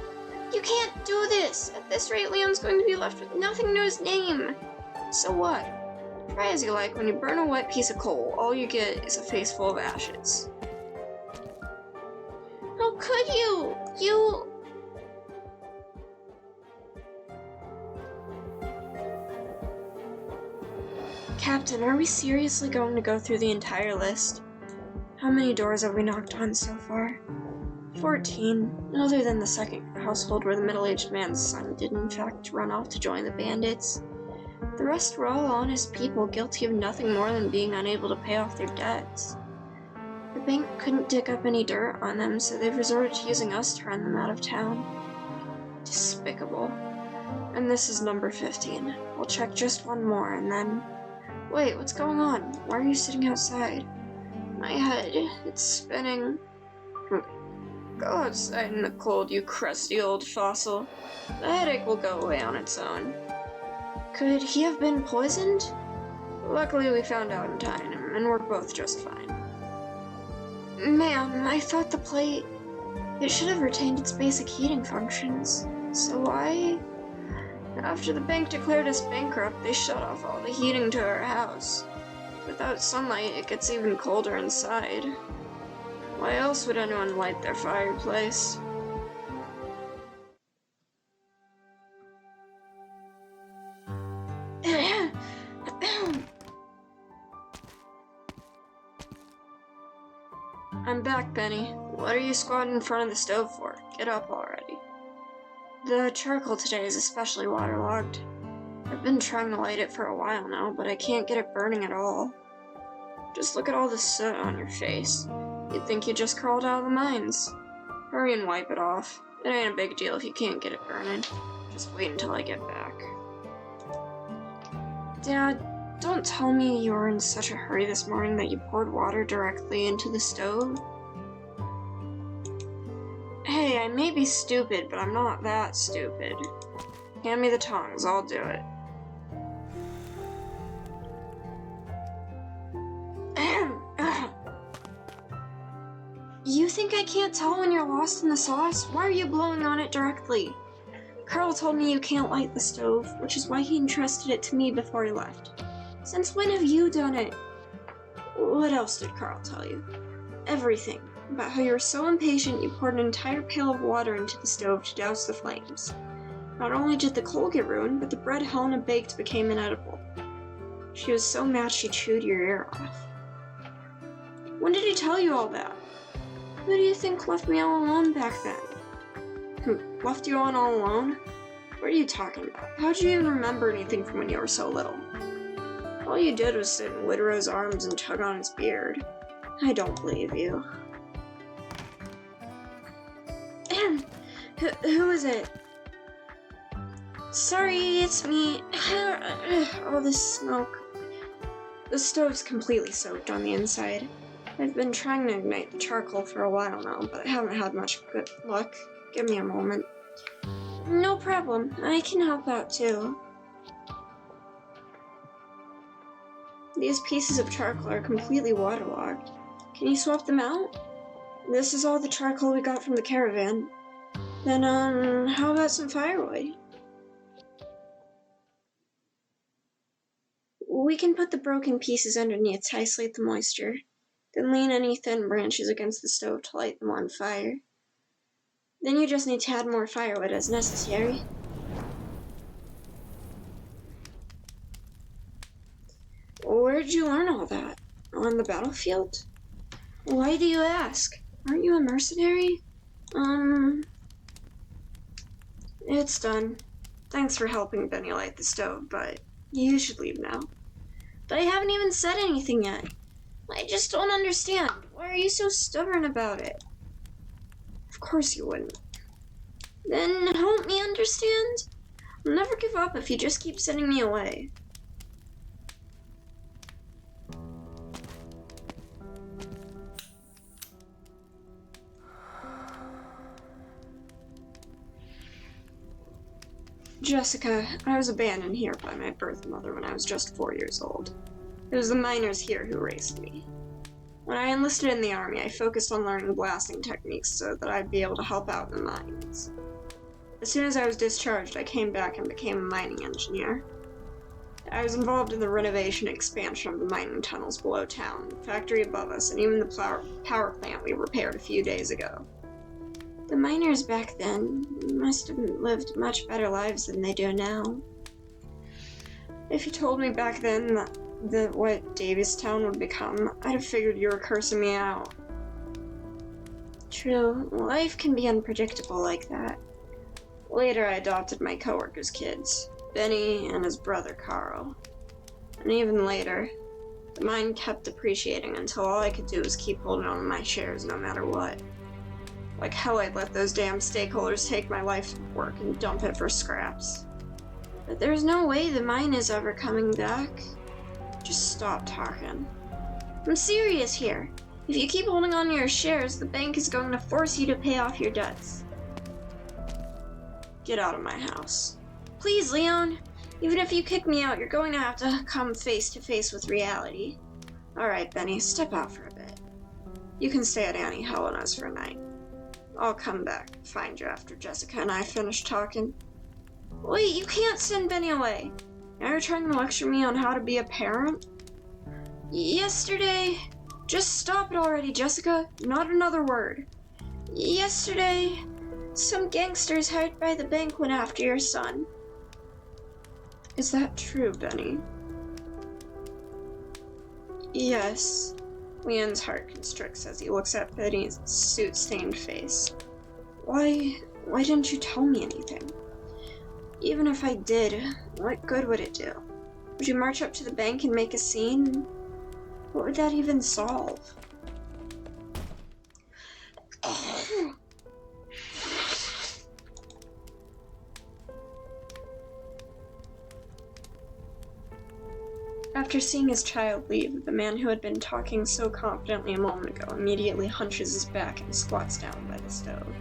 You can't do this! At this rate, Leon's going to be left with nothing to his name. So what? Try as you like, when you burn a wet piece of coal, all you get is a face full of ashes. How could you? You... Captain, are we seriously going to go through the entire list? How many doors have we knocked on so far? 14, other than the second household where the middle-aged man's son did in fact run off to join the bandits. The rest were all honest people, guilty of nothing more than being unable to pay off their debts. The bank couldn't dig up any dirt on them, so they've resorted to using us to run them out of town. Despicable. And this is number 15. We'll check just one more, and then... Wait, what's going on? Why are you sitting outside? My head, it's spinning. Go outside in the cold, you crusty old fossil. The headache will go away on its own. Could he have been poisoned? Luckily, we found out in time, and we're both just fine. Ma'am, I thought the plate... It should have retained its basic heating functions. So why... After the bank declared us bankrupt, they shut off all the heating to our house. Without sunlight, it gets even colder inside. Why else would anyone light their fireplace? I'm back, Benny. What are you squatting in front of the stove for? Get up already. The charcoal today is especially waterlogged. I've been trying to light it for a while now, but I can't get it burning at all. Just look at all the soot on your face. You'd think you just crawled out of the mines. Hurry and wipe it off. It ain't a big deal if you can't get it burning. Just wait until I get back. Dad, don't tell me you were in such a hurry this morning that you poured water directly into the stove. Hey, I may be stupid, but I'm not that stupid. Hand me the tongs, I'll do it. You think I can't tell when you're lost in the sauce? Why are you blowing on it directly? Carl told me you can't light the stove, which is why he entrusted it to me before he left. Since when have you done it? What else did Carl tell you? Everything. About how you were so impatient you poured an entire pail of water into the stove to douse the flames. Not only did the coal get ruined, but the bread Helena baked became inedible. She was so mad she chewed your ear off. When did he tell you all that? Who do you think left me all alone back then? Who left you on all alone? What are you talking about? How'd you even remember anything from when you were so little? All you did was sit in Widrow's arms and tug on his beard. I don't believe you. Who is it? Sorry, it's me. All this smoke. The stove's completely soaked on the inside. I've been trying to ignite the charcoal for a while now, but I haven't had much good luck. Give me a moment. No problem. I can help out too. These pieces of charcoal are completely waterlogged. Can you swap them out? This is all the charcoal we got from the caravan. Then, how about some firewood? We can put the broken pieces underneath to isolate the moisture, then lean any thin branches against the stove to light them on fire. Then you just need to add more firewood as necessary. Where'd you learn all that? On the battlefield? Why do you ask? Aren't you a mercenary? It's done. Thanks for helping Benny light the stove, but you should leave now. But I haven't even said anything yet. I just don't understand. Why are you so stubborn about it? Of course you wouldn't. Then help me understand? I'll never give up if you just keep sending me away. Jessica, I was abandoned here by my birth mother when I was just 4 years old. It was the miners here who raised me. When I enlisted in the army, I focused on learning blasting techniques so that I'd be able to help out in the mines. As soon as I was discharged, I came back and became a mining engineer. I was involved in the renovation and expansion of the mining tunnels below town, the factory above us, and even the power plant we repaired a few days ago. The miners back then must have lived much better lives than they do now. If you told me back then that what Davistown would become, I'd have figured you were cursing me out. True, life can be unpredictable like that. Later, I adopted my coworkers' kids, Benny and his brother Carl. And even later, the mine kept depreciating until all I could do was keep holding on to my shares no matter what. Like hell, I'd let those damn stakeholders take my life's work and dump it for scraps. But there's no way the mine is ever coming back. Just stop talking. I'm serious here. If you keep holding on to your shares, the bank is going to force you to pay off your debts. Get out of my house. Please, Leon. Even if you kick me out, you're going to have to come face to face with reality. Alright, Benny, step out for a bit. You can stay at Annie Helena's for a night. I'll come back and find you after Jessica and I finish talking. Wait, you can't send Benny away. Now you're trying to lecture me on how to be a parent? Yesterday... Just stop it already, Jessica. Not another word. Yesterday, some gangsters hired by the bank went after your son. Is that true, Benny? Yes. Leon's heart constricts as he looks at Benny's soot-stained face. Why didn't you tell me anything? Even if I did, what good would it do? Would you march up to the bank and make a scene? What would that even solve? After seeing his child leave, the man who had been talking so confidently a moment ago immediately hunches his back and squats down by the stove.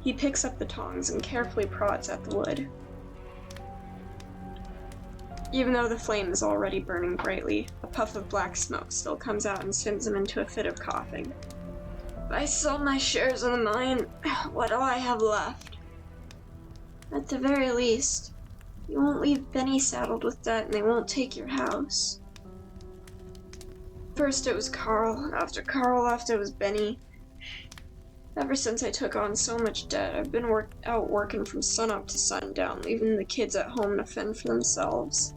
He picks up the tongs and carefully prods at the wood. Even though the flame is already burning brightly, a puff of black smoke still comes out and sends him into a fit of coughing. If I sell my shares in the mine, what do I have left? At the very least, you won't leave Benny saddled with debt and they won't take your house. First it was Carl, after Carl left it was Benny. Ever since I took on so much debt, I've been out working from sunup to sundown, leaving the kids at home to fend for themselves.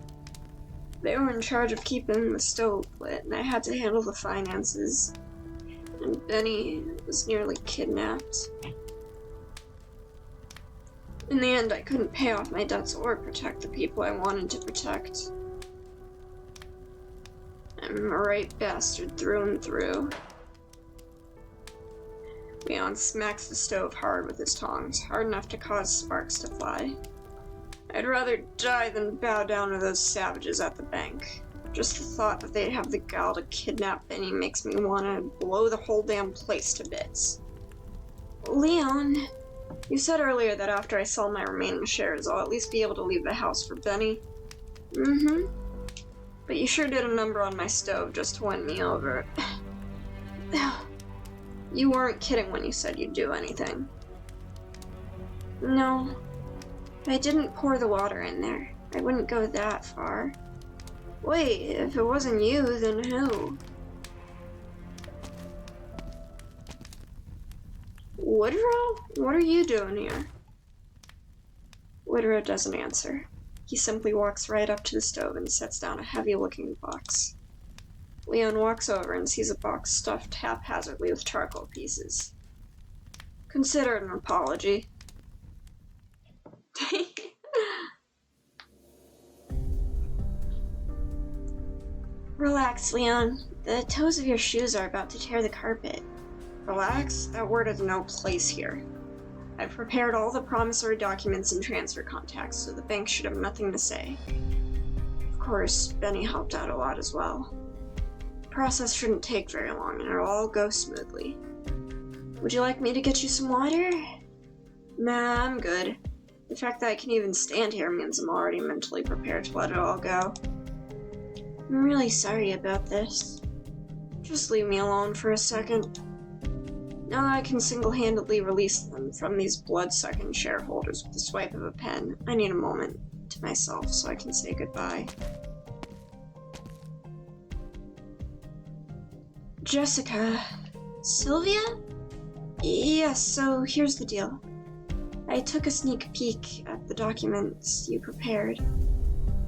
They were in charge of keeping the stove lit, and I had to handle the finances. And Benny was nearly kidnapped. In the end, I couldn't pay off my debts or protect the people I wanted to protect. I'm a right bastard through and through. Leon smacks the stove hard with his tongs, hard enough to cause sparks to fly. I'd rather die than bow down to those savages at the bank. Just the thought that they'd have the gall to kidnap Benny makes me want to blow the whole damn place to bits. Leon, you said earlier that after I sell my remaining shares, I'll at least be able to leave the house for Benny. Mm-hmm. But you sure did a number on my stove just to win me over. You weren't kidding when you said you'd do anything. No. I didn't pour the water in there. I wouldn't go that far. Wait, if it wasn't you, then who? Woodrow? What are you doing here? Woodrow doesn't answer. He simply walks right up to the stove and sets down a heavy-looking box. Leon walks over and sees a box stuffed haphazardly with charcoal pieces. Consider it an apology. Relax, Leon. The toes of your shoes are about to tear the carpet. Relax? That word has no place here. I've prepared all the promissory documents and transfer contacts, so the bank should have nothing to say. Of course, Benny helped out a lot as well. The process shouldn't take very long, and it'll all go smoothly. Would you like me to get you some water? Nah, I'm good. The fact that I can even stand here means I'm already mentally prepared to let it all go. I'm really sorry about this. Just leave me alone for a second. Now that I can single-handedly release them from these blood-sucking shareholders with the swipe of a pen, I need a moment to myself so I can say goodbye. Jessica... Sylvia? Yes, so here's the deal. I took a sneak peek at the documents you prepared.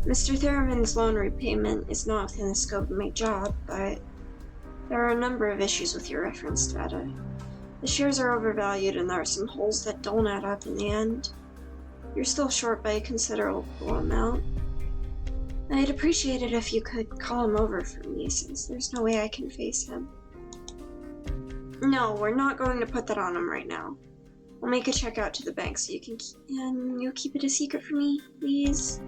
Mr. Thurman's loan repayment is not within the scope of my job, but there are a number of issues with your reference data. The shares are overvalued and there are some holes that don't add up in the end. You're still short by a considerable amount. I'd appreciate it if you could call him over for me, since there's no way I can face him. No, we're not going to put that on him right now. I'll make a check out to the bank so you can you'll keep it a secret for me, please.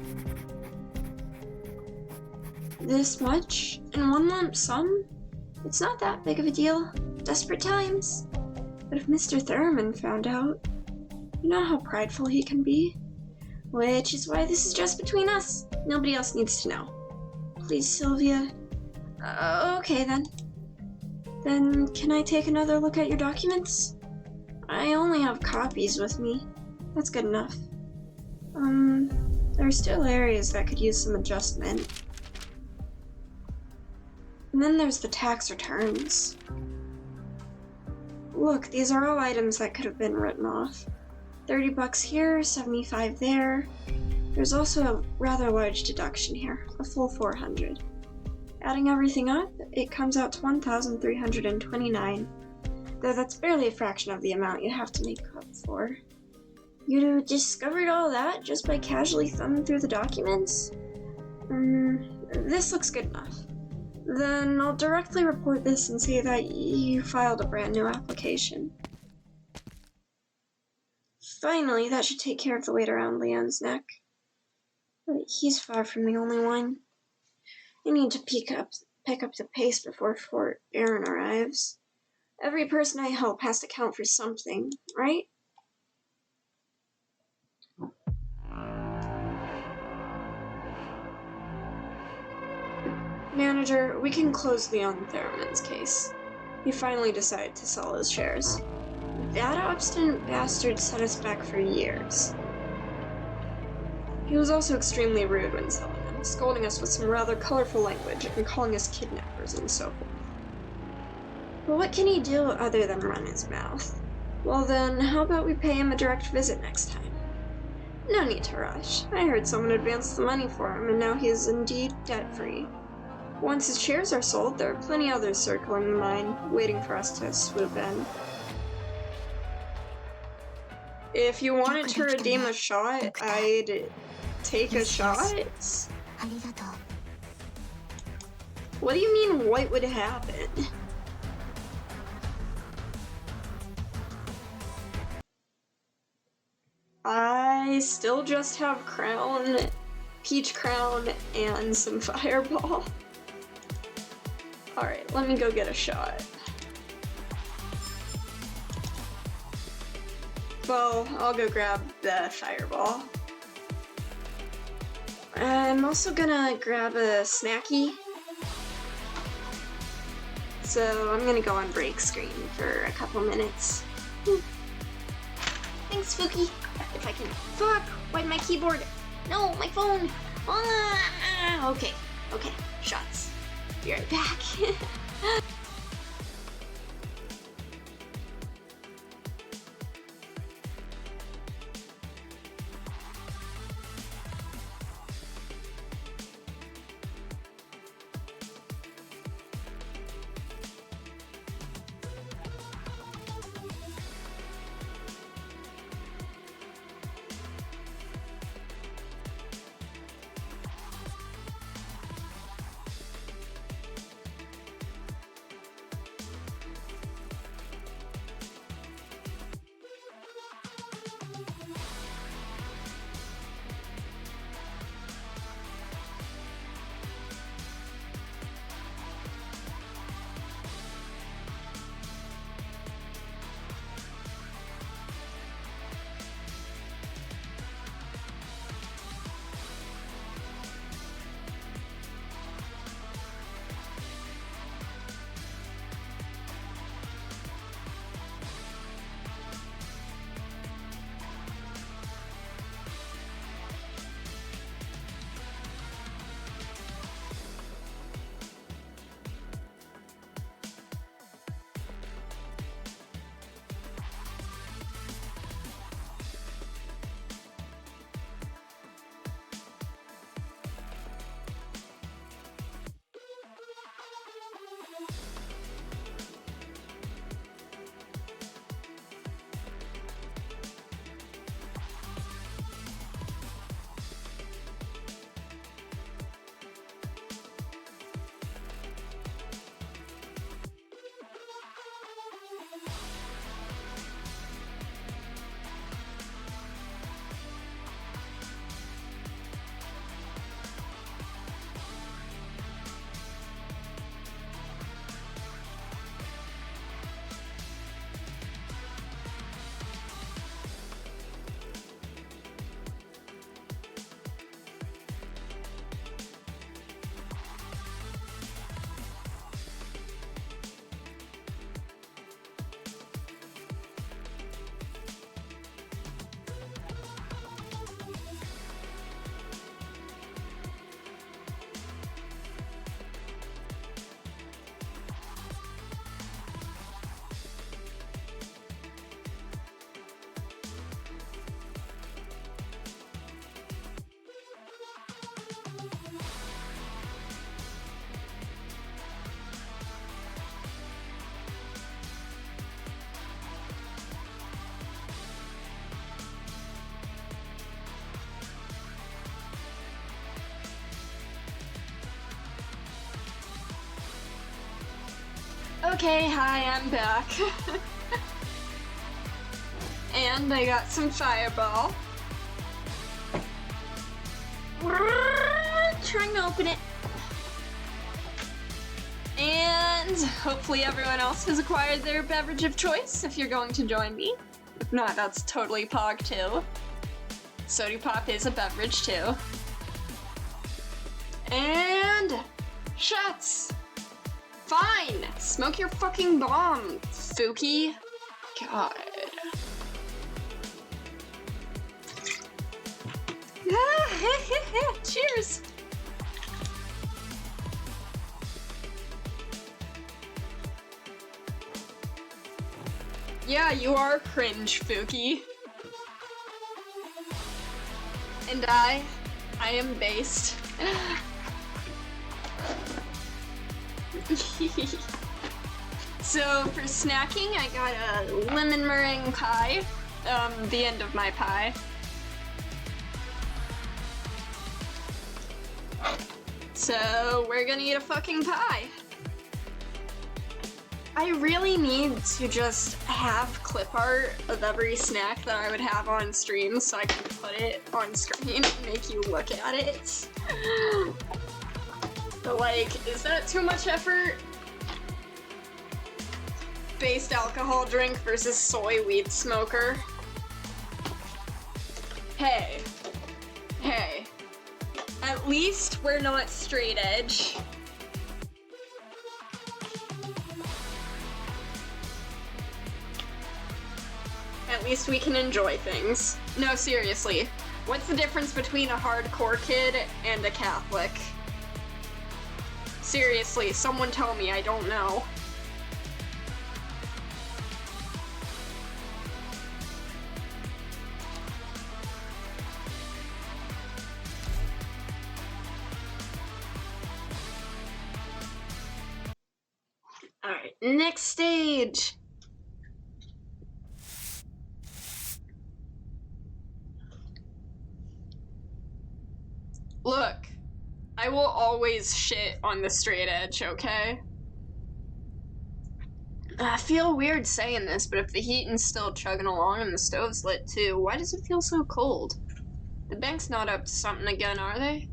This much? In one lump sum? It's not that big of a deal. Desperate times. But if Mr. Thurman found out, you know how prideful he can be? Which is why this is just between us. Nobody else needs to know. Please, Sylvia. Okay then. Then can I take another look at your documents? I only have copies with me. That's good enough. there are still areas that could use some adjustment. And then there's the tax returns. Look, these are all items that could have been written off. 30 bucks here, 75 there. There's also a rather large deduction here, a full 400. Adding everything up, it comes out to 1,329, though that's barely a fraction of the amount you have to make up for. You discovered all that just by casually thumbing through the documents? This looks good enough. Then I'll directly report this and say that you filed a brand new application. Finally, that should take care of the weight around Leon's neck. But he's far from the only one. You need to pick up the pace before Fort Aaron arrives. Every person I help has to count for something, right? Manager, we can close Leon Theremin's case. He finally decided to sell his shares. That obstinate bastard set us back for years. He was also extremely rude when selling them, scolding us with some rather colorful language and calling us kidnappers and so forth. But what can he do other than run his mouth? Well then, how about we pay him a direct visit next time? No need to rush. I heard someone advanced the money for him, and now he is indeed debt-free. Once his shares are sold, there are plenty others circling the mine, waiting for us to swoop in. If you wanted to redeem a shot, I'd take a shot? ありがとう。 What do you mean, what would happen? I still just have Crown, Peach Crown, and some Fireball. Alright, let me go get a shot. Well, I'll go grab the Fireball. I'm also gonna grab a snacky. So I'm gonna go on break screen for a couple minutes. Thanks, Spooky. If I can. Fuck! Why'd my keyboard? No, my phone! Ah, okay, shots. Be right back. Okay, hi, I'm back. And I got some fireball. Trying to open it. And hopefully everyone else has acquired their beverage of choice if you're going to join me. If not, that's totally pog too. Soda pop is a beverage too. And shots! Fine! Smoke your fucking bomb, Fuki. God. Cheers! Yeah, you are cringe, Fuki. And I am based. So for snacking, I got a lemon meringue pie. The end of my pie. So we're gonna eat a fucking pie. I really need to just have clip art of every snack that I would have on stream so I can put it on screen and make you look at it. But like, is that too much effort? Based alcohol drink versus soy weed smoker. Hey. Hey. At least we're not straight edge. At least we can enjoy things. No, seriously. What's the difference between a hardcore kid and a Catholic? Seriously, someone tell me, I don't know. Alright, next stage! Look, I will always shit on the straight edge, okay? I feel weird saying this, but if the heating's still chugging along and the stove's lit too, why does it feel so cold? The bank's not up to something again, are they?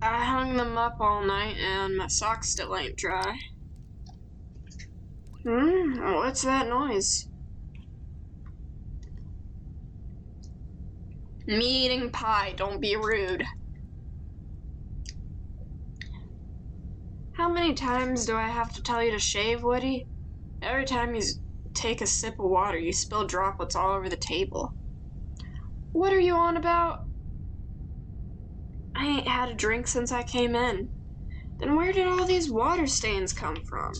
I hung them up all night and my socks still ain't dry. What's that noise? Me eating pie, don't be rude. How many times do I have to tell you to shave, Woody? Every time you take a sip of water, you spill droplets all over the table. What are you on about? I ain't had a drink since I came in. Then where did all these water stains come from?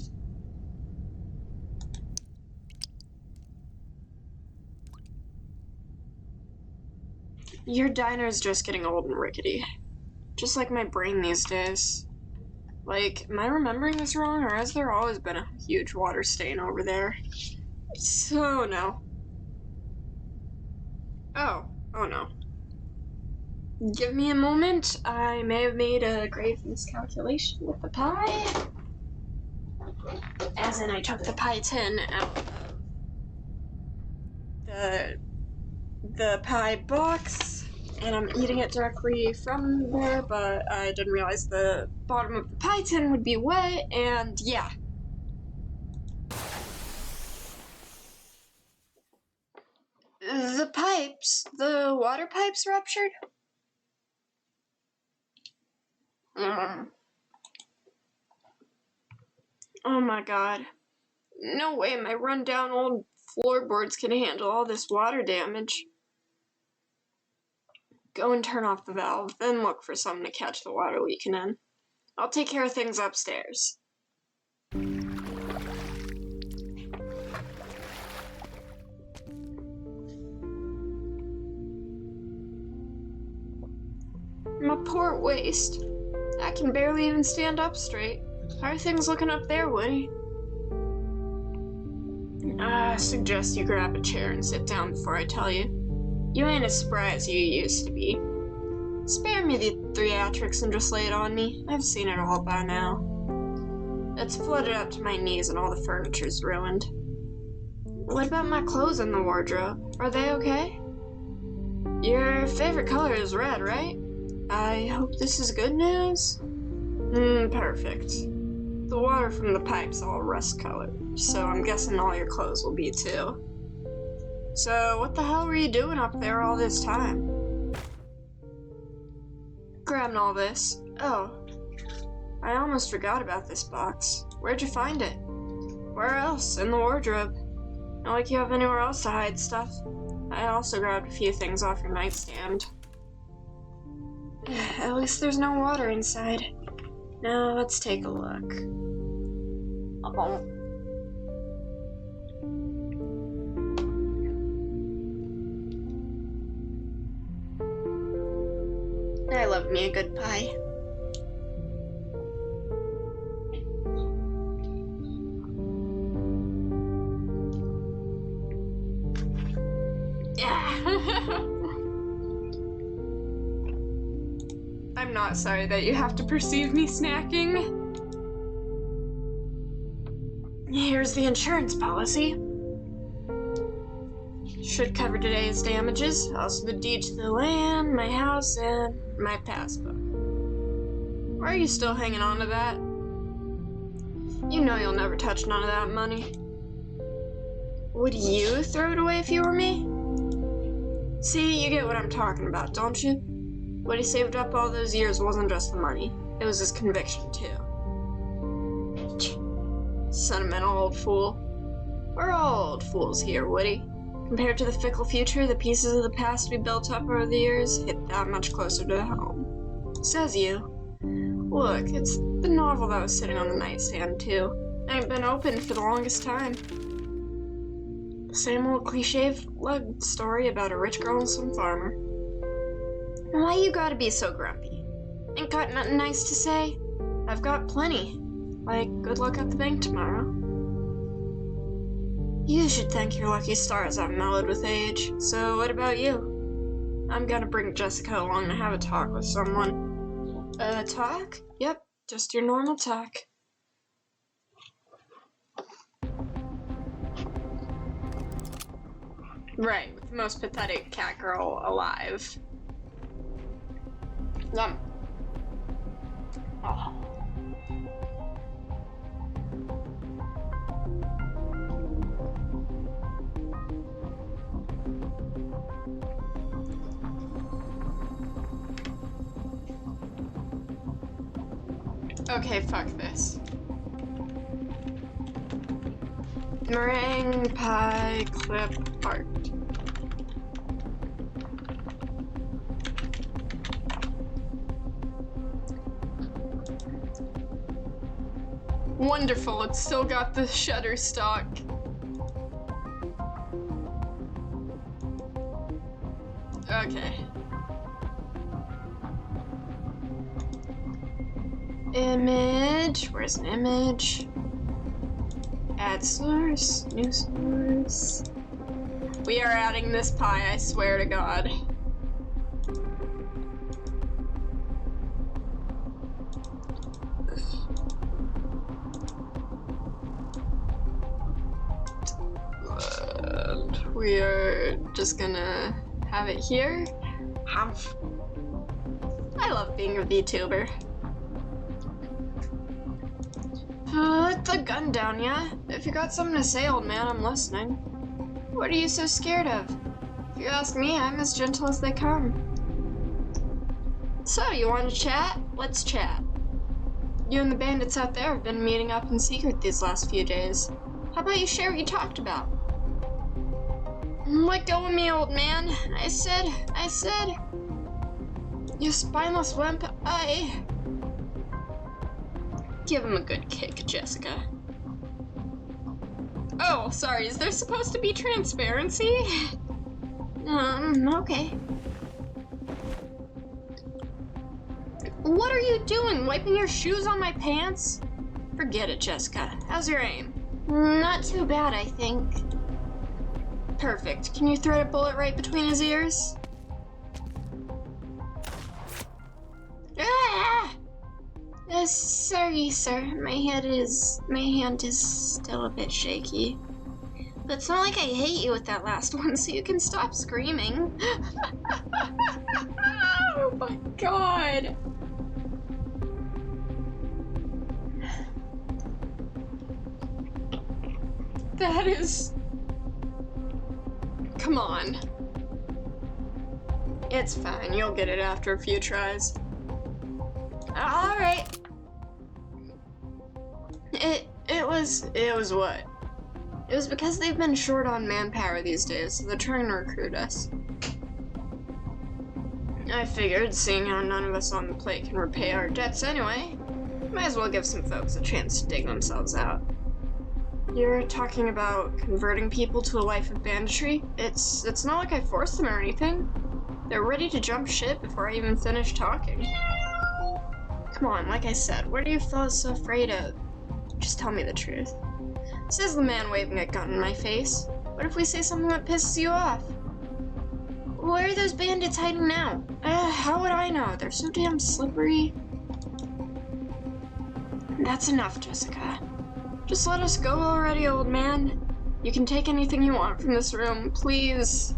Your diner's just getting old and rickety. Just like my brain these days. Like, am I remembering this wrong, or has there always been a huge water stain over there? So, no. Oh no. Give me a moment. I may have made a grave miscalculation with the pie. As in, I took the pie tin out of the pie box, and I'm eating it directly from there, but I didn't realize the bottom of the pie tin would be wet, and yeah. The water pipes ruptured? Oh my god. No way my rundown old floorboards can handle all this water damage. Go and turn off the valve, then look for something to catch the water leaking in. I'll take care of things upstairs. My poor waist. I can barely even stand up straight. How are things looking up there, Woody? I suggest you grab a chair and sit down before I tell you. You ain't as spry as you used to be. Spare me the theatrics and just lay it on me. I've seen it all by now. It's flooded up to my knees and all the furniture's ruined. What about my clothes in the wardrobe? Are they okay? Your favorite color is red, right? I hope this is good news. Perfect. The water from the pipe's all rust colored, so I'm guessing all your clothes will be too. So what the hell were you doing up there all this time? Grabbing all this. Oh, I almost forgot about this box. Where'd you find it? Where else? In the wardrobe. Not like you have anywhere else to hide stuff. I also grabbed a few things off your nightstand. At least there's no water inside. Now let's take a look. Oh. I love me a good pie. I'm not sorry that you have to perceive me snacking. Here's the insurance policy. Should cover today's damages, also the deed to the land, my house, and my passbook. Why are you still hanging on to that? You know you'll never touch none of that money. Would you throw it away if you were me? See, you get what I'm talking about, don't you? What he saved up all those years wasn't just the money. It was his conviction, too. Sentimental old fool. We're all old fools here, Woody. Compared to the fickle future, the pieces of the past we built up over the years hit that much closer to home. Says you. Look, it's the novel that was sitting on the nightstand, too. Ain't been opened for the longest time. The same old cliche love story about a rich girl and some farmer. Why you gotta be so grumpy? Ain't got nothing nice to say? I've got plenty. Like, good luck at the bank tomorrow. You should thank your lucky stars I've mellowed with age. So, what about you? I'm gonna bring Jessica along to have a talk with someone. A talk? Yep, just your normal talk. Right, with the most pathetic cat girl alive. Yum. Oh. Okay, fuck this. Meringue pie clip art. Wonderful, it's still got the Shutterstock. Okay. Image, where's an image? Add source, new source. We are adding this pie, I swear to God. We are just gonna have it here. I love being a VTuber. Put the gun down, yeah? If you got something to say, old man, I'm listening. What are you so scared of? If you ask me, I'm as gentle as they come. So, you want to chat? Let's chat. You and the bandits out there have been meeting up in secret these last few days. How about you share what you talked about? Let go of me, old man. I said. You spineless wimp, Give him a good kick, Jessica. Oh, sorry, is there supposed to be transparency? Okay. What are you doing? Wiping your shoes on my pants? Forget it, Jessica. How's your aim? Not too bad, I think. Perfect. Can you thread a bullet right between his ears? Ah! Sorry, sir. My hand is still a bit shaky. But it's not like I hate you with that last one, so you can stop screaming. Oh my god. That is... Come on. It's fine, you'll get it after a few tries. Alright. It was what? It was because they've been short on manpower these days, so they're trying to recruit us. I figured, seeing how none of us on the plate can repay our debts anyway, might as well give some folks a chance to dig themselves out. You're talking about converting people to a life of banditry? It's not like I forced them or anything. They're ready to jump ship before I even finish talking. Come on, like I said, what are you fellas so afraid of? Just tell me the truth. Says the man waving a gun in my face. What if we say something that pisses you off? Where are those bandits hiding now? How would I know? They're so damn slippery. That's enough, Jessica. Just let us go already, old man. You can take anything you want from this room, please.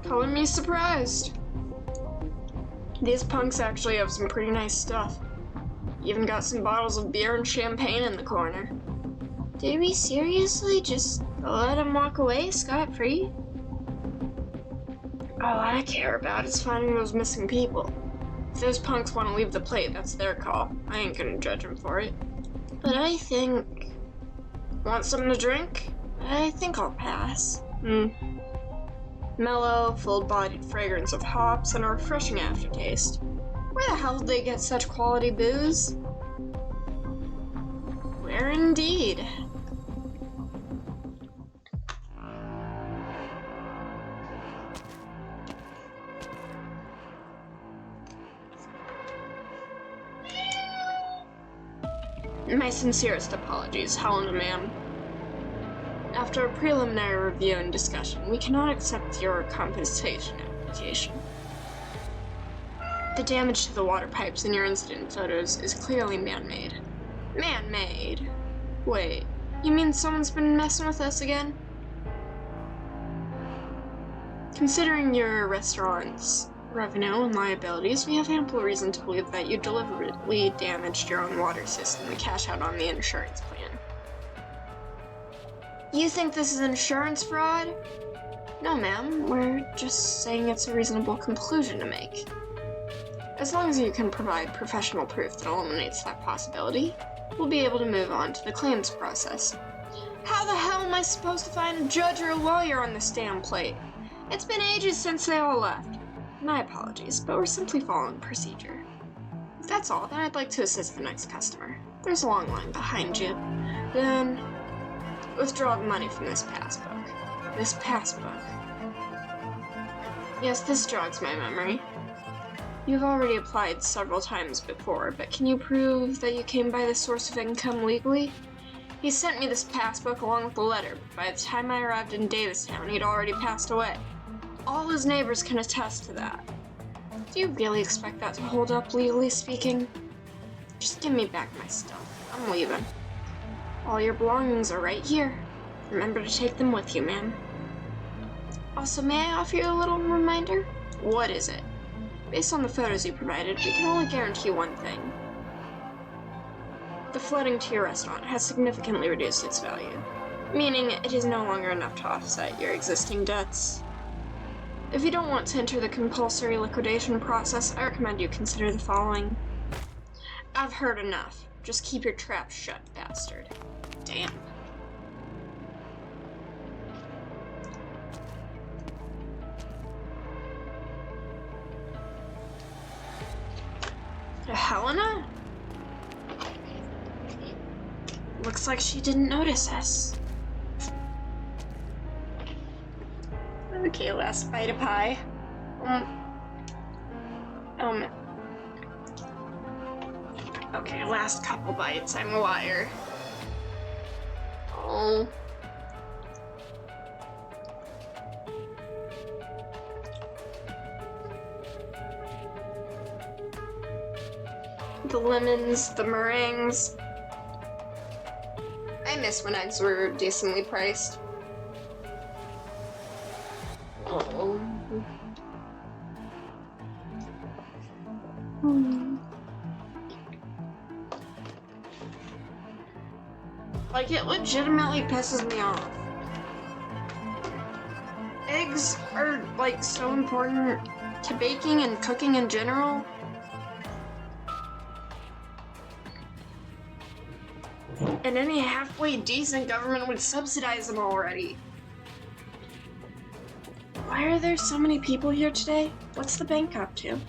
Calling me surprised. These punks actually have some pretty nice stuff. Even got some bottles of beer and champagne in the corner. Did we seriously just let him walk away scot-free? All I care about is finding those missing people. If those punks want to leave the plate, that's their call. I ain't gonna judge them for it. But I think... Want something to drink? I think I'll pass. Mellow, full-bodied fragrance of hops and a refreshing aftertaste. Where the hell did they get such quality booze? Where indeed? My sincerest apologies, Helena, ma'am. After a preliminary review and discussion, we cannot accept your compensation application. The damage to the water pipes in your incident photos is clearly man-made. Man-made? Wait, you mean someone's been messing with us again? Considering your restaurant's revenue and liabilities, we have ample reason to believe that you deliberately damaged your own water system to cash out on the insurance plan. You think this is insurance fraud? No, ma'am. We're just saying it's a reasonable conclusion to make. As long as you can provide professional proof that eliminates that possibility, we'll be able to move on to the claims process. How the hell am I supposed to find a judge or a lawyer on this damn plate? It's been ages since they all left. My apologies, but we're simply following procedure. If that's all, then I'd like to assist the next customer. There's a long line behind you. Then... withdraw the money from this passbook. This passbook. Yes, this jogs my memory. You've already applied several times before, but can you prove that you came by this source of income legally? He sent me this passbook along with a letter, but by the time I arrived in Davistown, he'd already passed away. All his neighbors can attest to that. Do you really expect that to hold up, legally speaking? Just give me back my stuff. I'm leaving. All your belongings are right here. Remember to take them with you, ma'am. Also, may I offer you a little reminder? What is it? Based on the photos you provided, we can only guarantee one thing. The flooding to your restaurant has significantly reduced its value, meaning it is no longer enough to offset your existing debts. If you don't want to enter the compulsory liquidation process, I recommend you consider the following. I've heard enough. Just keep your trap shut, bastard. Damn. Helena? Looks like she didn't notice us. Okay, last bite of pie. Okay, last couple bites. I'm a liar. Oh. The lemons, the meringues. I miss when eggs were decently priced. Oh. Like, it legitimately pisses me off. Eggs are, like, so important to baking and cooking in general. And any halfway decent government would subsidize them already. Why are there so many people here today? What's the bank up to?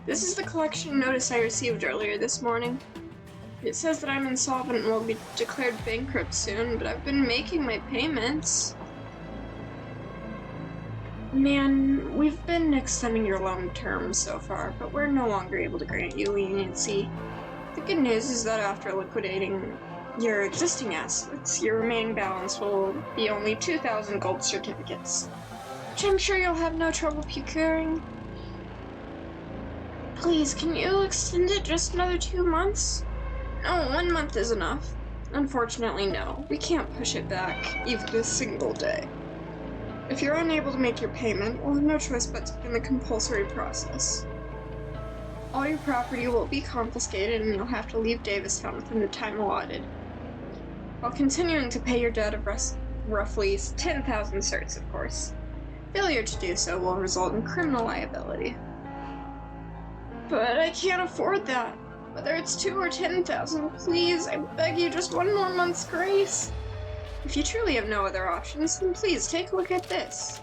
This is the collection notice I received earlier this morning. It says that I'm insolvent and will be declared bankrupt soon, but I've been making my payments. Man, we've been extending your loan terms so far, but we're no longer able to grant you leniency. The good news is that after liquidating your existing assets, your remaining balance will be only 2,000 gold certificates, which I'm sure you'll have no trouble procuring. Please, can you extend it just another 2 months? No, 1 month is enough. Unfortunately, no. We can't push it back, even a single day. If you're unable to make your payment, we'll have no choice but to begin the compulsory process. All your property will be confiscated and you'll have to leave Davistown within the time allotted, while continuing to pay your debt of roughly 10,000 certs, of course. Failure to do so will result in criminal liability. But I can't afford that. Whether it's 2 or 10,000, please, I beg you, just 1 more month's grace. If you truly have no other options, then please take a look at this.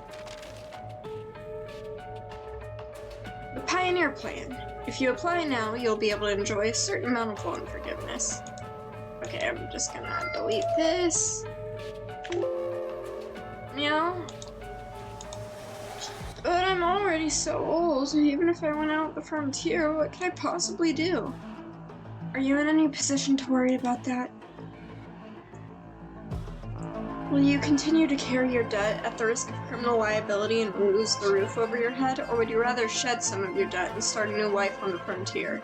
The Pioneer Plan. If you apply now, you'll be able to enjoy a certain amount of loan forgiveness. Okay, I'm just gonna delete this. Yeah. But I'm already so old, even if I went out the frontier, what could I possibly do? Are you in any position to worry about that? Will you continue to carry your debt at the risk of criminal liability and lose the roof over your head, or would you rather shed some of your debt and start a new life on the frontier?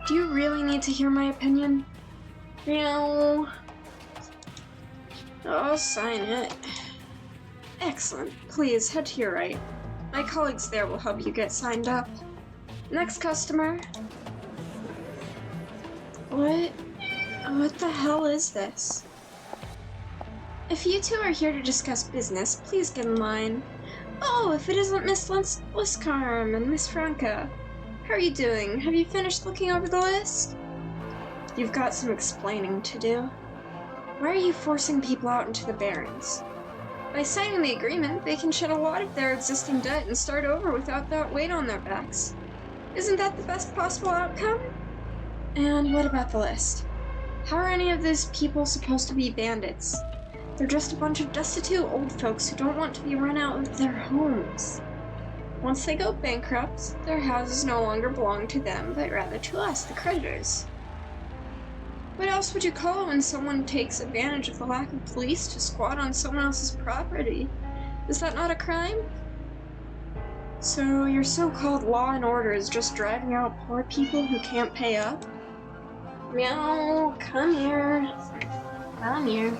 Do you really need to hear my opinion? No. I'll sign it. Excellent. Please, head to your right. My colleagues there will help you get signed up. Next customer. What the hell is this? If you two are here to discuss business, please get in line. Oh, if it isn't Miss Liscarm and Miss Franca. How are you doing? Have you finished looking over the list? You've got some explaining to do. Why are you forcing people out into the Barrens? By signing the agreement, they can shed a lot of their existing debt and start over without that weight on their backs. Isn't that the best possible outcome? And what about the list? How are any of these people supposed to be bandits? They're just a bunch of destitute old folks who don't want to be run out of their homes. Once they go bankrupt, their houses no longer belong to them, but rather to us, the creditors. What else would you call it when someone takes advantage of the lack of police to squat on someone else's property? Is that not a crime? So your so-called law and order is just driving out poor people who can't pay up? Meow, come here. Come here.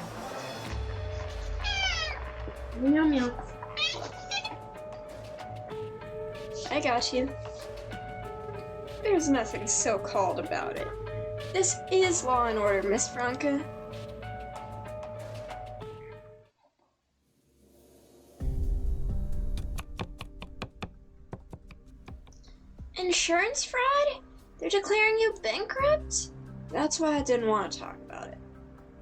Meow, meow. I got you. There's nothing so-called about it. This is law and order, Miss Franca. Insurance fraud? They're declaring you bankrupt? That's why I didn't want to talk about it.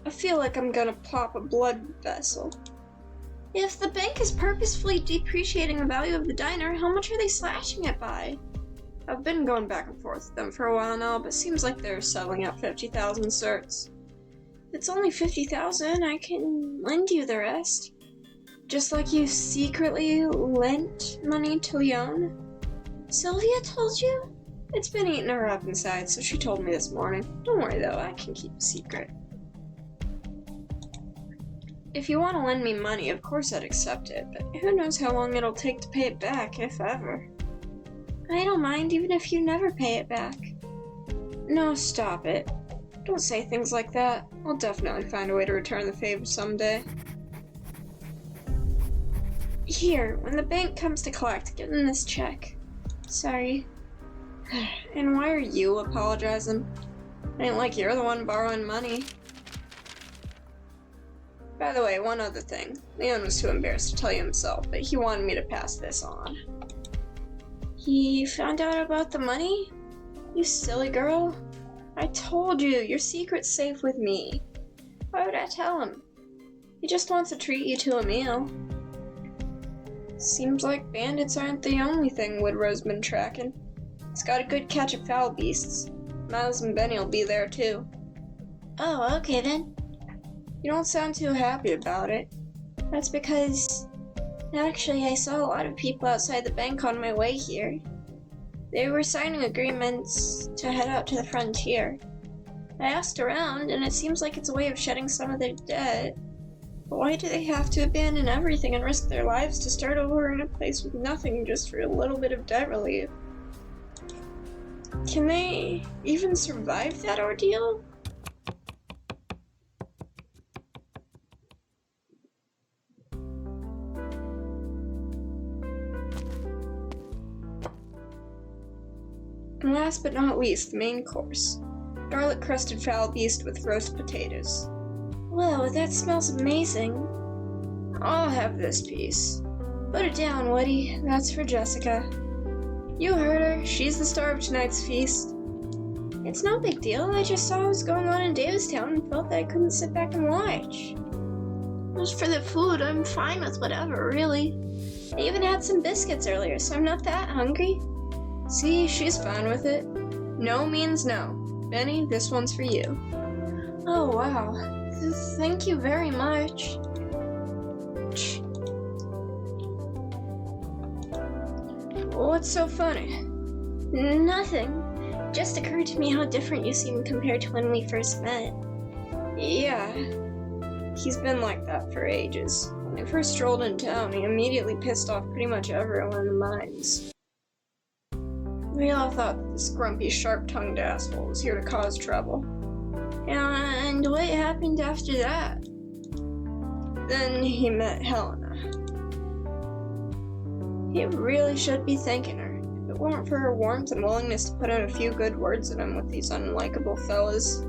I feel like I'm gonna pop a blood vessel. If the bank is purposefully depreciating the value of the diner, how much are they slashing it by? I've been going back and forth with them for a while now, but seems like they're settling at 50,000 certs. If it's only 50,000, I can lend you the rest. Just like you secretly lent money to Leon. Sylvia told you? It's been eating her up inside, so she told me this morning. Don't worry though, I can keep a secret. If you want to lend me money, of course I'd accept it, but who knows how long it'll take to pay it back, if ever. I don't mind, even if you never pay it back. No, stop it. Don't say things like that. I'll definitely find a way to return the favor someday. Here, when the bank comes to collect, give them this check. Sorry. And why are you apologizing? Ain't like you're the one borrowing money. By the way, one other thing. Leon was too embarrassed to tell you himself, but he wanted me to pass this on. He found out about the money? You silly girl. I told you, your secret's safe with me. Why would I tell him? He just wants to treat you to a meal. Seems like bandits aren't the only thing Woodrow's been tracking. He's got a good catch of foul beasts. Miles and Benny will be there too. Oh, okay then. You don't sound too happy about it. That's because... Actually, I saw a lot of people outside the bank on my way here. They were signing agreements to head out to the frontier. I asked around, and it seems like it's a way of shedding some of their debt. But why do they have to abandon everything and risk their lives to start over in a place with nothing just for a little bit of debt relief? Can they even survive that ordeal? And last but not least, the main course. Garlic-crusted fowl beast with roast potatoes. Whoa, that smells amazing. I'll have this piece. Put it down, Woody. That's for Jessica. You heard her. She's the star of tonight's feast. It's no big deal. I just saw what was going on in Davistown and felt that I couldn't sit back and watch. As for the food, I'm fine with whatever, really. I even had some biscuits earlier, so I'm not that hungry. See, she's fine with it. No means no. Benny, this one's for you. Oh, wow. Thank you very much. What's so funny? Nothing. Just occurred to me how different you seem compared to when we first met. Yeah. He's been like that for ages. When I first strolled in town, he immediately pissed off pretty much everyone in the mines. We all thought that this grumpy, sharp-tongued asshole was here to cause trouble. And what happened after that? Then he met Helena. He really should be thanking her. If it weren't for her warmth and willingness to put in a few good words in him with these unlikable fellas.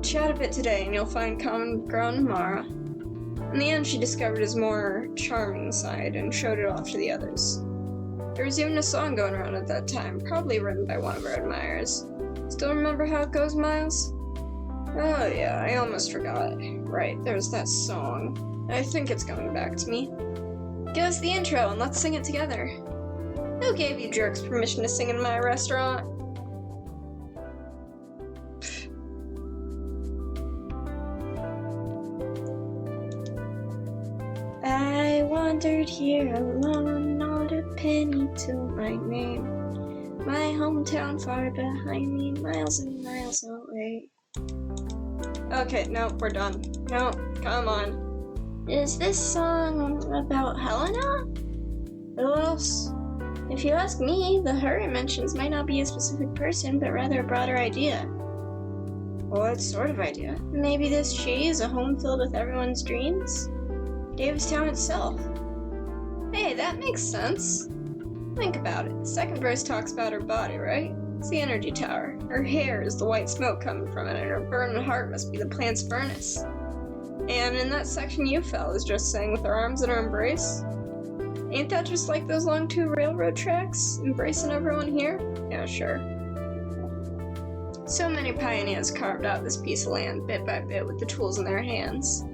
Chat a bit today and you'll find common ground tomorrow. In the end, she discovered his more charming side and showed it off to the others. There was even a song going around at that time, probably written by one of her admirers. Still remember how it goes, Miles? Oh yeah, I almost forgot. Right, there's that song. I think it's coming back to me. Give us the intro and let's sing it together. Who gave you jerks permission to sing in my restaurant? I wandered here alone, not a penny to my name. My hometown far behind me, miles and miles away. Okay, nope, we're done. Nope, come on. Is this song about Helena? Who else? If you ask me, the her it mentions might not be a specific person, but rather a broader idea. What sort of idea? Maybe this she is a home filled with everyone's dreams? Davistown itself. Hey, that makes sense. Think about it. The second verse talks about her body, right? It's the energy tower. Her hair is the white smoke coming from it, and her burning heart must be the plant's furnace. And in that section you fellas just sang with her arms in her embrace. Ain't that just like those long two railroad tracks? Embracing everyone here? Yeah, sure. So many pioneers carved out this piece of land bit by bit with the tools in their hands.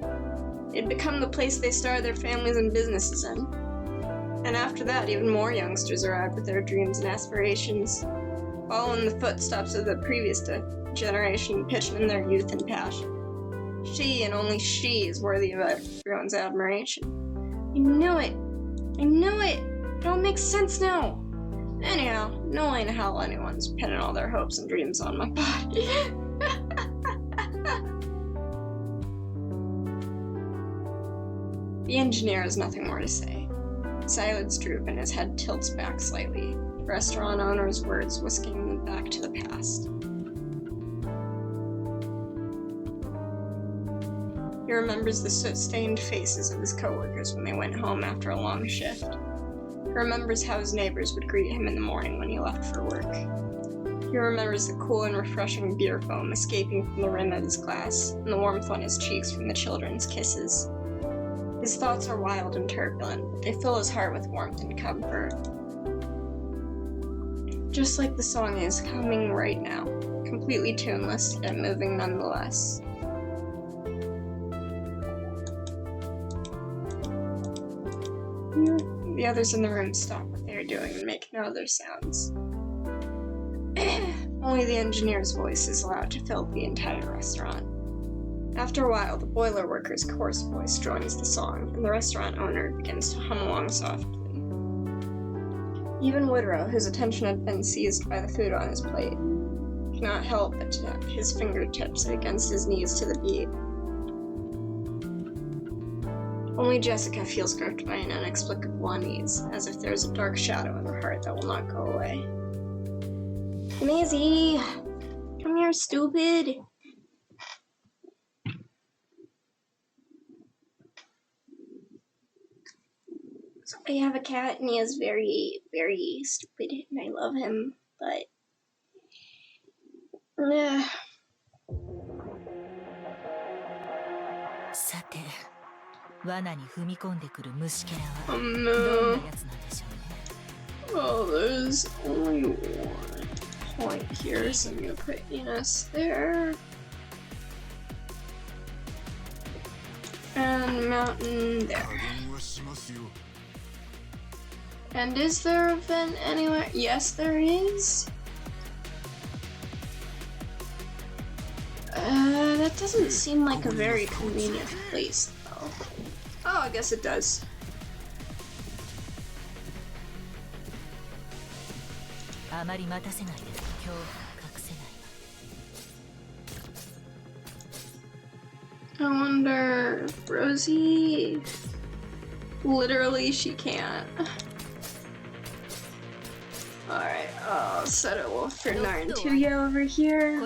It'd become the place they started their families and businesses in. And after that, even more youngsters arrived with their dreams and aspirations, following the footsteps of the previous generation, pitching in their youth and passion. She, and only she, is worthy of everyone's admiration. I knew it! I knew it! It all makes sense now! Anyhow, no way in hell anyone's pinning all their hopes and dreams on my body. The engineer has nothing more to say. His eyelids droop and his head tilts back slightly, the restaurant owner's words whisking them back to the past. He remembers the soot-stained faces of his coworkers when they went home after a long shift. He remembers how his neighbors would greet him in the morning when he left for work. He remembers the cool and refreshing beer foam escaping from the rim of his glass, and the warmth on his cheeks from the children's kisses. His thoughts are wild and turbulent, but they fill his heart with warmth and comfort. Just like the song is coming right now, completely tuneless, yet moving nonetheless. The others in the room stop what they are doing and make no other sounds. Only the engineer's voice is allowed to fill the entire restaurant. After a while, the boiler worker's coarse voice joins the song, and the restaurant owner begins to hum along softly. Even Woodrow, whose attention had been seized by the food on his plate, cannot help but tap his fingertips against his knees to the beat. Only Jessica feels gripped by an inexplicable unease, as if there is a dark shadow in her heart that will not go away. Maisie! Come here, stupid! So I have a cat, and he is very, very stupid, and I love him, but... Oh, there's only one point here, so I'm gonna put Enos there. And Mountain there. And is there a vent anywhere? Yes, there is. That doesn't seem like a very convenient place, though. Oh, I guess it does. I wonder if Rosie... Literally, she can't. Alright, I'll set a wolf for Narantuya over here.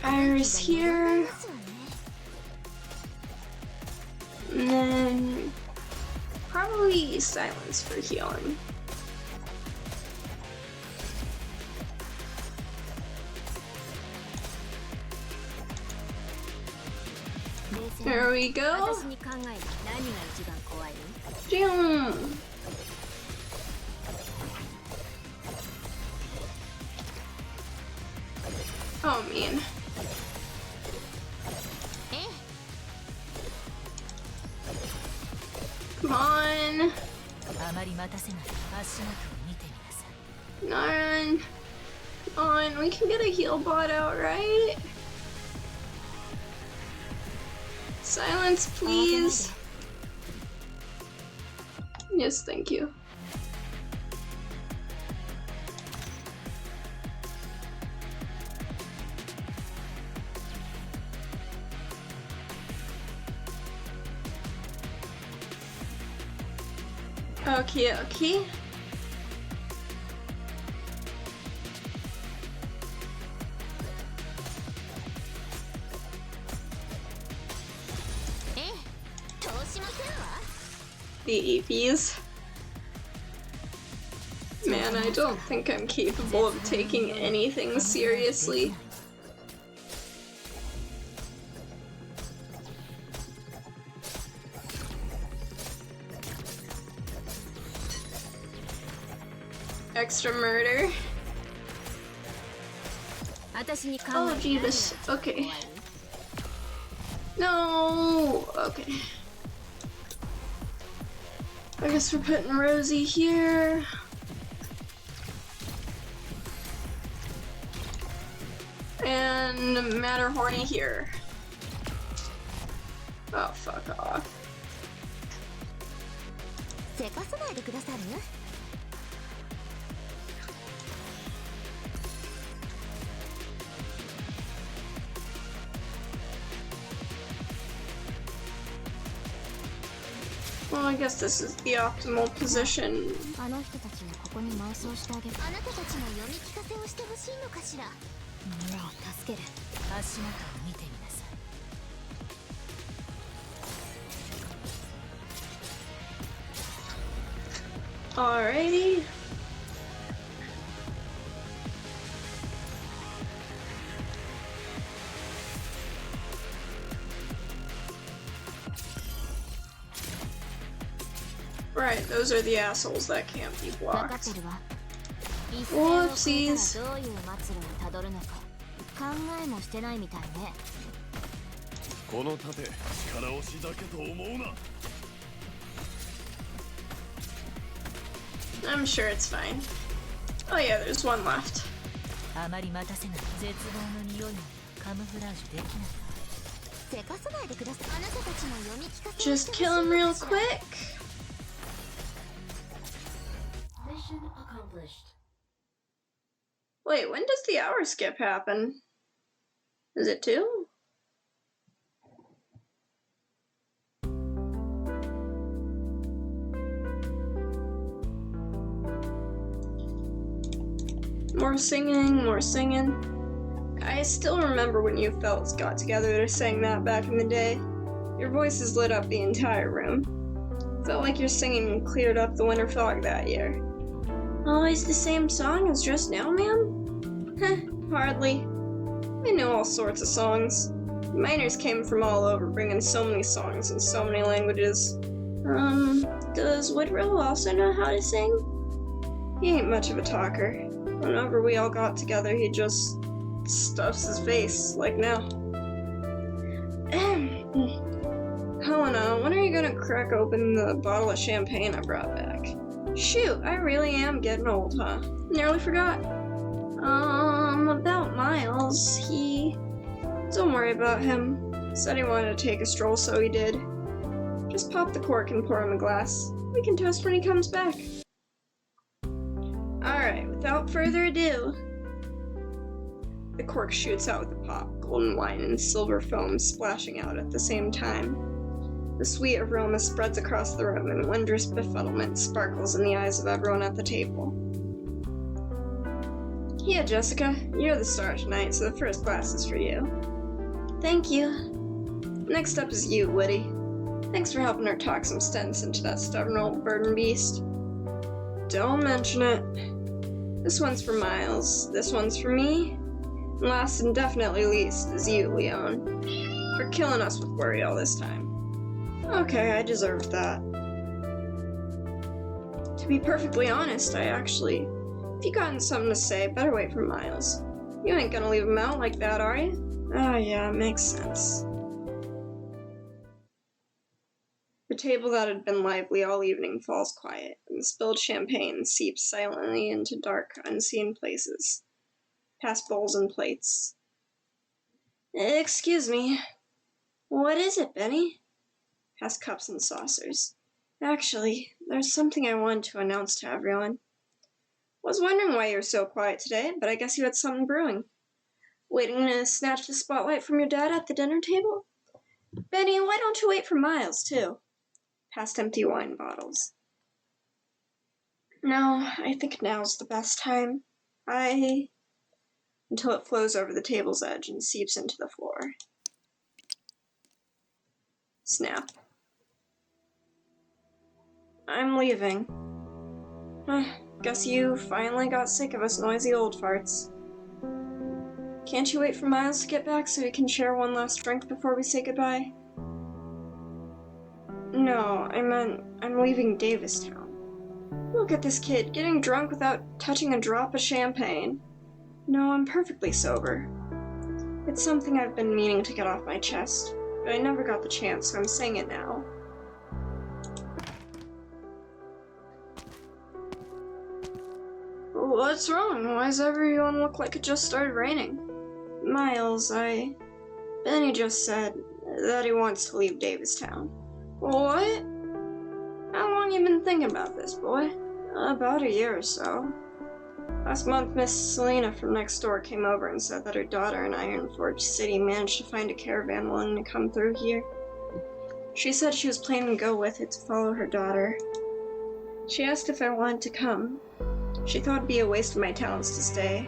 Iris here. And then probably silence for healing. There we go. Damn. Oh man. Come on. Naran. Come on, we can get a heal bot out, right? Silence, please. Yes, thank you. Okay, okay. The EPs. Man, I don't think I'm capable of taking anything seriously. Extra murder. Oh, Jeebus. Okay. No! Okay. I guess we're putting Rosie here. And Matterhorny here. Oh, fuck off. Well, I guess this is the optimal position. あの人たちにここに埋葬してあげる。あなたたちの読み聞かせをしてほしいのかしら。村を助ける。足元を見てみなさい。 Alrighty. Right, those are the assholes that can't be 分かっ blocked. てるわ。一線を越え Whoopsies. たらどういう末路をたどるのか考えもしてないみたいね。この盾力押しだけと思うな。 I'm sure it's fine. Oh yeah, there's one left. あまり待たせない。絶望の匂いもカムフラージュできない。せかさないでください。あなたたちの読み聞かせを Just して kill ほ him しい real のかしら。 quick. Wait, when does the hour skip happen? Is it 2? More singing, more singing. I still remember when you fellas got together to sing that back in the day. Your voices lit up the entire room. Felt like your singing cleared up the winter fog that year. Always the same song as just now, ma'am? Heh, hardly. We knew all sorts of songs. Miners came from all over, bringing so many songs in so many languages. Does Woodrow also know how to sing? He ain't much of a talker. Whenever we all got together, he just stuffs his face, like now. Helena, when are you gonna crack open the bottle of champagne I brought back? Shoot, I really am getting old, huh? Nearly forgot. About Miles, Don't worry about him. Said he wanted to take a stroll, so he did. Just pop the cork and pour him a glass. We can toast when he comes back. Alright, without further ado. The cork shoots out with a pop, golden wine and silver foam splashing out at the same time. The sweet aroma spreads across the room, and wondrous befuddlement sparkles in the eyes of everyone at the table. Yeah, Jessica, you're the star tonight, so the first glass is for you. Thank you. Next up is you, Woody. Thanks for helping her talk some sense into that stubborn old burden beast. Don't mention it. This one's for Miles, this one's for me, and last and definitely least is you, Leon, for killing us with worry all this time. Okay, I deserved that. To be perfectly honest, if you gotten something to say, better wait for Miles. You ain't gonna leave him out like that, are you? Oh yeah, makes sense. The table that had been lively all evening falls quiet, and the spilled champagne seeps silently into dark, unseen places, past bowls and plates. Excuse me. What is it, Benny? Past cups and saucers. Actually, there's something I wanted to announce to everyone. Was wondering why you were so quiet today, but I guess you had something brewing. Waiting to snatch the spotlight from your dad at the dinner table? Benny, why don't you wait for Miles, too? Past empty wine bottles. No, I think now's the best time. Until it flows over the table's edge and seeps into the floor. Snap. I'm leaving. Guess you finally got sick of us noisy old farts. Can't you wait for Miles to get back so we can share one last drink before we say goodbye? No, I meant I'm leaving Davistown. Look at this kid, getting drunk without touching a drop of champagne. No, I'm perfectly sober. It's something I've been meaning to get off my chest, but I never got the chance, so I'm saying it now. What's wrong? Why does everyone look like it just started raining? Miles, Benny just said that he wants to leave Davistown. What? How long you been thinking about this, boy? About a year or so. Last month, Miss Selena from next door came over and said that her daughter in Ironforge City managed to find a caravan willing to come through here. She said she was planning to go with it to follow her daughter. She asked if I wanted to come. She thought it'd be a waste of my talents to stay.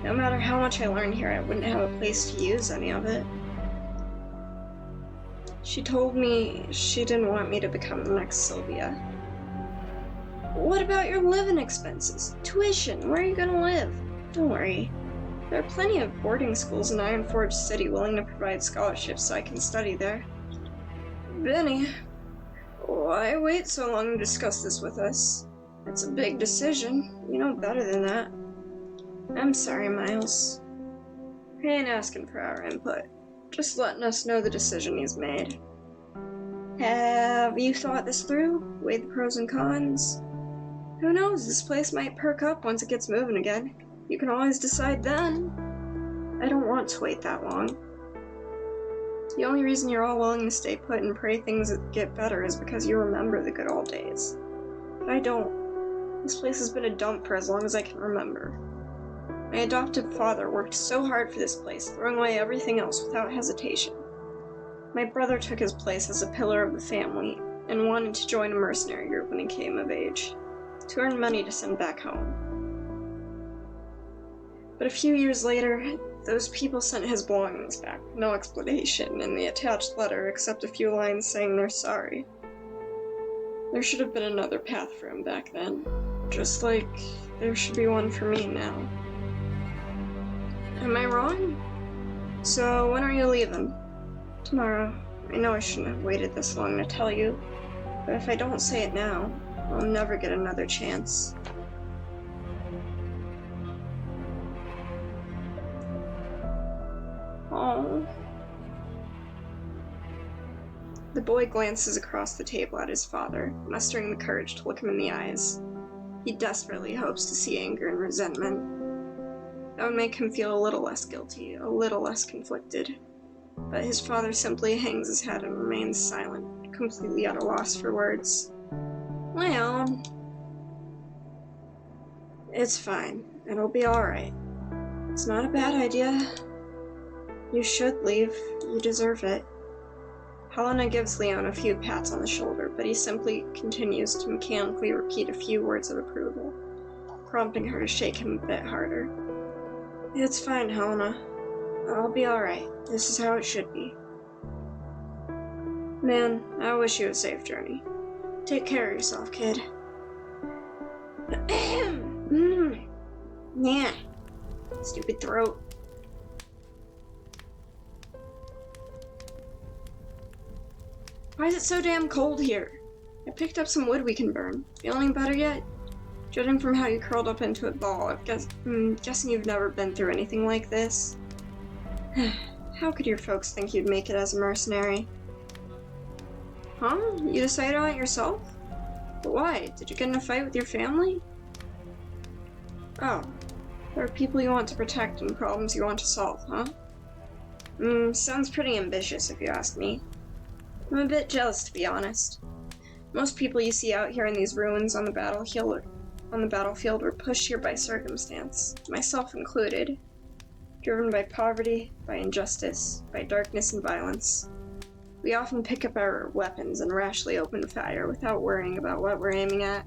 No matter how much I learned here, I wouldn't have a place to use any of it. She told me she didn't want me to become the next Sylvia. What about your living expenses? Tuition? Where are you gonna live? Don't worry. There are plenty of boarding schools in Iron Forge City willing to provide scholarships so I can study there. Benny, why wait so long to discuss this with us? It's a big decision. You know better than that. I'm sorry, Miles. He ain't asking for our input. Just letting us know the decision he's made. Have you thought this through? Weighed the pros and cons? Who knows, this place might perk up once it gets moving again. You can always decide then. I don't want to wait that long. The only reason you're all willing to stay put and pray things get better is because you remember the good old days. But I don't. This place has been a dump for as long as I can remember. My adoptive father worked so hard for this place, throwing away everything else without hesitation. My brother took his place as a pillar of the family and wanted to join a mercenary group when he came of age, to earn money to send back home. But a few years later, those people sent his belongings back with no explanation in the attached letter except a few lines saying they're sorry. There should have been another path for him back then, just like there should be one for me now. Am I wrong? So when are you leaving? Tomorrow. I know I shouldn't have waited this long to tell you, but if I don't say it now, I'll never get another chance. Oh. The boy glances across the table at his father, mustering the courage to look him in the eyes. He desperately hopes to see anger and resentment. That would make him feel a little less guilty, a little less conflicted. But his father simply hangs his head and remains silent, completely at a loss for words. Well, it's fine. It'll be alright. It's not a bad idea. You should leave. You deserve it. Helena gives Leon a few pats on the shoulder, but he simply continues to mechanically repeat a few words of approval, prompting her to shake him a bit harder. It's fine, Helena. I'll be alright. This is how it should be. Man, I wish you a safe journey. Take care of yourself, kid. Yeah. Stupid throat. Why is it so damn cold here? I picked up some wood we can burn. Feeling better yet? Judging from how you curled up into a ball, I'm guessing you've never been through anything like this. How could your folks think you'd make it as a mercenary? Huh? You decided on it yourself? But why? Did you get in a fight with your family? Oh. There are people you want to protect and problems you want to solve, huh? Sounds pretty ambitious if you ask me. I'm a bit jealous, to be honest. Most people you see out here in these ruins on the battlefield were pushed here by circumstance, myself included. Driven by poverty, by injustice, by darkness and violence. We often pick up our weapons and rashly open fire without worrying about what we're aiming at.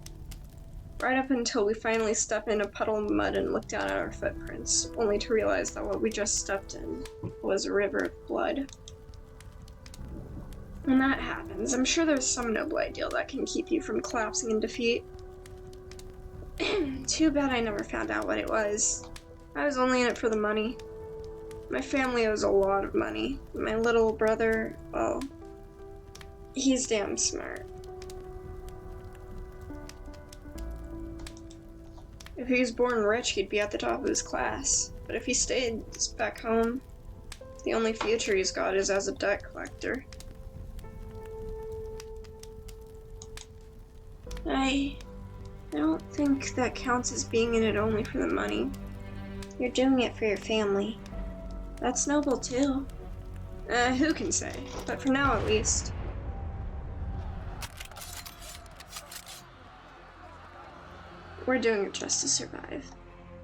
Right up until we finally step in a puddle of mud and look down at our footprints, only to realize that what we just stepped in was a river of blood. When that happens, I'm sure there's some noble ideal that can keep you from collapsing in defeat. Too bad I never found out what it was. I was only in it for the money. My family owes a lot of money. My little brother, well, he's damn smart. If he was born rich, he'd be at the top of his class. But if he stayed back home, the only future he's got is as a debt collector. I don't think that counts as being in it only for the money. You're doing it for your family. That's noble too. Who can say? But for now at least. We're doing our best to survive.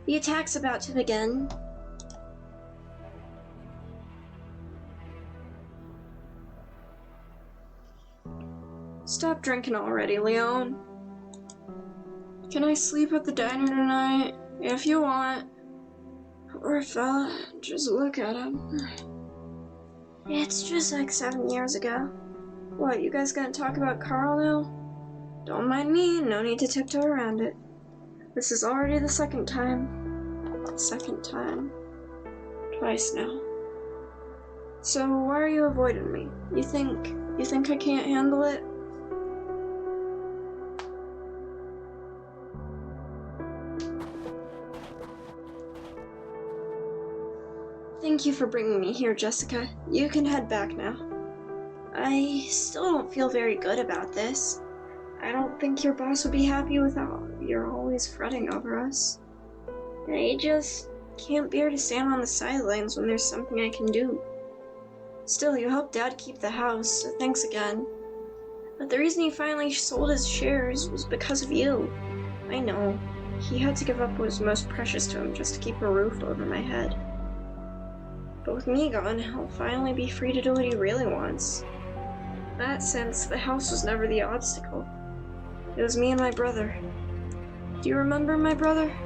The attack's about to begin. Stop drinking already, Leon. Can I sleep at the diner tonight? If you want. Poor fella, just look at him. It's just like 7 years ago. What, you guys gonna talk about Carl now? Don't mind me, no need to tiptoe around it. This is already the second time. Twice now. So why are you avoiding me? You think I can't handle it? Thank you for bringing me here, Jessica. You can head back now. I still don't feel very good about this. I don't think your boss would be happy without you're always fretting over us. I just can't bear to stand on the sidelines when there's something I can do. Still, you helped Dad keep the house, so thanks again. But the reason he finally sold his shares was because of you. I know. He had to give up what was most precious to him just to keep a roof over my head. But with me gone, he'll finally be free to do what he really wants. In that sense, the house was never the obstacle. It was me and my brother. Do you remember my brother?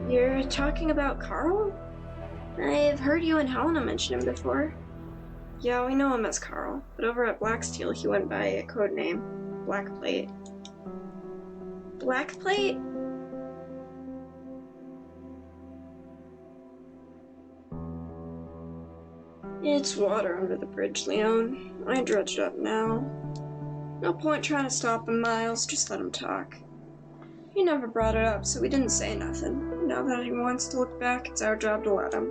You're talking about Carl? I've heard you and Helena mention him before. Yeah, we know him as Carl, but over at Blacksteel he went by a code name, Blackplate. Blackplate? It's water under the bridge, Leon. I dredged up now. No point trying to stop him, Miles, just let him talk. He never brought it up, so we didn't say nothing. Now that he wants to look back, it's our job to let him.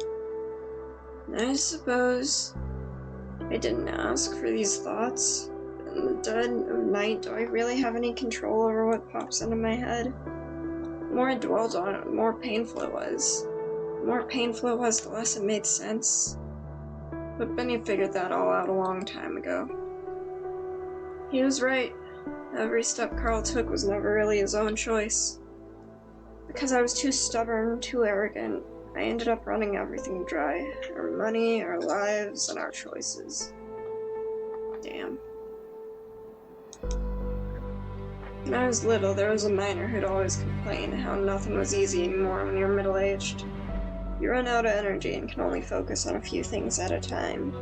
I suppose I didn't ask for these thoughts. In the dead of night, do I really have any control over what pops into my head? The more I dwelled on it, the more painful it was. The more painful it was, the less it made sense. But Benny figured that all out a long time ago. He was right. Every step Carl took was never really his own choice. Because I was too stubborn, too arrogant, I ended up running everything dry. Our money, our lives, and our choices. Damn. When I was little, there was a miner who'd always complain how nothing was easy anymore when you're middle-aged. You run out of energy and can only focus on a few things at a time.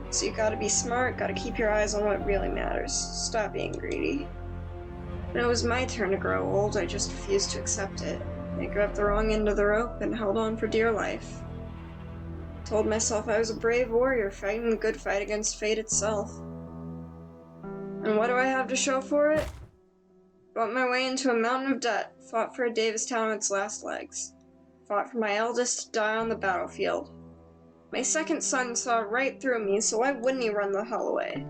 So you gotta be smart, gotta keep your eyes on what really matters. Stop being greedy. When it was my turn to grow old, I just refused to accept it. I grabbed the wrong end of the rope and held on for dear life. Told myself I was a brave warrior fighting the good fight against fate itself. And what do I have to show for it? Fought my way into a mountain of debt, fought for a Davistown on its last legs. Fought for my eldest to die on the battlefield. My second son saw right through me, so why wouldn't he run the hell away?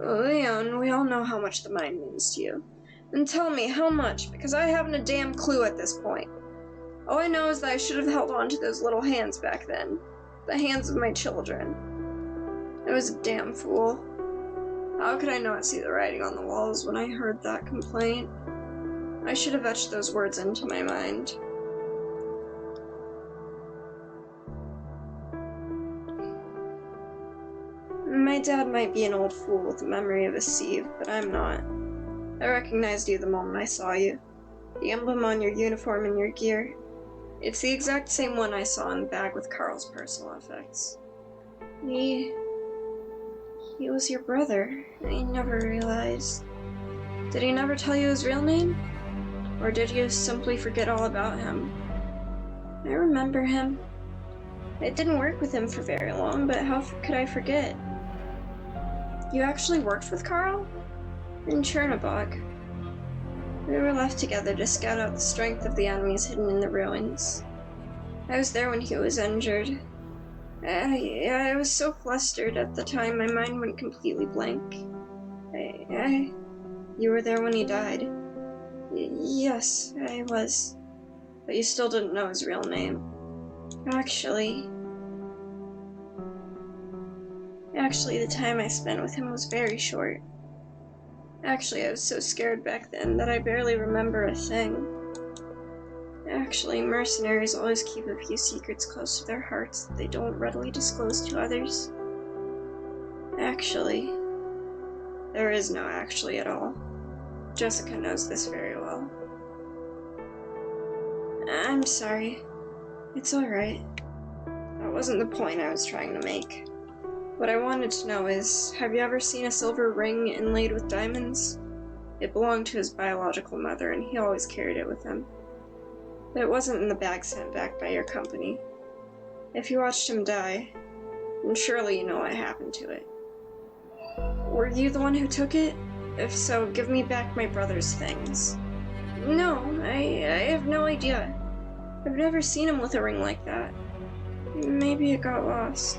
Leon, we all know how much the mine means to you. Then tell me how much, because I haven't a damn clue at this point. All I know is that I should have held on to those little hands back then. The hands of my children. I was a damn fool. How could I not see the writing on the walls when I heard that complaint? I should have etched those words into my mind. My dad might be an old fool with the memory of a sieve, but I'm not. I recognized you the moment I saw you. The emblem on your uniform and your gear. It's the exact same one I saw in the bag with Carl's personal effects. He was your brother. I never realized. Did he never tell you his real name? Or did you simply forget all about him? I remember him. I didn't work with him for very long, but how could I forget? You actually worked with Carl? In Chernobog. We were left together to scout out the strength of the enemies hidden in the ruins. I was there when he was injured. I was so flustered at the time my mind went completely blank. You were there when he died? Yes, I was. But you still didn't know his real name. Actually, the time I spent with him was very short. Actually, I was so scared back then that I barely remember a thing. Actually, mercenaries always keep a few secrets close to their hearts that they don't readily disclose to others. Actually, There is no actually at all. Jessica knows this very well. I'm sorry. It's alright. That wasn't the point I was trying to make. What I wanted to know is, have you ever seen a silver ring inlaid with diamonds? It belonged to his biological mother, and he always carried it with him. But it wasn't in the bag sent back by your company. If you watched him die, then surely you know what happened to it. Were you the one who took it? If so, give me back my brother's things. No, I have no idea. I've never seen him with a ring like that. Maybe it got lost.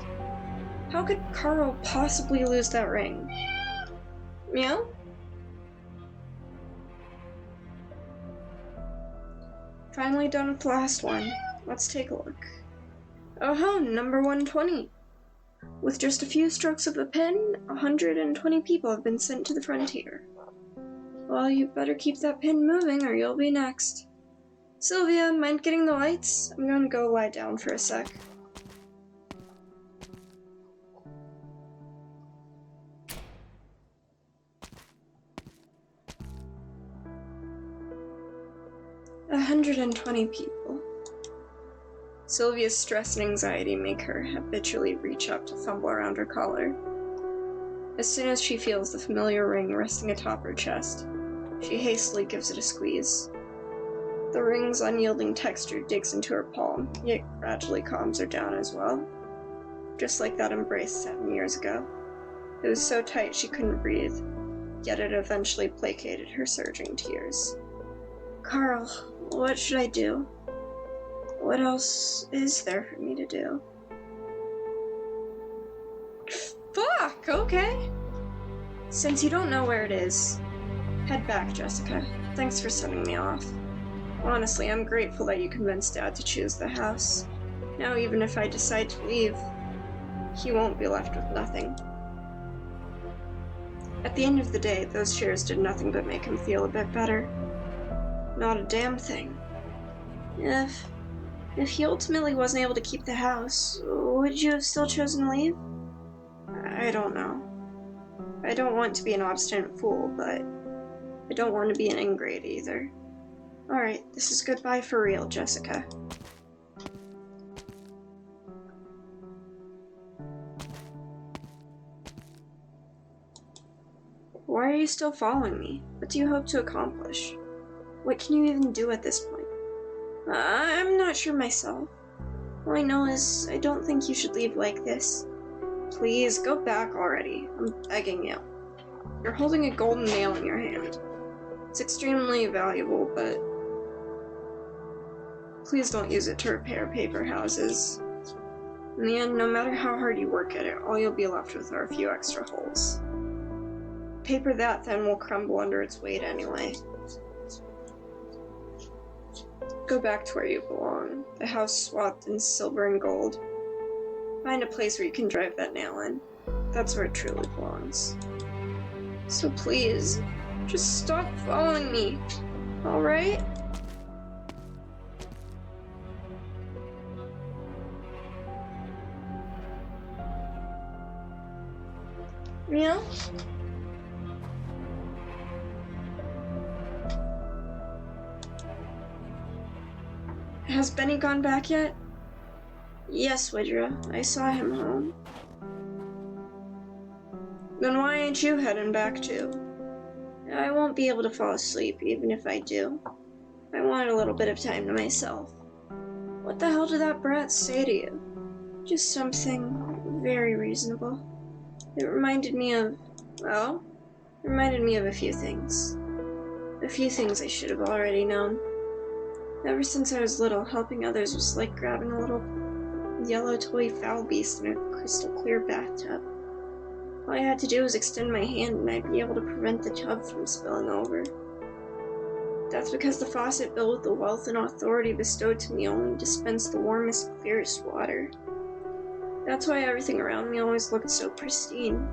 How could Carl possibly lose that ring? Meow? Finally done with the last one. Let's take a look. Oh ho, number 120. With just a few strokes of the pen, 120 people have been sent to the frontier. Well, you better keep that pen moving or you'll be next. Sylvia, mind getting the lights? I'm gonna go lie down for a sec. "120 people. Sylvia's stress and anxiety make her habitually reach up to fumble around her collar. As soon as she feels the familiar ring resting atop her chest, she hastily gives it a squeeze. The ring's unyielding texture digs into her palm, yet gradually calms her down as well. Just like that embrace 7 years ago. It was so tight she couldn't breathe, yet it eventually placated her surging tears. Carl, what should I do? What else is there for me to do? Fuck, okay. Since you don't know where it is, head back, Jessica. Thanks for sending me off. Honestly, I'm grateful that you convinced Dad to choose the house. Now even if I decide to leave, he won't be left with nothing. At the end of the day, those shares did nothing but make him feel a bit better. Not a damn thing. If he ultimately wasn't able to keep the house, would you have still chosen to leave? I don't know. I don't want to be an obstinate fool, but I don't want to be an ingrate either. Alright, this is goodbye for real, Jessica. Why are you still following me? What do you hope to accomplish? What can you even do at this point? I'm not sure myself. All I know is I don't think you should leave like this. Please, go back already. I'm begging you. You're holding a golden nail in your hand. It's extremely valuable, but please don't use it to repair paper houses. In the end, no matter how hard you work at it, all you'll be left with are a few extra holes. Paper that thin will crumble under its weight anyway. Go back to where you belong, the house swathed in silver and gold. Find a place where you can drive that nail in. That's where it truly belongs. So please, just stop following me, alright? Meow? Has Benny gone back yet? Yes, Widra. I saw him home. Then why ain't you heading back too? I won't be able to fall asleep, even if I do. I want a little bit of time to myself. What the hell did that brat say to you? Just something very reasonable. It reminded me of a few things. A few things I should have already known. Ever since I was little, helping others was like grabbing a little yellow toy foul beast in a crystal clear bathtub. All I had to do was extend my hand and I'd be able to prevent the tub from spilling over. That's because the faucet built with the wealth and authority bestowed to me only dispensed the warmest, clearest water. That's why everything around me always looked so pristine.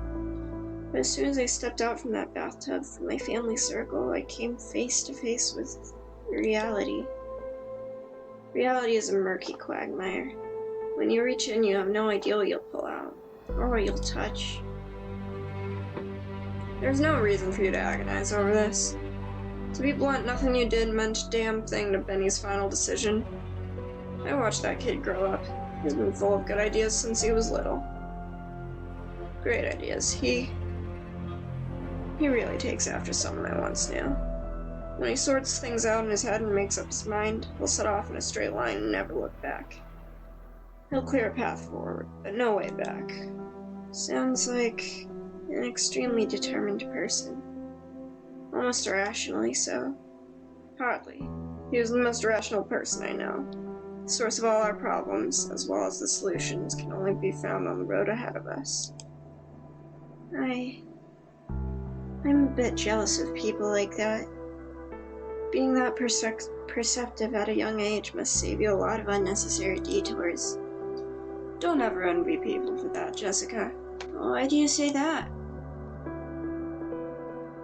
But as soon as I stepped out from that bathtub from my family circle, I came face to face with reality. Reality is a murky quagmire. When you reach in, you have no idea what you'll pull out, or what you'll touch. There's no reason for you to agonize over this. To be blunt, nothing you did meant a damn thing to Benny's final decision. I watched that kid grow up. He's been full of good ideas since he was little. Great ideas. He really takes after someone I once knew. When he sorts things out in his head and makes up his mind, he'll set off in a straight line and never look back. He'll clear a path forward, but no way back. Sounds like an extremely determined person. Almost irrationally so. Hardly. He was the most rational person I know. The source of all our problems, as well as the solutions, can only be found on the road ahead of us. I'm a bit jealous of people like that. Being that perceptive at a young age must save you a lot of unnecessary detours. Don't ever envy people for that, Jessica. Why do you say that?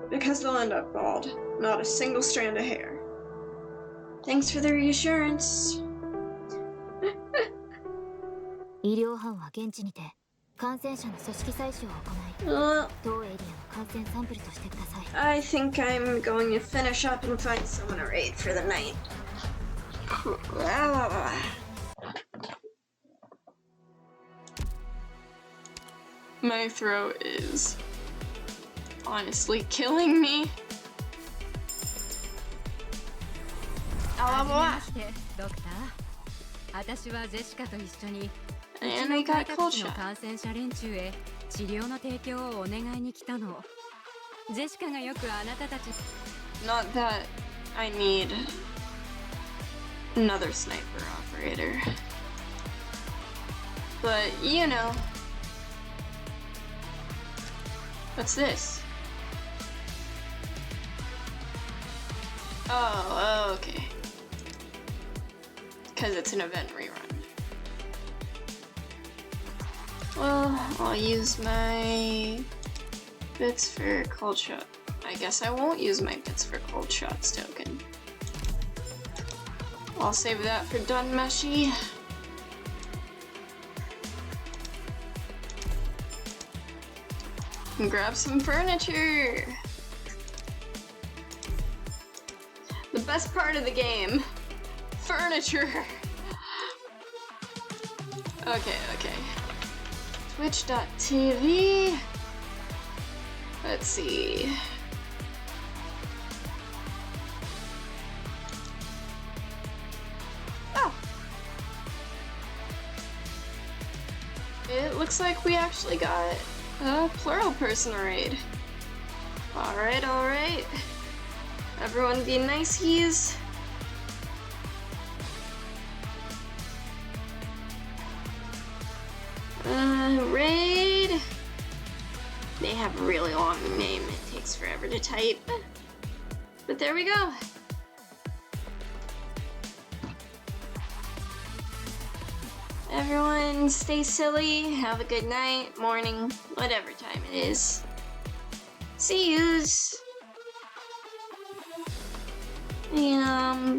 Because they'll end up bald. Not a single strand of hair. Thanks for the reassurance. 医療班は現地にて感染者の組織採取を行い、同エリアの感染サンプルとしてください。I think I'm going to finish up and find someone to raid for the night. My throat is honestly killing me. はじめましてドクター。私はジェシカと一緒にうちの開拓地の感染者連中へ治療の提供をお願いに来たの。ジェシカがよくあなたたち Not that I need another sniper operator. But, you know. What's this? Oh, okay. Because it's an event rerun. Well, I'll use my bits for cold shot. I guess I won't use my bits for cold shots token. I'll save that for done meshy. And grab some furniture. The best part of the game. Furniture. Okay. Twitch.tv. Let's see. Oh. It looks like we actually got a plural person raid. Alright. Everyone be niceys. Raid. They have a really long name. It takes forever to type. But there we go. Everyone stay silly. Have a good night, morning, whatever time it is. See yous. Bye.